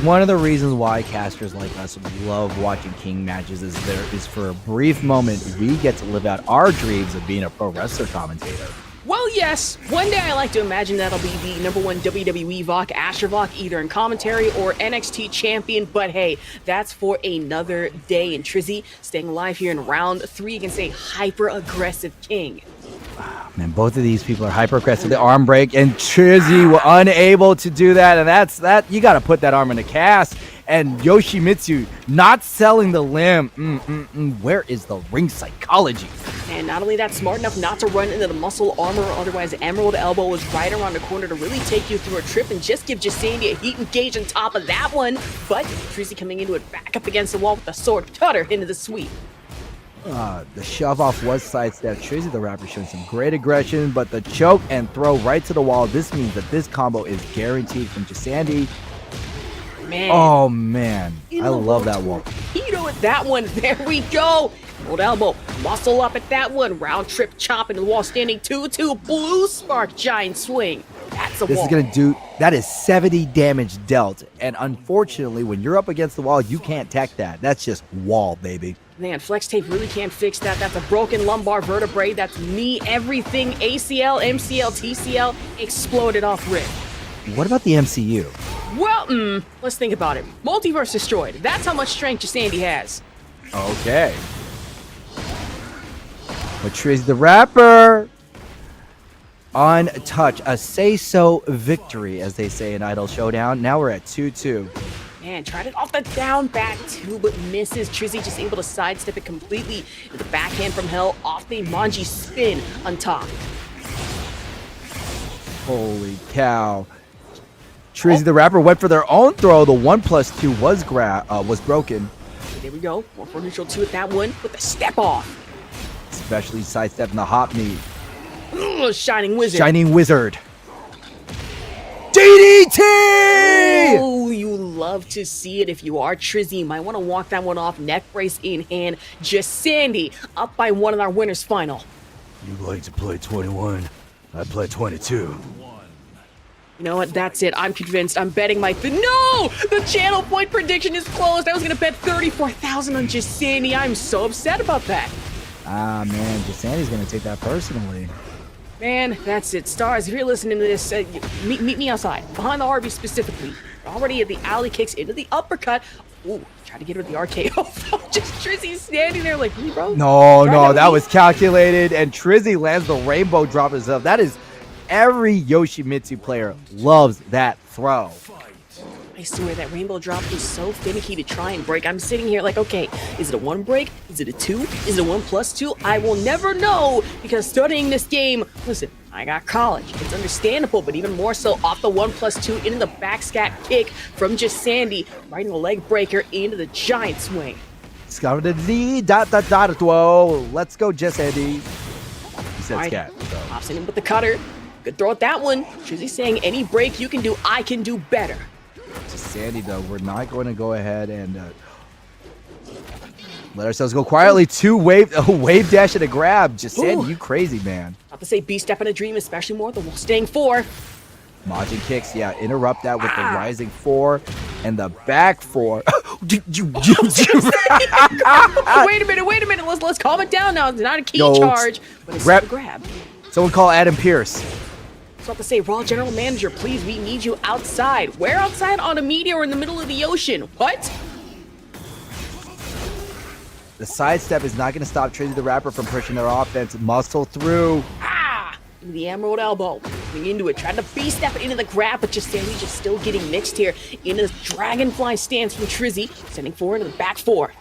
One of the reasons why casters like us love watching King matches is for a brief moment we get to live out our dreams of being a pro wrestler commentator. Well, yes. One day I like to imagine that'll be the #1 WWE Vok, Astrovok, either in commentary or NXT champion. But hey, that's for another day. And Trizzy staying alive here in round 3 against a hyper-aggressive King. Man, both of these people are hyper aggressive. The arm break, and Trizzy were unable to do that. And that's that. You got to put that arm in a cast. And Yoshimitsu not selling the limb. Where is the ring psychology? And not only that, smart enough not to run into the muscle armor, otherwise Emerald Elbow was right around the corner to really take you through a trip and just give Jesandy a heat engage on top of that one. But Trizzy coming into it back up against the wall with the sword cutter into the sweep. The shove off was sidestep. TrizzyTheRapper showing some great aggression, but the choke and throw right to the wall. This means that this combo is guaranteed from Jesandy. Man. Oh man, I love that wall. Torpedo at that one. There we go. Old elbow, muscle up at that one. Round trip chop into the wall, standing 2-2. Blue spark giant swing. That's a This wall. is gonna do. That is 70 damage dealt, and unfortunately, when you're up against the wall, you can't tech that. That's just wall, baby. Man, flex tape really can't fix that. That's a broken lumbar vertebrae. That's knee, everything. ACL, MCL, TCL exploded off rip. What about the MCU? Well, let's think about it. Multiverse destroyed. That's how much strength Jesandy has. Okay. But TrizzyTheRapper on touch, a say-so victory, as they say in Idol Showdown. Now we're at 2-2. Man, tried it off the down back too, but misses. Trizzy just able to sidestep it completely. The backhand from hell off the Manji spin on top. Holy cow. TrizzyTheRapper went for their own throw. The 1+2 was broken. There we go. More for neutral 2 at that one with the step off. Especially sidestepping the hop knee. Ugh, Shining Wizard. Shining Wizard. DDT! Oh, you love to see it. If you are Trizzy, you might want to walk that one off. Neck brace in hand. Jesandy up by 1 in our winner's final. You like to play 21. I play 22. You know what? That's it. I'm convinced. I'm betting my... No! The channel point prediction is closed. I was going to bet 34,000 on Jesandy. I'm so upset about that. Ah, man. Jesandy's going to take that personally. Man, that's it. Stars, if you're listening to this, meet me outside. Behind the RV specifically. Already at the alley kicks into the uppercut. Ooh, try to get her with the RKO. Just Trizzy standing there like, hey, bro. No, that was calculated. And Trizzy lands the rainbow drop himself. That is... Every Yoshimitsu player loves that throw. I swear that rainbow drop is so finicky to try and break. I'm sitting here like, okay, is it a 1 break? Is it a 2? Is it a 1+2? I will never know, because studying this game, listen, I got college. It's understandable, but even more so off the 1+2 into the back scat kick from Jesandy, right in the leg breaker into the giant swing. Let's go, Jesandy. He said Right. scat. So. Pops in with the cutter. Good throw at that one. Trizzy saying, any break you can do, I can do better. Jesandy, though, we're not going to go ahead and let ourselves go quietly. A wave dash and a grab. Jesandy, you crazy, man. Not to say beast step in a dream, especially more the wall staying 4. Majin kicks, yeah, interrupt that with the rising 4 and the back 4. Wait a minute. Let's calm it down now. It's not a key Yo, charge, but it's a grab. Someone call Adam Pierce. So I have to say, Raw General Manager, please, we need you outside. Where outside? On a meteor in the middle of the ocean. What? The sidestep is not going to stop TrizzyTheRapper from pushing their offense. Muscle through. Into the Emerald Elbow. Coming into it. Tried to beast step into the grab, but Jesandy just still getting mixed here. Into the Dragonfly stance from Trizzy. Sending 4 into the back 4.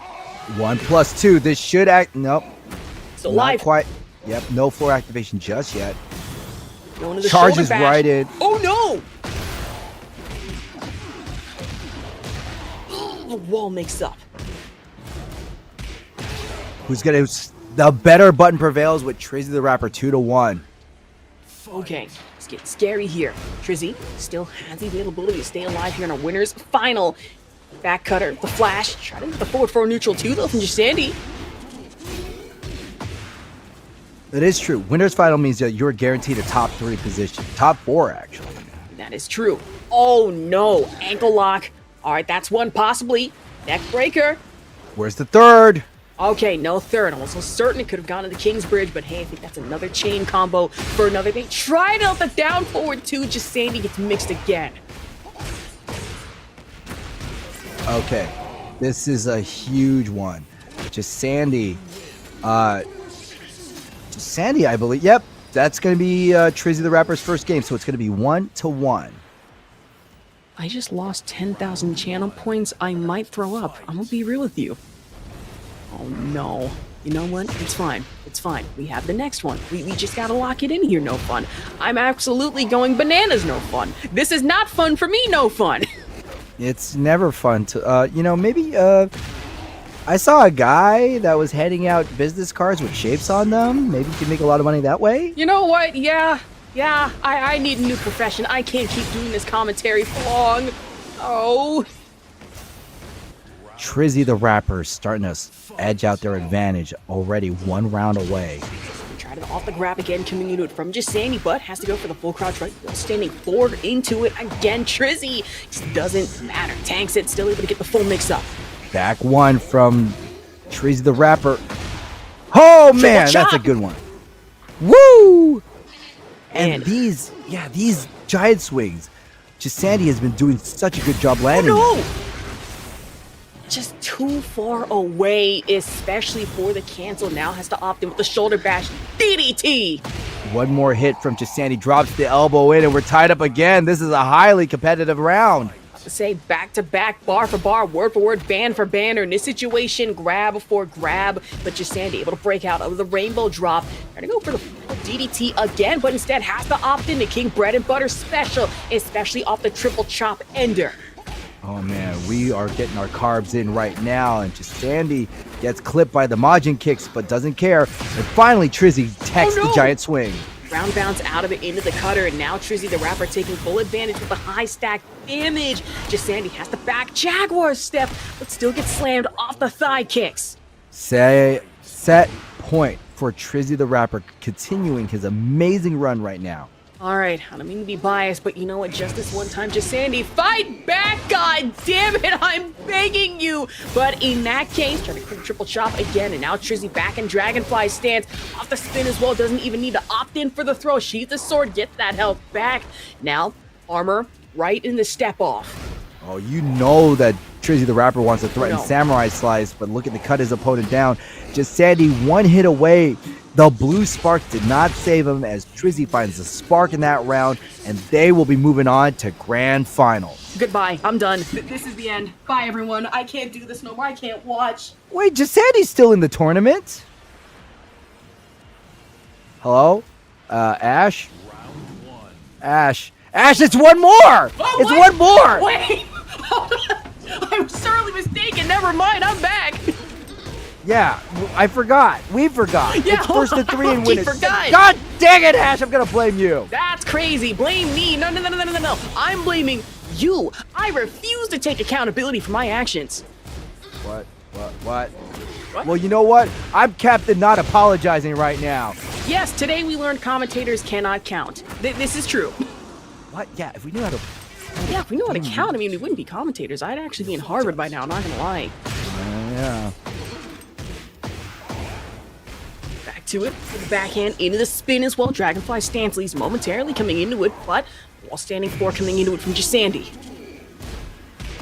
1+2. This should act. Nope. Still Not live. quite. Yep. No 4 activation just yet. Going to the Charges shoulder bash. right in. Oh no! The wall makes up. Who's going to. The better button prevails with TrizzyTheRapper 2-1. Okay, it's getting scary here. Trizzy still has the availability to stay alive here in our winner's final. Back cutter, the flash. Try to hit the forward 4 neutral 2 though from Jesandy. It is true. Winner's final means that you're guaranteed a top 3 position. Top 4, actually. That is true. Oh no, ankle lock. All right, that's one possibly. Neck breaker. Where's the third? Okay, no third. I'm also certain it could have gone to the King's Bridge, but hey, I think that's another chain combo for another thing. Tried out the down forward 2. Jesandy gets mixed again. Okay, this is a huge one. Jesandy, I believe. Yep, that's going to be TrizzyTheRapper's first game, so it's going to be 1-1. I just lost 10,000 channel points. I might throw up. I'm gonna be real with you. Oh no. You know what? It's fine. It's fine. We have the next one. We just gotta lock it in here, no fun. I'm absolutely going bananas, no fun. This is not fun for me, no fun. It's never fun to, maybe, I saw a guy that was handing out business cards with shapes on them. Maybe you can make a lot of money that way. You know what? Yeah, I need a new profession. I can't keep doing this commentary for long. Oh. TrizzyTheRapper starting to edge out their advantage already 1 round away. Tried it off the grab again, coming into it from Jesandy, but has to go for the full crouch right, standing forward into it again. Trizzy just doesn't matter. Tanks it, still able to get the full mix up. Back 1 from TrizzyTheRapper. Oh man, that's a good one. Woo! And these giant swings, Jesandy has been doing such a good job landing. Oh no! Just too far away, especially for the cancel. Now has to opt in with the shoulder bash. DDT! One more hit from Jesandy, drops the elbow in, and we're tied up again. This is a highly competitive round. Say back-to-back, bar for bar, word for word, band for banner. In this situation, grab for grab, but Jesandy able to break out of the rainbow drop. Trying to go for the DDT again, but instead has to opt in to King Bread and Butter special, especially off the triple chop ender. Oh man, we are getting our carbs in right now, and Jesandy gets clipped by the Majin kicks, but doesn't care. And finally, Trizzy techs the giant swing. Round bounce out of it into the cutter, and now TrizzyTheRapper taking full advantage with the high stack damage. Jesandy has to back Jaguar step, but still gets slammed off the thigh kicks. Set point for TrizzyTheRapper, continuing his amazing run right now. All right, I don't mean to be biased, but you know what? Just this one time, Jesandy, fight back! God damn it, I'm begging you! But in that case, trying to quick triple chop again, and now Trizzy back in Dragonfly stance, off the spin as well, doesn't even need to opt in for the throw. Sheath the sword, gets that health back. Now, armor right in the step off. Oh, you know that TrizzyTheRapper wants to threaten No. Samurai Slice, but looking to cut his opponent down. Jesandy one hit away. The blue sparks did not save him as Trizzy finds the spark in that round, and they will be moving on to Grand Final. Goodbye. I'm done. This is the end. Bye, everyone. I can't do this no more. I can't watch. Wait, Jesandy's still in the tournament? Hello? Ash? Ash, it's one more! Oh, It's wait. one more! Wait! I was sorely mistaken. Never mind. I'm back. Yeah, I forgot. We forgot. Yeah, It's first to 3 and win it. forgot. God dang it, Ash! I'm gonna blame you. That's crazy. Blame me. No. I'm blaming you. I refuse to take accountability for my actions. What? Well, you know what? I'm Captain not apologizing right now. Yes, today we learned commentators cannot count. This is true. What? Yeah, if we knew how to... Yeah, if we knew how to count, I mean, we wouldn't be commentators. I'd actually be in Harvard by now, not gonna lie. Yeah. Back to it. With the backhand into the spin as well. Dragonfly stance leads momentarily coming into it, but while standing 4 coming into it from Jesandy.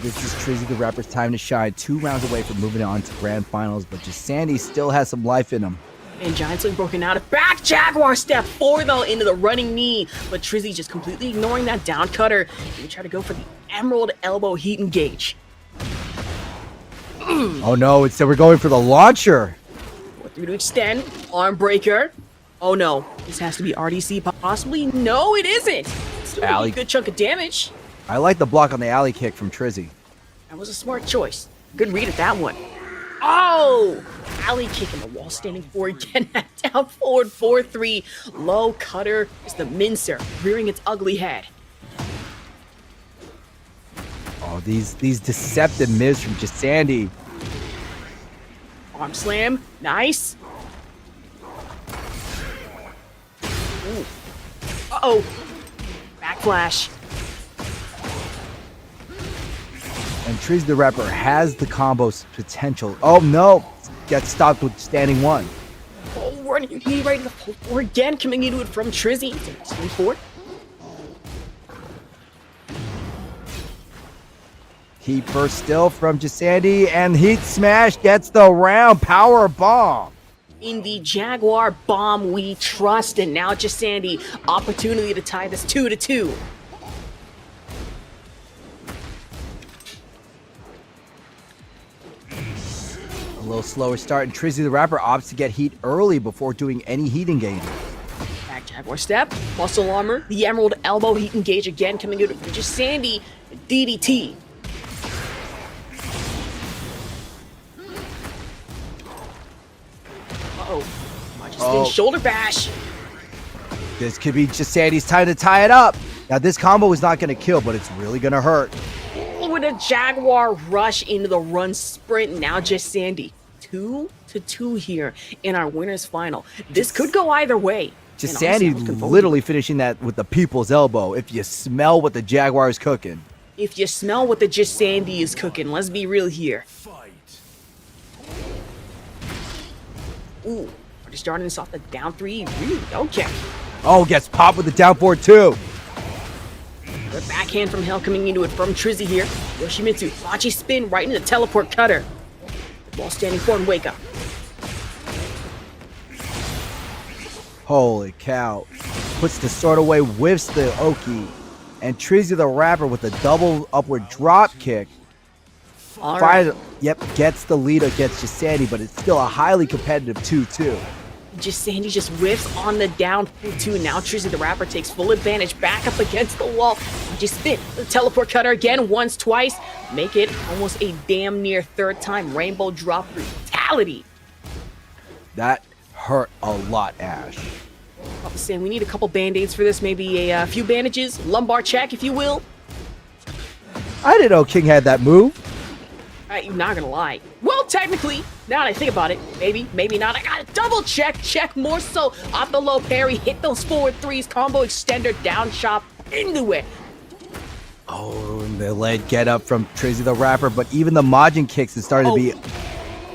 This is TrizzyTheRapper's time to shine. 2 rounds away from moving on to Grand Finals, but Jesandy still has some life in him. And Giant Sling broken out. Back Jaguar step 4 though into the running knee. But Trizzy just completely ignoring that down cutter. He try to go for the Emerald Elbow Heat Engage. Oh no, instead we're going for the launcher. 4-3 to extend. Arm breaker. Oh no. This has to be RDC possibly. No, it isn't. Still Alley. a good chunk of damage. I like the block on the alley kick from Trizzy. That was a smart choice. Good read at that one. Oh! Alley kick in the wall, standing 4 again. Down forward, 4-3. Low cutter is the mincer, rearing its ugly head. Oh, these deceptive moves from Jesandy. Arm slam, nice. Ooh. Uh-oh. Backflash. And TrizzyTheRapper has the combo's potential. Oh no! Gets stopped with standing 1. Oh, running knee right in the pull 4 again, coming into it from Trizzy. Standing 4. Heat burst still from Jesandy, and Heat Smash gets the round. Power bomb. In the Jaguar bomb we trust, and now Jesandy, opportunity to tie this 2-2. A little slower start, and TrizzyTheRapper opts to get heat early before doing any heat engagement. Back Jaguar step, muscle armor, the Emerald Elbow Heat Engage again coming out of Jesandy, DDT. Uh-oh. Spin shoulder bash. This could be Jesandy's time to tie it up. Now this combo is not going to kill, but it's really going to hurt. With a Jaguar rush into the run sprint, now Jesandy. 2-2 here in our winner's final. This could go either way. Jesandy literally finishing that with the people's elbow. If you smell what the Jaguar is cooking. If you smell what the Jesandy is cooking, let's be real here. Ooh, already starting this off the down 3. Really? Okay. Oh, gets popped with the down 4-2. The backhand from hell coming into it from Trizzy here. Yoshimitsu, bocce spin right into the teleport cutter. While standing 4 and wake up. Holy cow. Puts the sword away, whiffs the Oki. And TrizzyTheRapper with a double upward drop kick. All right. Gets the lead against Jesandy, but it's still a highly competitive 2-2. Jesandy just whiffs on the down 2. Now TrizzyTheRapper takes full advantage, back up against the wall. Just spin the teleport cutter again, once, twice. Make it almost a damn near 3rd time. Rainbow drop brutality. That hurt a lot, Ash. I was saying we need a couple band-aids for this, maybe a few bandages, lumbar check, if you will. I didn't know King had that move. I'm not gonna lie. Well, technically, now that I think about it, maybe not. I gotta double check more so. Off the low parry, hit those forward 3s, combo extender, down chop into it. Oh, and the leg get up from TrizzyTheRapper, but even the Majin kicks is starting to be...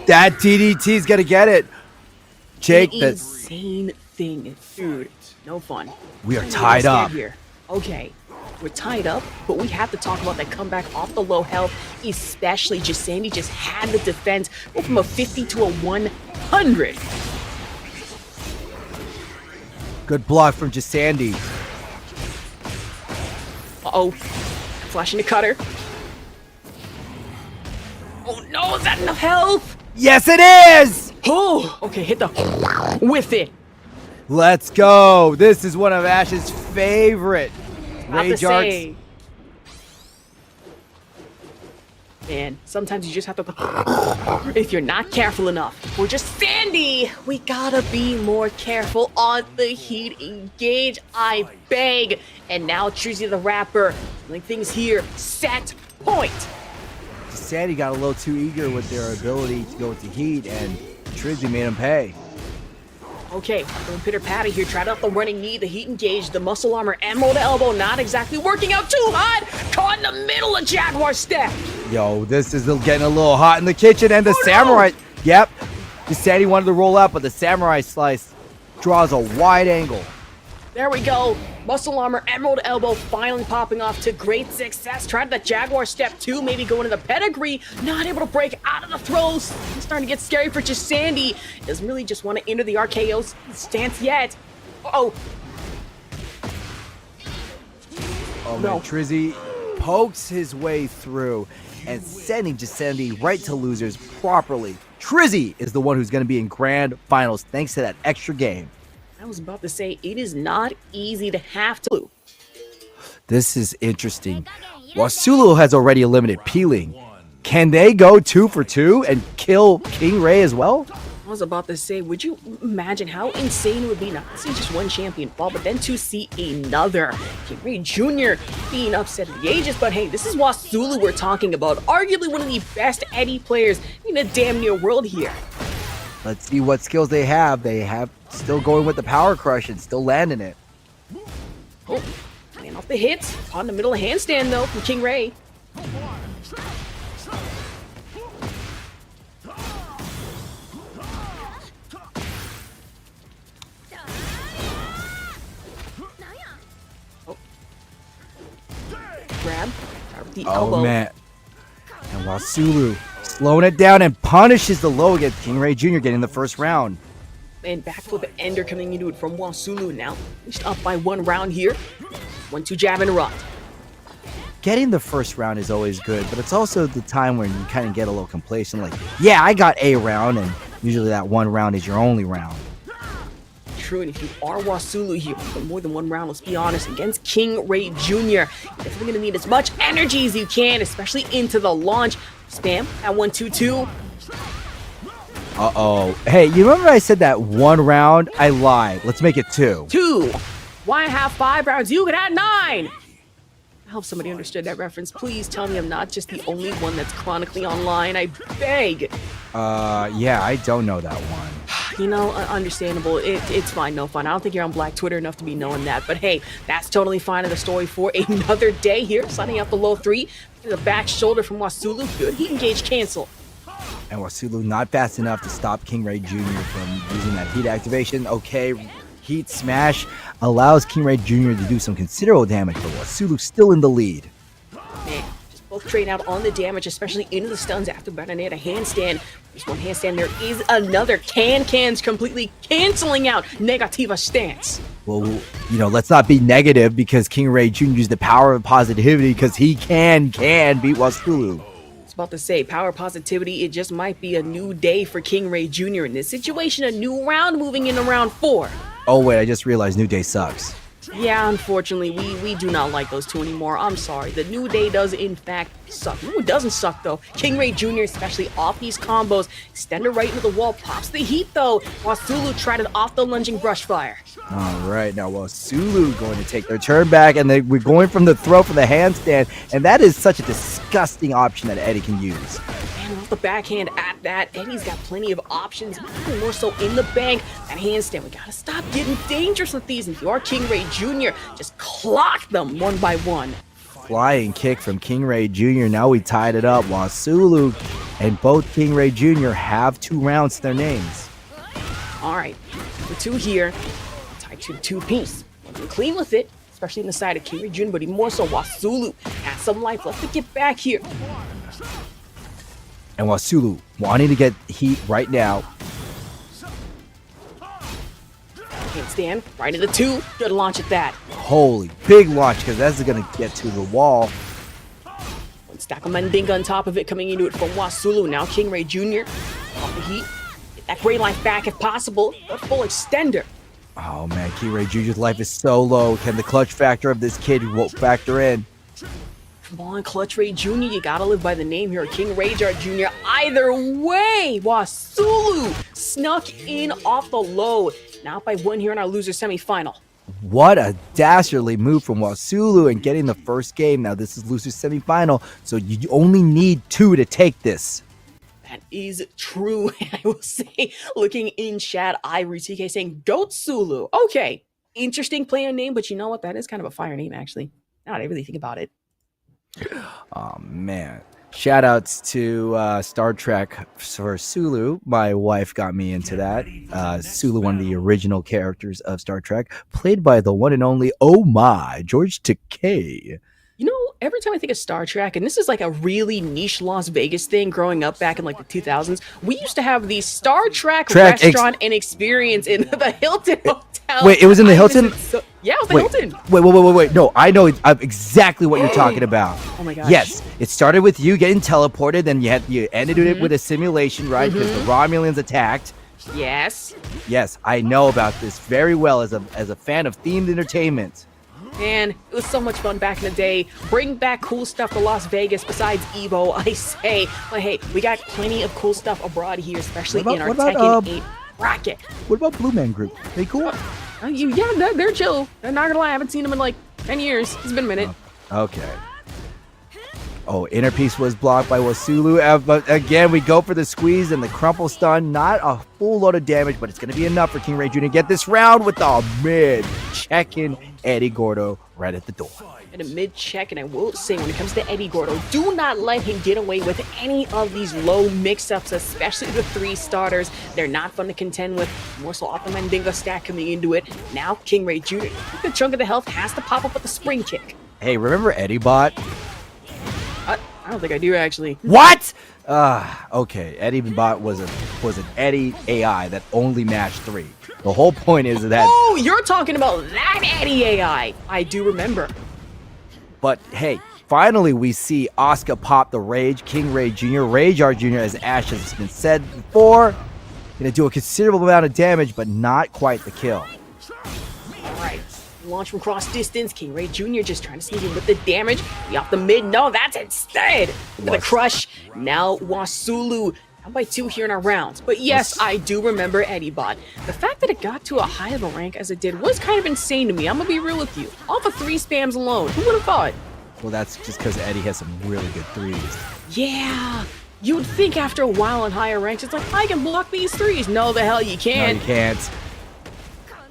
That DDT's gonna get it. Jake, An insane thing, dude. No fun. We are tied up. Here. Okay. We're tied up, but we have to talk about that comeback off the low health, especially Jesandy just had the defense go from a 50 to a 100. Good block from Jesandy. Uh-oh. Flashing the cutter. Oh no, is that enough health? Yes, it is! Oh, okay, hit the with it. Let's go. This is one of Ash's favorite rage arcs. And sometimes you just have to, if you're not careful enough. We're just Sandy. We gotta be more careful on the heat engage, I beg. And now TrizzyTheRapper, like things here, set point. Sandy got a little too eager with their ability to go with the heat, and Trizzy made him pay. Okay, going pitter patter here. Tried out the running knee, the heat engage, the muscle armor, ammo to elbow, not exactly working out too hot. Caught in the middle of Jaguar step. Yo, this is getting a little hot in the kitchen, and the samurai. No. Yep, the Sandy wanted to roll out, but the samurai slice draws a wide angle. There we go. Muscle armor, emerald elbow, finally popping off to great success. Tried the Jaguar step 2, maybe going to the pedigree. Not able to break out of the throws. It's starting to get scary for Jesandy. Doesn't really just want to enter the RKO stance yet. Uh-oh. Oh, man, Trizzy pokes his way through and sending Jesandy right to losers properly. Trizzy is the one who's going to be in grand finals thanks to that extra game. I was about to say, it is not easy to have to. This is interesting. Wasulu has already eliminated Peeling. Can they go 2 for 2 and kill KingRey as well? I was about to say, would you imagine how insane it would be not to see just one champion fall, but then to see another? KingReyJr being upset at the ages, but hey, this is Wasulu we're talking about. Arguably one of the best Eddy players in the damn near world here. Let's see what skills they have. They have still going with the power crush and still landing it. Oh, laying off the hits. On the middle of handstand though from KingRey. Oh. Grab. With the elbow. Oh man. And Wasulu slowing it down and punishes the low against KingReyJr getting the first round. And backflip ender coming into it from Wasulu now. He's up by 1 round here. 1-2 jab interrupt. Getting the first round is always good, but it's also the time when you kind of get a little complacent, like, yeah, I got a round, and usually that 1 round is your only round. True, and if you are Wasulu here for more than 1 round, let's be honest, against KingReyJr, you're definitely going to need as much energy as you can, especially into the launch. Spam at 1-2-2. Uh-oh. Hey, you remember I said that 1 round? I lied. Let's make it 2. 2. Why have 5 rounds? You could have 9. I hope somebody understood that reference. Please tell me I'm not just the only one that's chronically online. I beg. Yeah, I don't know that one. You know, understandable. It's fine, no fun. I don't think you're on Black Twitter enough to be knowing that. But hey, that's totally fine in the story for another day here. Sliding out the low 3. The back shoulder from Wasulu. Good heat engage cancel. And Wasulu not fast enough to stop KingReyJr from using that heat activation. Okay, heat smash allows KingReyJr to do some considerable damage, but Wasulu still in the lead. Man, just both trade out on the damage, especially into the stuns after Baronetta handstand. There's one handstand, there is another. Cans completely canceling out Negativa stance. Well, you know, let's not be negative because KingReyJr used the power of positivity because he can beat Wasulu. About to say, power positivity, it just might be a new day for KingReyJr in this situation. A new round moving into round 4. Oh wait, I just realized New Day sucks. Yeah, unfortunately, we do not like those two anymore. I'm sorry. The New Day does, in fact, suck. Who doesn't suck, though? KingReyJr, especially off these combos. Extender right into the wall. Pops the heat, though. Wasulu tried it off the lunging brush fire. All right, now Wasulu going to take their turn back, and we're going from the throw for the handstand, and that is such a disgusting option that Eddy can use. And off the backhand at that, Eddy's got plenty of options, even more so in the bank. That handstand, we gotta stop getting dangerous with these. And if you are KingReyJr, just clock them 1 by 1. Flying kick from KingReyJr. Now we tied it up. Wasulu and both KingReyJr have 2 rounds to their names. All right, the 2 here, tied to 2 piece. Clean with it. especially in the side of KingReyJr, but even more so Wasulu has some life left to get back here. And Wasulu wanting to get heat right now. Can't stand right into 2. Good launch at that. Holy, big launch, because that's going to get to the wall. One stack of Mandinga on top of it, coming into it from Wasulu. Now KingReyJr off the heat. Get that gray life back if possible. A full extender. Oh man, KingReyJr's life is so low. Can the clutch factor of this kid won't factor in? Come on, Clutch Ray Jr., you gotta live by the name here. KingReyJr Jr. Either way, Wasulu snuck in off the low. Now by 1 here in our loser semifinal. What a dastardly move from Wasulu and getting the first game. Now this is loser semifinal, so you only need 2 to take this. That is true. I will say, looking in chat, Ivory TK saying Goatsulu. Okay, interesting player name, but you know what? That is kind of a fire name, actually. Now that I really think about it. Oh man. Shout outs to Star Trek for Sulu. My wife got me into that. Sulu, one of the original characters of Star Trek, played by the one and only, oh my, George Takei. You know, every time I think of Star Trek, and this is like a really niche Las Vegas thing growing up back in like the 2000s, we used to have the Star Trek restaurant and experience in the Hilton Hotel. Wait, it was in the Hilton? Yeah, it was the Hilton. Wait. No, I know exactly what you're talking about. Oh my gosh. Yes, it started with you getting teleported, then you ended it with a simulation, right? Because the Romulans attacked. Yes. Yes, I know about this very well as a fan of themed entertainment. Man, it was so much fun back in the day. Bring back cool stuff to Las Vegas besides Evo, I say. But hey, we got plenty of cool stuff abroad here, especially in our Tekken 8 bracket. What about Blue Man Group? They cool? Yeah, they're chill. I'm not gonna lie, I haven't seen them in like 10 years. It's been a minute. Okay. Oh, inner piece was blocked by Wasulu. But again, we go for the squeeze and the crumple stun. Not a full load of damage, but it's going to be enough for KingReyJr to get this round with the mid check-in Eddy Gordo right at the door. And a mid check, and I will say when it comes to Eddy Gordo, do not let him get away with any of these low mix-ups, especially the 3 starters. They're not fun to contend with. More so off the Mandinga stack coming into it. Now KingReyJr, a good chunk of the health has to pop up with the spring kick. Hey, remember EddyBot? I don't think I do actually. What? Okay. EddyBot was an Eddy AI that only matched 3. The whole point is that. Oh, you're talking about that Eddy AI. I do remember. But hey, finally we see Asuka pop the Rage. KingReyJr, Jr., as Ash has been said before, gonna do a considerable amount of damage, but not quite the kill. All right. Launch from cross distance. KingReyJr just trying to sneak in with the damage. Be off the mid. No, that's instead. With a crush. Now Wasulu. Down by 2 here in our rounds. But yes, I do remember EddyBot. The fact that it got to a high of a rank as it did was kind of insane to me. I'm gonna be real with you. Off of 3 spams alone. Who would have thought? Well, that's just because Eddy has some really good 3s. Yeah. You'd think after a while on higher ranks, it's like, I can block these 3s. No, the hell you can't. No, you can't.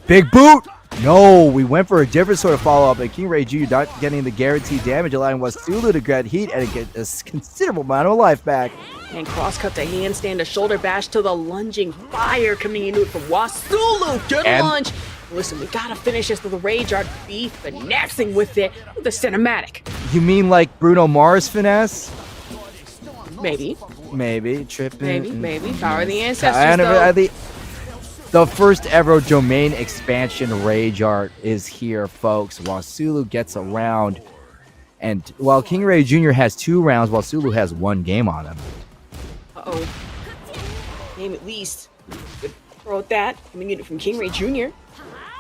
Big boot! No, we went for a different sort of follow-up, and KingReyJr not getting the guaranteed damage, allowing Wasulu to get heat and get a considerable amount of life back. And cross-cut the handstand, a shoulder bash to the lunging fire coming into it from Wasulu. Good launch. Listen, we gotta finish this with the Rage Art B, finessing with it with the cinematic. You mean like Bruno Mars finesse? Maybe. Maybe. Tripping. Maybe. Power of the Ancestors, The first ever domain expansion Rage Art is here, folks. Wasulu gets a round. And while KingReyJr has 2 rounds, Wasulu has 1 game on him. Uh-oh. Game at least. Good throw at that. Coming in from KingReyJr.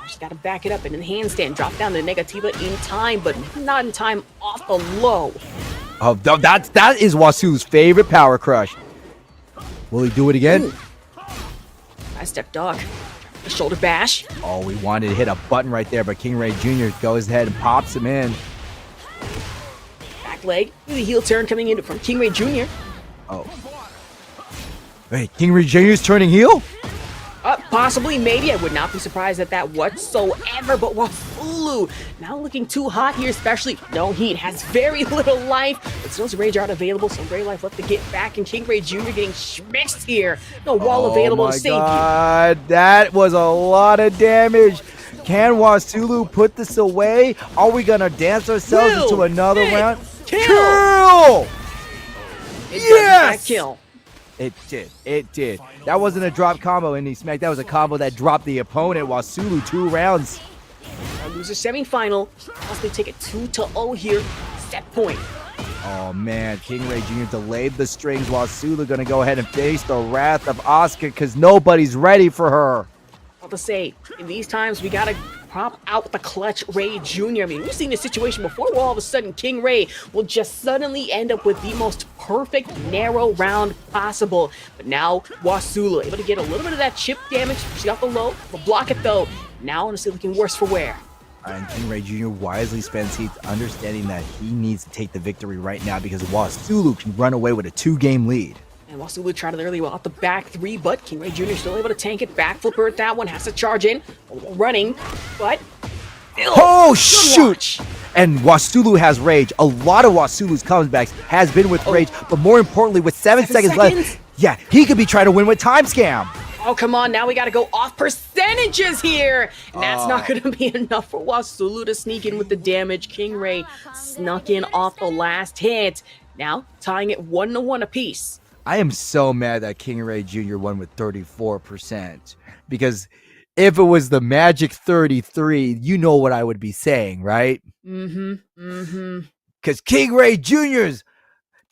Just gotta back it up and in handstand. Drop down the Negativa in time, but not in time off the low. Oh, that is Wasulu's favorite power crush. Will he do it again? Ooh. I step dog. A shoulder bash. Oh, we wanted to hit a button right there, but KingReyJr goes ahead and pops him in. Back leg. The heel turn coming in from KingReyJr. Oh. Wait, KingReyJr's turning heel? Possibly, maybe. I would not be surprised at that whatsoever. But Wasulu now looking too hot here, especially no heat, has very little life. But still some Rage Art available, some gray life left to get back, and KingReyJr getting schmixed here. No wall available to save you. Oh my god, that was a lot of damage. Can Wasulu put this away? Are we gonna dance ourselves into another round? Kill! Yes! Kill. It did. It did. That wasn't a drop combo, Indie Smack. That was a combo that dropped the opponent. Wasulu 2 rounds. Loser semifinal. Plus they take it 2-0 here. Set point. Oh man, KingReyJr delayed the strings. Wasulu gonna go ahead and face the wrath of Asuka because nobody's ready for her. What to say? In these times, we gotta pop out the clutch Ray Jr. I mean, we've seen this situation before where all of a sudden King Ray will just suddenly end up with the most perfect narrow round possible. But now Wasulu able to get a little bit of that chip damage. She got the low, will block it though. Now honestly looking worse for wear. And KingReyJr wisely spends heat, understanding that he needs to take the victory right now because Wasulu can run away with a 2-game lead. And Wasulu tried it early off the back 3, but KingReyJr still able to tank it. Back flipper at that one, has to charge in. Running, but... Oh, shoot! And Wasulu has rage. A lot of Wasulu's comebacks has been with rage, but more importantly, with 7 seconds left, yeah, he could be trying to win with Time Scam. Oh, come on, now we gotta go off percentages here! And that's not gonna be enough for Wasulu to sneak in with the damage. King Ray snuck in off the last hit. Now, tying it 1-1 apiece. I am so mad that KingReyJr won with 34%. Because if it was the magic 33, you know what I would be saying, right? Because KingReyJr's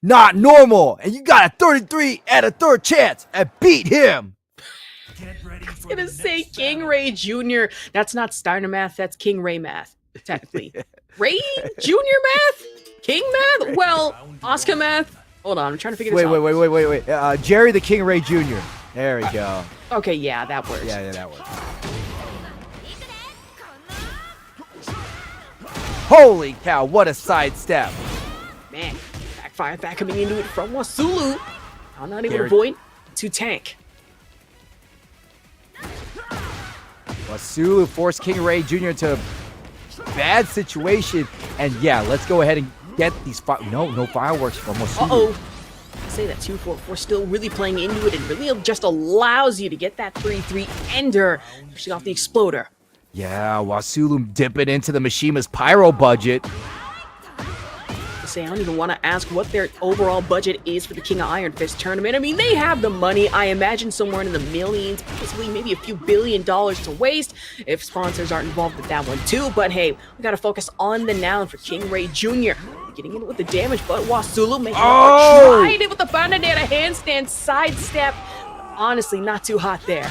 not normal, and you got a 33 and a third chance and beat him. I was gonna say King Ray Jr. That's not Steiner math, that's King Ray math, technically. Ray Jr. math? King math? Well, Asuka math? Hold on, I'm trying to figure this out. Wait. Jerry the King Ray Jr. There we go. Okay, yeah, that works. Yeah, that works. Holy cow, what a sidestep. Man, backfire that coming into it from Wasulu. I'm not able to avoid to tank. Wasulu forced KingReyJr to a bad situation. And yeah, let's go ahead and get these no fireworks from Wasulu. Uh-oh. I say that 2-4-4 still really playing into it and really just allows you to get that 3-3 ender, pushing off the exploder. Yeah, Wasulu dipping into the Mishima's pyro budget. I don't even want to ask what their overall budget is for the King of Iron Fist tournament. I mean, they have the money. I imagine somewhere in the millions, possibly maybe a few $1 billion to waste if sponsors aren't involved with that one too. But hey, we got to focus on the noun for King Ray Jr. Getting in with the damage, but Wasulu making tried it with the bandana handstand sidestep. Honestly, not too hot there.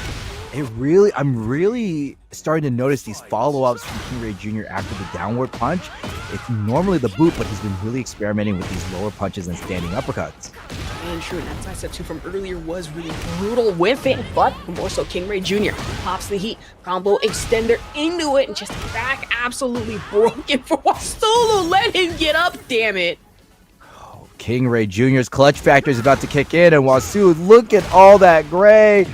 I'm really starting to notice these follow-ups from KingReyJr after the downward punch. It's normally the boot, but he's been really experimenting with these lower punches and standing uppercuts. And true, that sidestep too from earlier was really brutal with it, but more so KingReyJr pops the heat, combo extender into it, and just back absolutely broken for Wasulu. Let him get up, damn it. KingReyJr's clutch factor is about to kick in, and Wasulu, look at all that gray.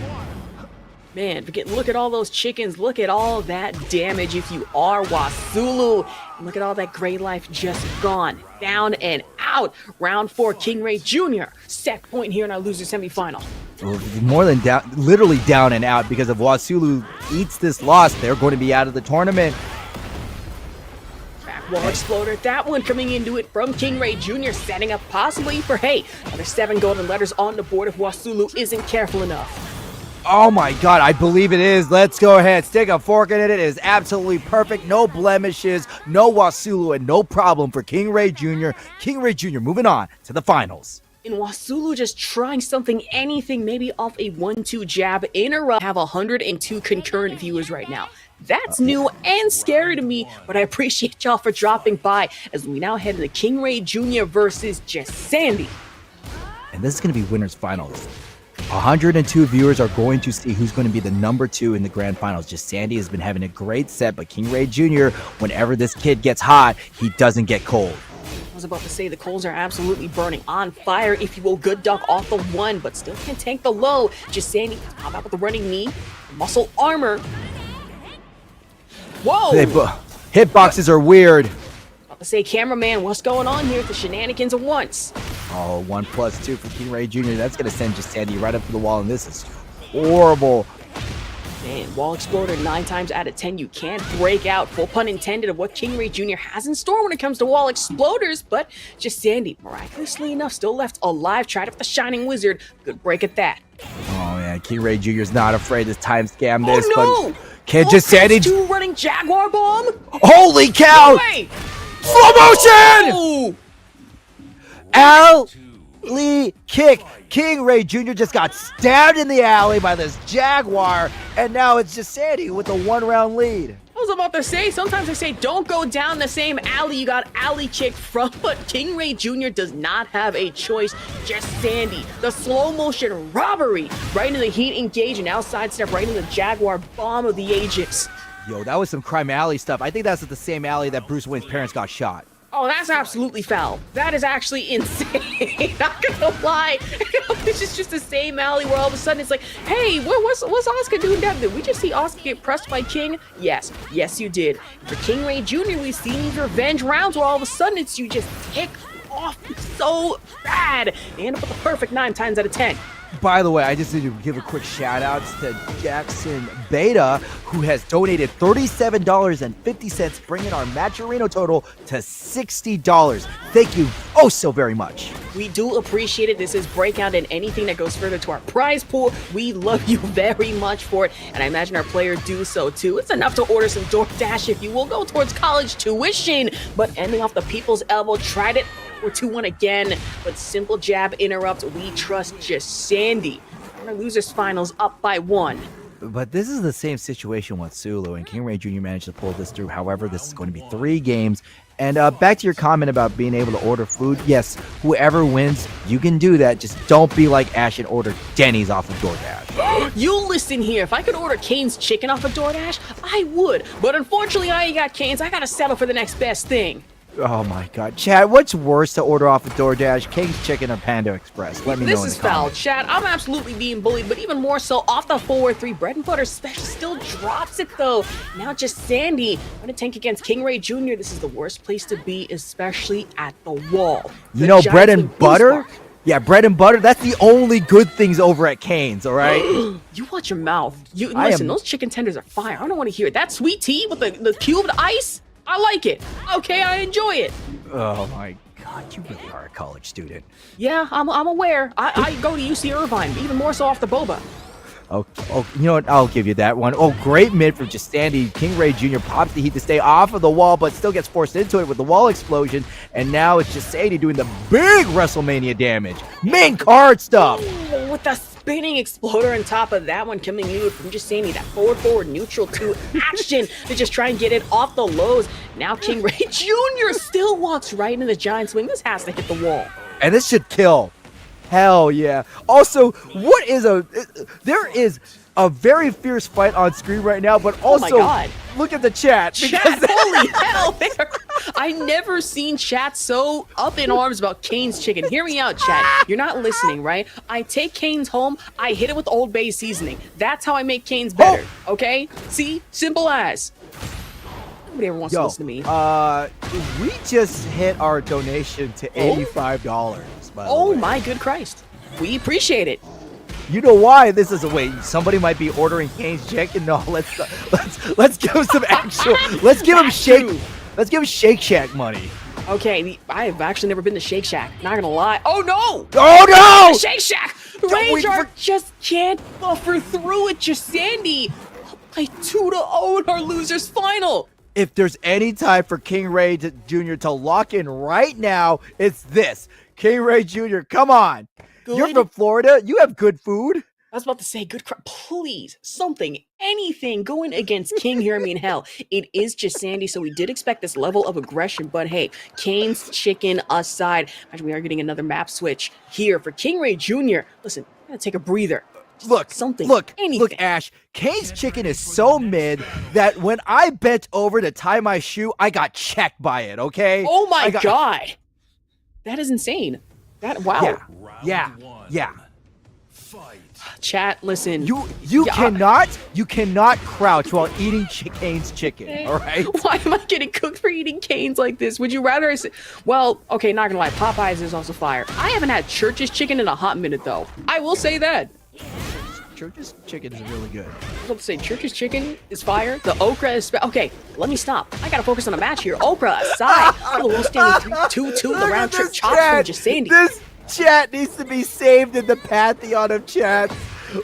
Man, look at all those chickens. Look at all that damage if you are Wasulu. And look at all that gray life just gone. Down and out. Round 4, King Ray Jr. Set point here in our loser semifinal. More than down, literally down and out, because if Wasulu eats this loss, they're going to be out of the tournament. Back wall exploder. That one coming into it from King Ray Jr. Setting up possibly for, hey, another 7 golden letters on the board if Wasulu isn't careful enough. Oh my god, I believe it is. Let's go ahead, stick a fork in it. It is absolutely perfect. No blemishes, no Wasulu, and no problem for King Ray Jr. King Ray Jr. moving on to the finals. And Wasulu just trying something, anything, maybe off a 1-2 jab in a row. Have 102 concurrent viewers right now. That's new and scary to me, but I appreciate y'all for dropping by as we now head to the King Ray Jr. versus Jesandy. And this is going to be winners finals. 102 viewers are going to see who's going to be the number 2 in the grand finals. Jesandy has been having a great set, but King Ray Jr., whenever this kid gets hot, he doesn't get cold. I was about to say the coals are absolutely burning, on fire, if you will. Good duck off the 1, but still can tank the low. Jesandy pop out with the running knee, muscle armor. Whoa! Hitboxes are weird. About to say, cameraman, what's going on here? The shenanigans at once. Oh, 1+2 for King Ray Jr. That's going to send Jesandy right up to the wall, and this is horrible. Man, Wall Exploder 9 times out of 10, you can't break out, full pun intended, of what KingReyJr has in store when it comes to Wall Exploders, but Jesandy, miraculously enough, still left alive, tried with the Shining Wizard. Good break at that. Oh man, KingReyJr is not afraid to time scam this, Oh no! but can Jesandy... 2 running Jaguar Bomb? Holy cow! No way! Slow motion! Oh! Alley kick. KingReyJr just got stabbed in the alley by this Jaguar, and now it's Jesandy with a 1-round lead. I was about to say, sometimes they say don't go down the same alley you got alley kicked from, but KingReyJr does not have a choice. Jesandy, the slow motion robbery, right into the heat engage and outside step right into the Jaguar bomb of the Aegis. Yo, that was some Crime Alley stuff. I think that's the same alley that Bruce Wayne's parents got shot. Oh, that's absolutely foul. That is actually insane. Not gonna lie. This is just the same alley where all of a sudden it's like, hey, what's Asuka doing down there? Did we just see Asuka get pressed by King? Yes, you did. For KingReyJr, we've seen these revenge rounds where all of a sudden it's you just tick off so bad. They end up with a perfect 9 times out of 10. By the way, I just need to give a quick shout out to Jackson Beta, who has donated $37.50, bringing our Matcherino total to $60. Thank you oh so very much. We do appreciate it. This is Breakout, and anything that goes further to our prize pool, we love you very much for it, and I imagine our players do so too. It's enough to order some DoorDash if you will go towards college tuition, but ending off the people's elbow, tried it. We're 2-1 again, but simple jab interrupt. We trust Jesandy. Our losers finals up by 1. But this is the same situation with Wasulu, and KingReyJr managed to pull this through. However, this is going to be 3 games. And back to your comment about being able to order food. Yes, whoever wins, you can do that. Just don't be like Ash and order Denny's off of DoorDash. You listen here. If I could order Cane's chicken off of DoorDash, I would. But unfortunately, I ain't got Cane's. I gotta settle for the next best thing. Oh my god. Chad, what's worse to order off of DoorDash, King's Chicken or Panda Express? Let me know in the This is foul, comments. Chad. I'm absolutely being bullied, but even more so off the 4-3. Bread and Butter Special still drops it, though. Now Jesandy going to tank against KingReyJr. This is the worst place to be, especially at the wall. You know, bread and butter? Yeah, bread and butter, that's the only good things over at Cane's, all right? You watch your mouth. Listen, those chicken tenders are fire. I don't want to hear it. That sweet tea with the cubed ice? I like it. Okay, I enjoy it. Oh my god, you really are a college student. Yeah, I'm aware. I go to UC Irvine, even more so off the boba. Oh, you know what? I'll give you that one. Oh, great mid from Jesandy. KingReyJr pops the heat to stay off of the wall, but still gets forced into it with the wall explosion. And now it's Jesandy doing the big WrestleMania damage. Main card stuff. Ooh, with the spinning exploder on top of that one coming in from Jesandy, that forward neutral to action to just try and get it off the lows. Now KingReyJr still walks right into the giant swing. This has to hit the wall. And this should kill. Hell yeah. Also, there is a very fierce fight on screen right now, but also oh my God. Look at the chat. Chat, holy hell. I never seen chat so up in arms about Cane's chicken. Hear me out, chat. You're not listening, right? I take Cane's home, I hit it with Old Bay seasoning. That's how I make Cane's better, okay? See? Simple as. Nobody ever wants to listen to me. We just hit our donation to $85. Oh my good Christ. We appreciate it. You know why this is a wait? Somebody might be ordering Cane's chicken. No, let's give him some actual. Let's give him Shake Shack money. Okay, I've actually never been to Shake Shack. Not gonna lie. Oh no! Oh no! Shake Shack! Ranger just can't buffer through it. Jesandy by 2-0 in our losers final. If there's any time for KingReyJr to lock in right now, it's this. KingReyJr, come on. Good. You're from Florida. You have good food. I was about to say, good crap. Please, something, anything going against King. Hear me in hell. It is Jesandy, so we did expect this level of aggression, but hey, Cane's chicken aside, imagine we are getting another map switch here for KingReyJr. Listen, I'm gonna take a breather. Look, something, anything. Look, Ash, Cane's chicken is so mid that when I bent over to tie my shoe, I got checked by it, okay? Oh my God. That is insane. Wow. Yeah. Chat, listen. You cannot crouch while eating Cane's chicken, all right? Why am I getting cooked for eating Cane's like this? Would you rather well, okay, not gonna lie, Popeyes is also fire. I haven't had Church's chicken in a hot minute though. I will say that. Church's chicken is really good. I was about to say, Church's chicken is fire. The okra is... Okay, let me stop. I gotta focus on the match here. Okra aside. The world standing 2-2. The round trip chops from Jesandy. This chat needs to be saved in the pantheon of chats.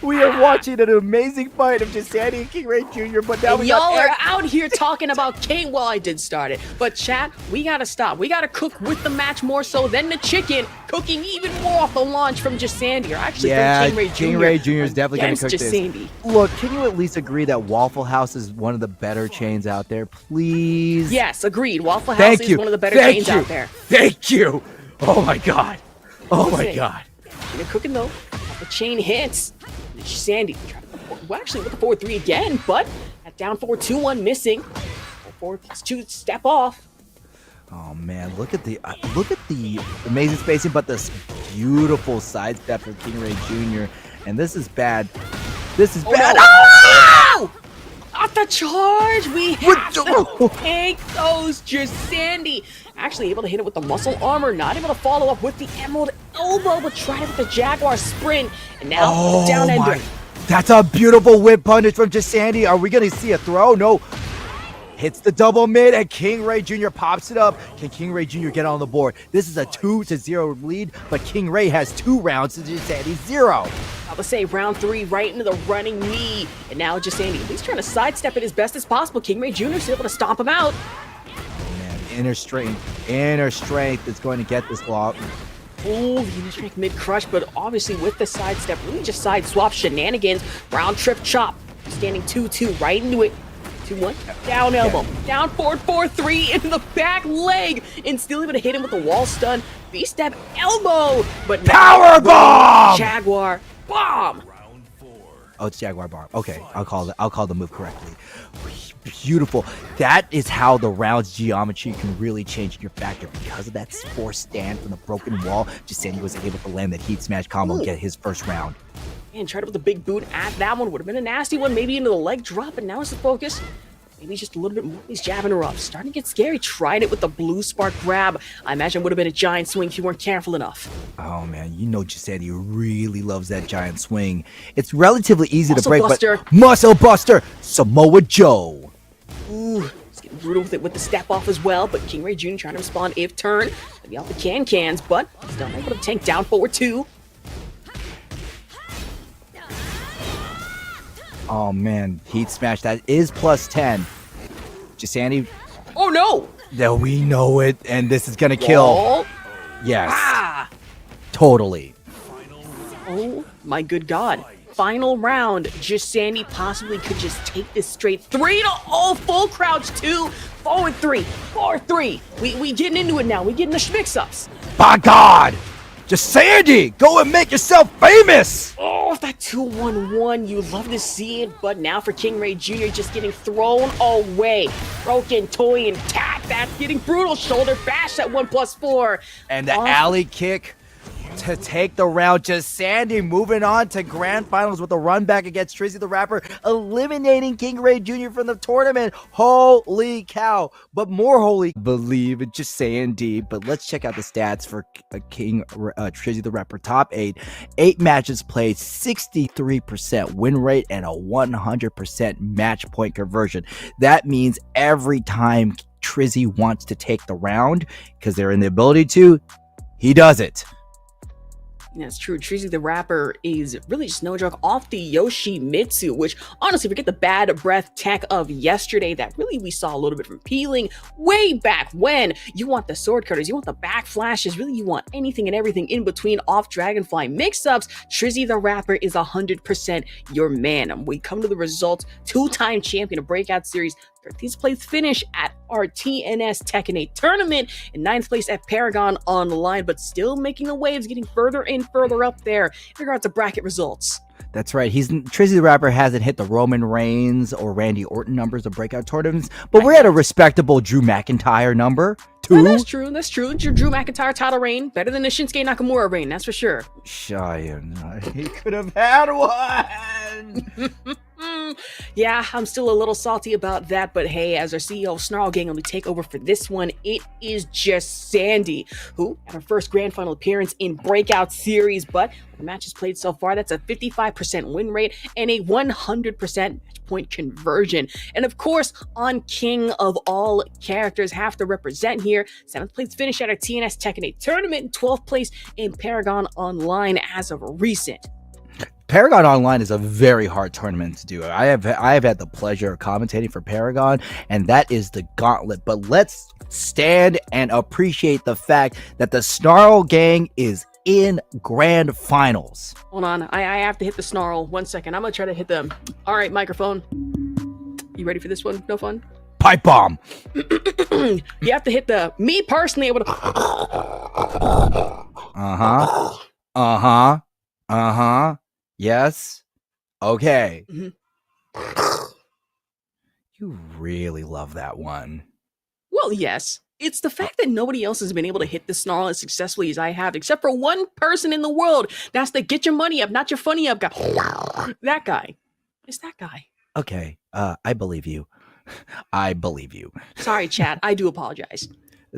We are watching an amazing fight of Jesandy and KingReyJr, but now we y'all got are out here talking about King. Well, I did start it, but chat, we gotta stop. We gotta cook with the match more so than the chicken. Cooking even more off the launch from Jesandy, or actually from KingReyJr is definitely gonna cook Jesandy. this. Look, can you at least agree that Waffle House is one of the better chains out there, please? Yes, agreed. Waffle House is one of the better chains out there. Thank you. Oh my god. Oh my god. They're cooking though. The chain hits. Jesandy, well, actually with the 4-3 again, but at down 4-2-1 missing. 4-2 step off. Oh man, look at the amazing spacing, but this beautiful sidestep from KingReyJr. And this is bad. This is bad. No! Off the charge, we have to take those. Jesandy actually able to hit it with the muscle armor, not able to follow up with the emerald elbow, but tried it with the Jaguar sprint, and now down ender. That's a beautiful whip punish from Jesandy. Are we gonna see a throw? No. Hits the double mid, and KingReyJr pops it up. Can KingReyJr get on the board? This is a 2-0 lead, but KingRey has 2 rounds to Jesandy's 0. I would say round 3 right into the running knee, and now Jesandy at least trying to sidestep it as best as possible. KingReyJr is able to stomp him out. Man, inner strength is going to get this block. Oh, the inner strength mid crush, but obviously with the sidestep, really just side swap shenanigans. Round trip chop, standing 2-2 right into it. 2-1, down elbow, down forward 4-3 into the back leg, and still able to hit him with the wall stun. V-step elbow, but power bomb! Jaguar bomb. Oh, it's Jaguar bomb. Okay, I'll call the move correctly. Beautiful. That is how the round's geometry can really change in your factor. Because of that force stand from the broken wall, Jesandy was able to land that heat smash combo and get his first round. And tried it with a big boot at that one. Would have been a nasty one, maybe into the leg drop, and now it's the focus. Maybe just a little bit more. He's jabbing her up. Starting to get scary. Tried it with the blue spark grab. I imagine would have been a giant swing if you weren't careful enough. Oh man, you know Jesandy really loves that giant swing. It's relatively easy to break, but Muscle Buster, Samoa Joe. Ooh, it's getting brutal with it with the step off as well, but KingReyJr trying to respond if turn. Maybe off the cans, but still able to tank down forward 2. Oh man, heat smash, that is plus 10. Jesandy. Oh no! No, we know it, and this is gonna kill. Yes. Ah! Totally. Oh my good god. Final round. Jesandy possibly could just take this straight 3 to full crouch 2. Forward 3. Forward 3. We getting into it now. We getting the mix-ups. By God! Jesandy, go and make yourself famous! Oh, that 2-1-1, you love to see it, but now for KingReyJr just getting thrown away. Broken toy and tack, that's getting brutal. Shoulder bash at 1+4. And the alley kick to take the round. Jesandy moving on to grand finals with a run back against TrizzyTheRapper, eliminating KingReyJr from the tournament. Holy cow. But more holy believe in Jesandy. But let's check out the stats for TrizzyTheRapper top 8. 8 matches played, 63% win rate, and a 100% match point conversion. That means every time Trizzy wants to take the round, because they're in the ability to, he does it. That's true. TrizzyTheRapper is really just no joke off the Yoshimitsu, which honestly, forget the bad breath tech of yesterday that really we saw a little bit from peeling way back when. You want the sword cutters, you want the back flashes, really you want anything and everything in between off Dragonfly mix-ups. TrizzyTheRapper is 100% your man. And we come to the results. 2-time champion of Breakout Series, 13th place finish at our TNS Tekken 8 tournament, and 9th place at Paragon Online, but still making the waves, getting further and further up there in regards to bracket results. That's right. TrizzyTheRapper hasn't hit the Roman Reigns or Randy Orton numbers of breakout tournaments, but we're at a respectable Drew McIntyre number, too. Oh, that's true. That's true. Drew McIntyre title reign, better than the Shinsuke Nakamura reign, that's for sure. Xiaoyu, he could have had one. Yeah, I'm still a little salty about that, but hey, as our CEO of Snarl Gang, let me take over for this one. It is Jesandy, who had her first grand final appearance in Breakout Series, but the matches played so far, that's a 55% win rate and a 100% match point conversion. And of course, on King of all characters, have to represent here, 7th place finish at our TNS Tekken 8 tournament, and 12th place in Paragon Online as of recent. Paragon Online is a very hard tournament to do. I have had the pleasure of commentating for Paragon, and that is the gauntlet. But let's stand and appreciate the fact that the Snarl Gang is in grand finals. Hold on, I have to hit the snarl. 1 second, I'm gonna try to hit them. All right, microphone. You ready for this one? No fun? Pipe bomb. You have to hit the, me personally, I would. Yes. Okay. Mm-hmm. You really love that one. Well, yes. It's the fact that nobody else has been able to hit the snarl as successfully as I have, except for one person in the world. That's the get your money up, not your funny up guy. That guy. It's that guy. Okay. I believe you. I believe you. Sorry, chat. I do apologize.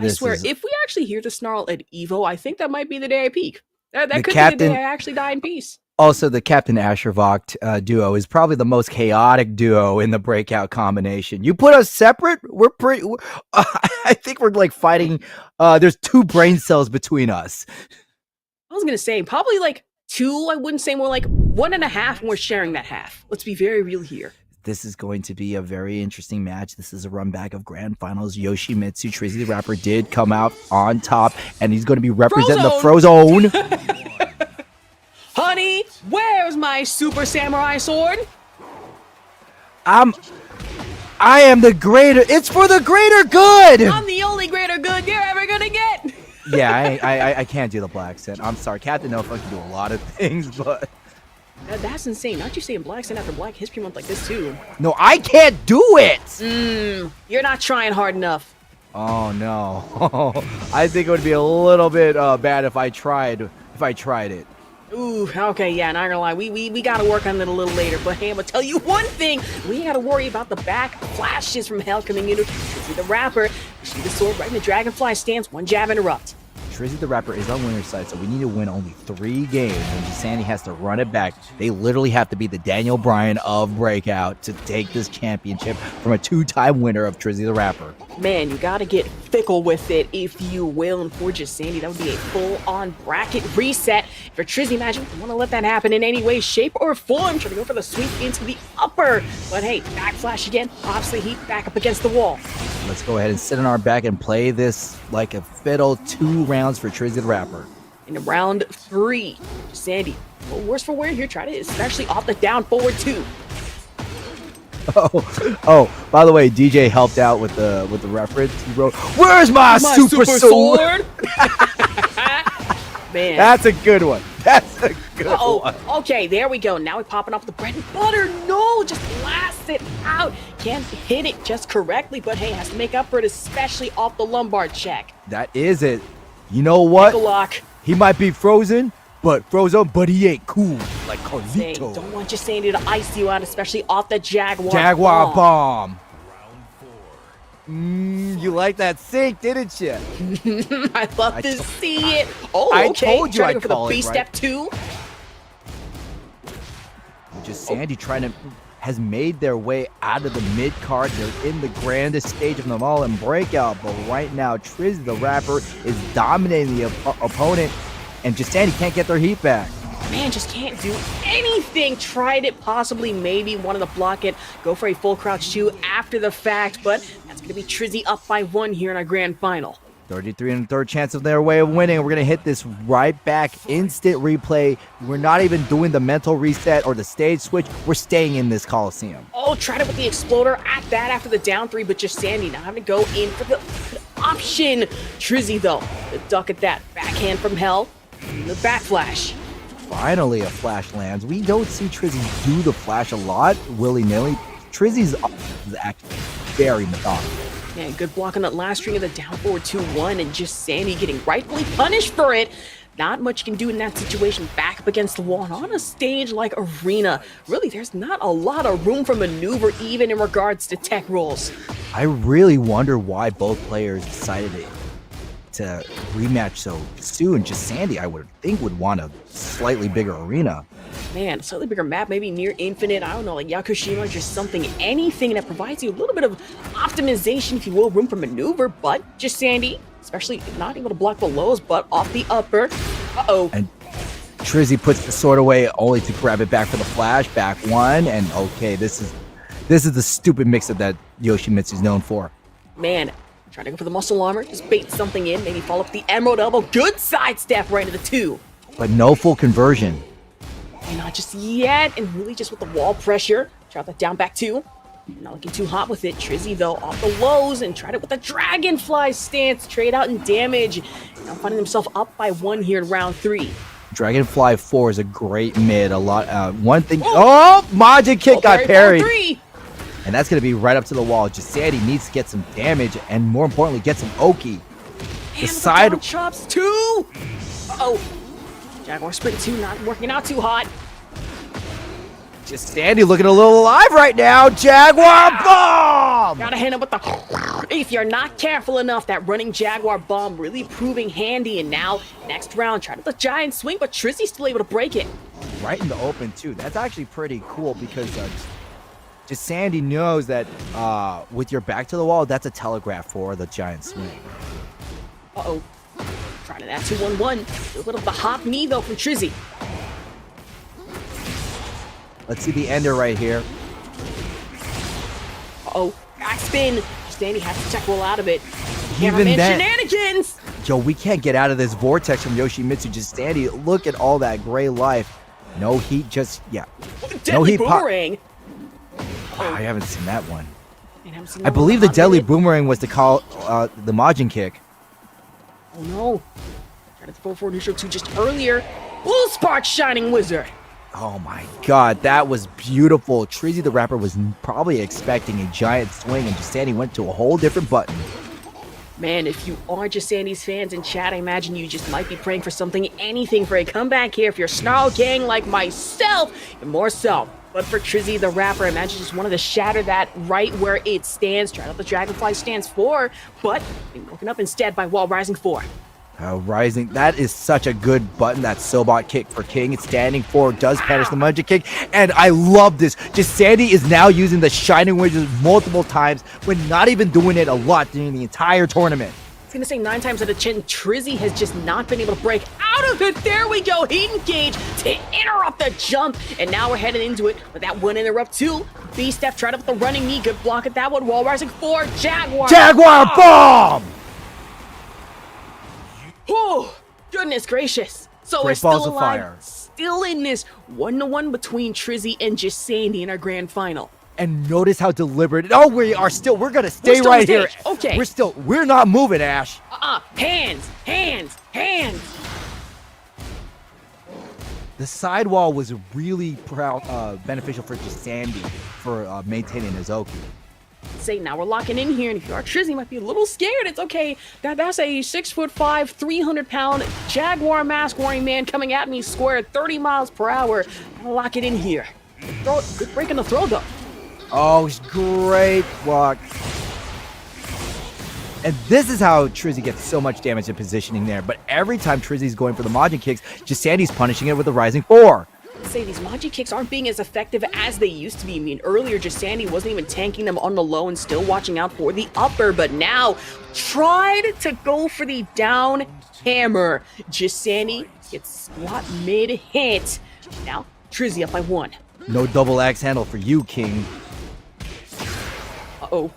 I swear, if we actually hear the snarl at Evo, I think that might be the day I peak. That could be the day I actually die in peace. Also, the Captain Ashervocht duo is probably the most chaotic duo in the Breakout combination. You put us separate, we're pretty. I think we're like fighting. There's 2 brain cells between us. I was gonna say probably like 2. I wouldn't say more like 1.5, and we're sharing that half. Let's be very real here. This is going to be a very interesting match. This is a run back of grand finals. Yoshimitsu, TrizzyTheRapper did come out on top, and he's going to be representing the Frozone. Honey, where's my super samurai sword? I am the greater. It's for the greater good. I'm the only greater good you're ever gonna get. Yeah, I can't do the black accent. I'm sorry, Captain No Fun can do a lot of things, but that's insane. Aren't you saying black accent after Black History Month like this too? No, I can't do it. You're not trying hard enough. Oh no, I think it would be a little bit bad if I tried it. Ooh, okay, yeah, not gonna lie, we gotta work on it a little later, but hey, I'm gonna tell you one thing, we ain't gotta worry about the back flashes from hell coming into TrizzyTheRapper. See the sword right in the dragonfly stance, one jab interrupt. TrizzyTheRapper is on winner's side, so we need to win only 3 games, and Jesandy has to run it back. They literally have to be the Daniel Bryan of Breakout to take this championship from a 2-time winner of TrizzyTheRapper. Man, you gotta get fickle with it, if you will, and for Jesandy, that would be a full-on bracket reset. For Trizzy Magic, you wanna let that happen in any way, shape, or form, try to go for the sweep into the upper, but hey, backflash again, pops the heat back up against the wall. Let's go ahead and sit on our back and play this like a fiddle. 2 rounds for TrizzyTheRapper. In round 3, Jesandy, a little worse for wear here, try to especially off the down forward 2. Oh, by the way, DJ helped out with the reference. He wrote, "Where's my super sword?" Man, that's a good one. That's a good one. Okay, there we go. Now we're popping off the bread and butter. No, just blast it out. Can't hit it just correctly, but hey, has to make up for it, especially off the lumbar check. That is it. You know what? Lock. He might be frozen, but he ain't cool like Carlito. Don't want Jesandy to ice you out, especially off the Jaguar bomb. You like that sync, didn't you? I love to see it. Oh, I okay. told you I'd for the call B it, step right? 2. Jesandy has made their way out of the mid card. They're in the grandest stage of them all in Breakout, but right now TrizzyTheRapper is dominating the opponent, and Jesandy can't get their heat back. Man, just can't do anything. Tried it, possibly, maybe wanted to block it, go for a full crouch 2 after the fact, but that's going to be Trizzy up by 1 here in our grand final. 33 and a third chance of their way of winning. We're going to hit this right back, instant replay. We're not even doing the mental reset or the stage switch. We're staying in this Coliseum. Oh, tried it with the exploder at that after the down 3, but Jesandy not having to go in for the option. Trizzy, though, the duck at that. Backhand from hell, the backflash. Finally, a flash lands. We don't see Trizzy do the flash a lot, willy-nilly. Trizzy's is actually very methodical. Yeah, good block on that last string of the down forward 2-1, and Jesandy getting rightfully punished for it. not much you can do in that situation. Back up against the wall and on a stage like Arena. Really, there's not a lot of room for maneuver even in regards to tech rolls. I really wonder why both players decided to rematch so soon. Jesandy, I would think, would want a slightly bigger arena. Man, slightly bigger map, maybe near infinite, I don't know, like Yakushima, just something, anything that provides you a little bit of optimization, if you will, room for maneuver, but Jesandy, especially not able to block the lows, but off the upper. Uh-oh. And Trizzy puts the sword away only to grab it back for the flash, back one, and okay, this is the stupid mix-up that Yoshimitsu is known for. Man, trying to go for the muscle armor, just bait something in, maybe follow up the emerald elbow, good sidestep right into the 2. But no full conversion. Not just yet, and really just with the wall pressure. Try that down back 2. Not looking too hot with it. Trizzy, though, off the lows and tried it with the dragonfly stance. Trade out in damage. Now finding himself up by 1 here in round 3. Dragonfly 4 is a great mid. A lot. One thing. Oh, Majin kick got parried. And that's going to be right up to the wall. Jesandy needs to get some damage and, more importantly, get some Oki. The side chops 2. Uh-oh. Jaguar Sprint 2 not working out too hot. Jesandy looking a little alive right now. Jaguar bomb! Gotta hit him with the... If you're not careful enough, that running Jaguar bomb really proving handy. And now, next round, trying to the giant swing, but Trizzy's still able to break it. Right in the open, too. That's actually pretty cool because Jesandy knows that with your back to the wall, that's a telegraph for the giant swing. Uh-oh. Trying to that 2-1-1. A little bit of the hop knee, though, from Trizzy. Let's see the ender right here. Uh-oh. Backspin. Jesandy has to check roll out of it. Even then, shenanigans! Yo, we can't get out of this vortex from Yoshimitsu. Jesandy, look at all that gray life. No heat, just, yeah. No heat boomerang. Wow, I haven't seen that one. I believe the deadly boomerang was to call the Majin kick. Oh no. Tried to throw forward neutral 2 just earlier. Blue Spark Shining Wizard. Oh my god, that was beautiful. TrizzyTheRapper was probably expecting a giant swing, and Jesandy went to a whole different button. Man, if you are Jesandy's fans in chat, I imagine you just might be praying for something, anything for a comeback here. If you're Snarl Gang like myself, and more so. But for TrizzyTheRapper, I imagine just wanted to shatter that right where it stands. Try out the Dragonfly stands 4, but being broken up instead by Wall Rising 4. Rising, that is such a good button. That Sobot kick for King. It's standing 4, does punish the Majin kick. And I love this. Jesandy is now using the Shining Wizard multiple times when not even doing it a lot during the entire tournament. I was going to say 9 times out of 10, Trizzy has just not been able to break out of it. There we go. Heat engage to interrupt the jump. And now we're heading into it with that 1 interrupt 2. B-step tried up the running knee. Good block at that one. Wall Rising 4. Jaguar bomb! Oh, goodness gracious. So Great we're still balls of alive. fire. Still in this 1-1 between Trizzy and Jesandy in our grand final. And notice how deliberate. Oh, we're gonna stay right here. Okay. We're not moving, Ash. Hands. The sidewall was really beneficial for Jesandy for maintaining his Oki. Say now we're locking in here, and if you are Trizzy, might be a little scared. It's okay. That's a 6'5", 300-pound Jaguar mask wearing man coming at me square at 30 miles per hour. I'll lock it in here. Good break in the throw though. Oh, it's great block. And this is how Trizzy gets so much damage and positioning there. But every time Trizzy's going for the Majin kicks, Jesandy's punishing it with a Rising 4. Say these Majin kicks aren't being as effective as they used to be. I mean, earlier Jesandy wasn't even tanking them on the low and still watching out for the upper, but now tried to go for the down hammer. Jesandy gets squat mid-hit. Now, Trizzy up by 1. No double axe handle for you, King. Uh-oh.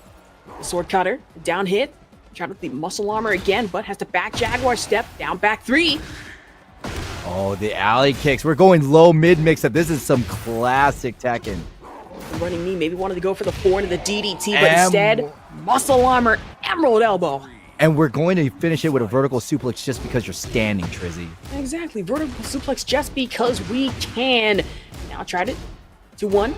Sword cutter, down hit. Tried with the muscle armor again, but has to back Jaguar step, down back 3. Oh, the alley kicks. We're going low mid mix up. This is some classic Tekken. Running knee, maybe wanted to go for the 4 into the DDT, but instead, muscle armor, emerald elbow. And we're going to finish it with a vertical suplex just because you're standing, Trizzy. Exactly, vertical suplex just because we can. Now tried it. 2-1.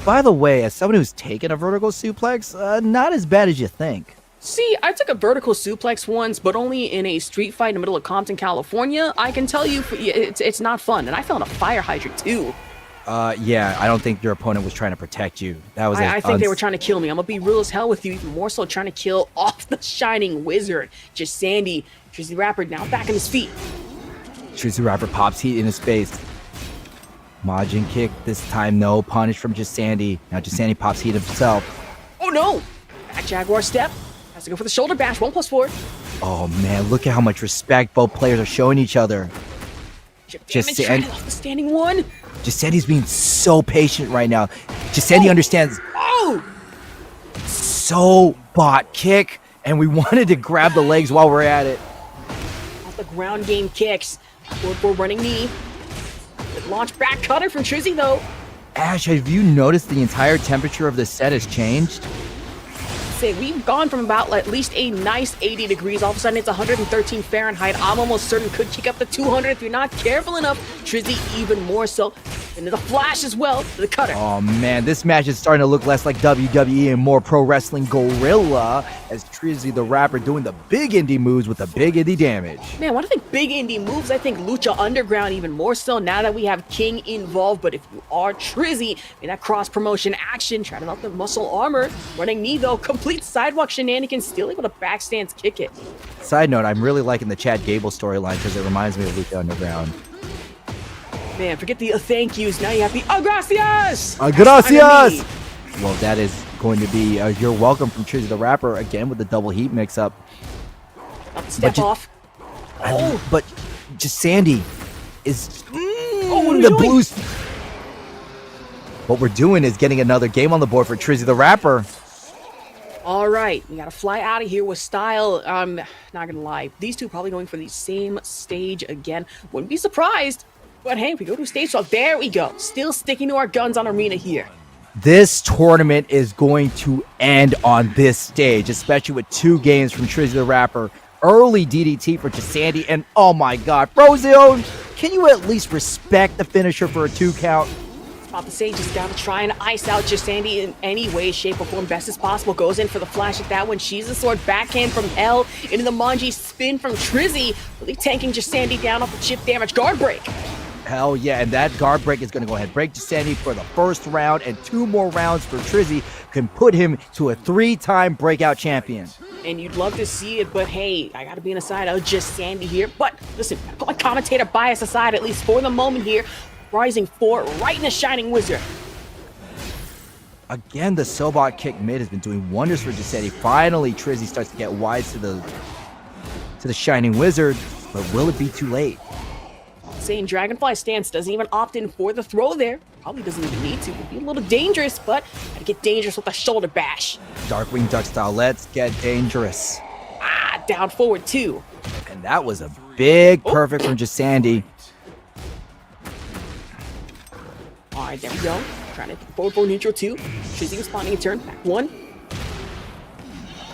By the way, as someone who's taken a vertical suplex, not as bad as you think. See, I took a vertical suplex once, but only in a street fight in the middle of Compton, California. I can tell you, it's not fun. And I fell in a fire hydrant, too. Yeah, I don't think your opponent was trying to protect you. That was. I think they were trying to kill me. I'm gonna be real as hell with you, even more so trying to kill off the Shining Wizard. Jesandy, TrizzyTheRapper now back on his feet. TrizzyTheRapper pops heat in his face. Majin kick this time, no punish from Jesandy. Now Jesandy pops heat himself. Oh no! Back Jaguar step. Has to go for the shoulder bash. 1+4. Oh man, look at how much respect both players are showing each other. Jesandy off the standing one. Jesandy's being so patient right now. Jesandy understands. Oh! So bot kick, and we wanted to grab the legs while we're at it. Off the ground game kicks. 4-4 running knee. Good launch back cutter from Trizzy though. Ash, have you noticed the entire temperature of this set has changed? Say we've gone from about at least a nice 80 degrees. All of a sudden it's 113 Fahrenheit. I'm almost certain could kick up to 200 if you're not careful enough. Trizzy even more so. Into the flash as well. To the cutter. Oh man, this match is starting to look less like WWE and more pro wrestling gorilla as TrizzyTheRapper doing the big indie moves with the big indie damage. Man, when I think big indie moves, I think Lucha Underground even more so now that we have King involved. But if you are Trizzy in that cross promotion action, trying to melt the muscle armor, running knee though, complete sidewalk shenanigans, still able to backstands kick it. Side note, I'm really liking the Chad Gable storyline because it reminds me of Lucha Underground. Man, forget the thank yous. Now you have the gracias! Gracias! Well, that is going to be you're welcome from TrizzyTheRapper again with the double heat mix-up. Step off. Oh, but Jesandy is what are we the doing? blues. What we're doing is getting another game on the board for TrizzyTheRapper. All right, we gotta fly out of here with style. I'm not gonna lie, these two probably going for the same stage again. Wouldn't be surprised. But hey, we go to a stage swap. There we go. Still sticking to our guns on Arena here. This tournament is going to end on this stage, especially with 2 games from TrizzyTheRapper. Early DDT for Jesandy, and oh my god, Frozone, can you at least respect the finisher for a 2 count? About to say, just gotta try and ice out Jesandy in any way, shape, or form best as possible. Goes in for the flash at that one. She's a sword backhand from hell into the Manji spin from Trizzy, really tanking Jesandy down off the chip damage. Guard break. Hell yeah, and that guard break is going to go ahead and break Jesandy for the first round, and 2 more rounds for Trizzy can put him to a 3-time breakout champion. And you'd love to see it, but hey, I gotta be on the side of Jesandy here. But listen, I put my commentator bias aside, at least for the moment here. Rising 4 right in the Shining Wizard. Again, the Sobot kick mid has been doing wonders for Jesandy. Finally, Trizzy starts to get wise to the Shining Wizard, but will it be too late? Saying Dragonfly stance doesn't even opt in for the throw there. Probably doesn't even need to. Would be a little dangerous, but gotta get dangerous with a shoulder bash. Darkwing Duck style, let's get dangerous. Down forward 2. And that was a big perfect from Jesandy. All right, there we go. Trying to hit the forward 4 neutral 2. Trizzy responding in turn. Back 1.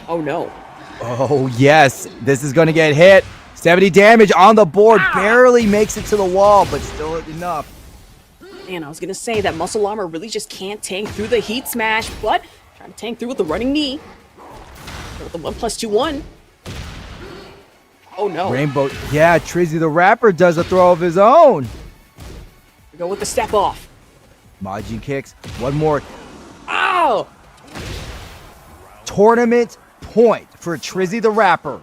Oh no. Oh yes, this is gonna get hit. 70 damage on the board, barely makes it to the wall, but still enough. Man, I was gonna say that muscle armor really just can't tank through the heat smash, but trying to tank through with the running knee. With the 1+2-1. Oh no. Rainbow, yeah, TrizzyTheRapper does a throw of his own. We go with the step off. Majin kicks, one more. Oh! Tournament point for TrizzyTheRapper.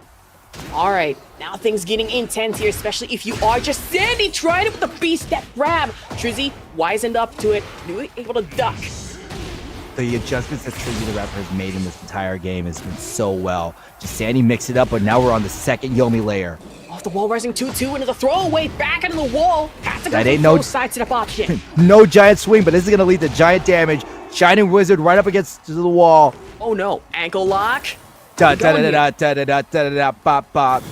All right, now things getting intense here, especially if you are Jesandy trying it with the beast step grab. Trizzy wisened up to it, able to duck. The adjustments that TrizzyTheRapper has made in this entire game has been so well. Jesandy mixed it up, but now we're on the second Yomi layer. Off the wall, rising 2-2 into the throwaway, back into the wall. Has to go That for ain't the no full side step option. No giant swing, but this is going to lead to giant damage. Shining Wizard right up against the wall. Oh no, ankle lock. Da da da da da da da da da bop bop.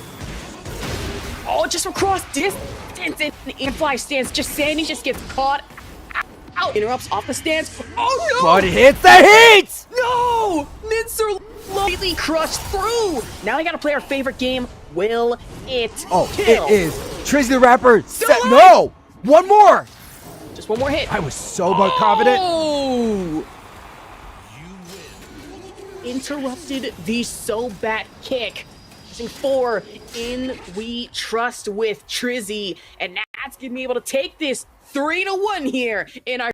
Oh, just from cross distance in fly stance. Jesandy just gets caught out. Interrupts off the stance. Oh no! But it hits the heat! No! Mincer completely crushed through. Now we gotta play our favorite game. Will it kill? It is. TrizzyTheRapper set. alive! No! One more! Just one more hit. I was so much confident. Oh! interrupted the so bat kick. 4 in We Trust with Trizzy, and that's gonna be able to take this 3-1 here in our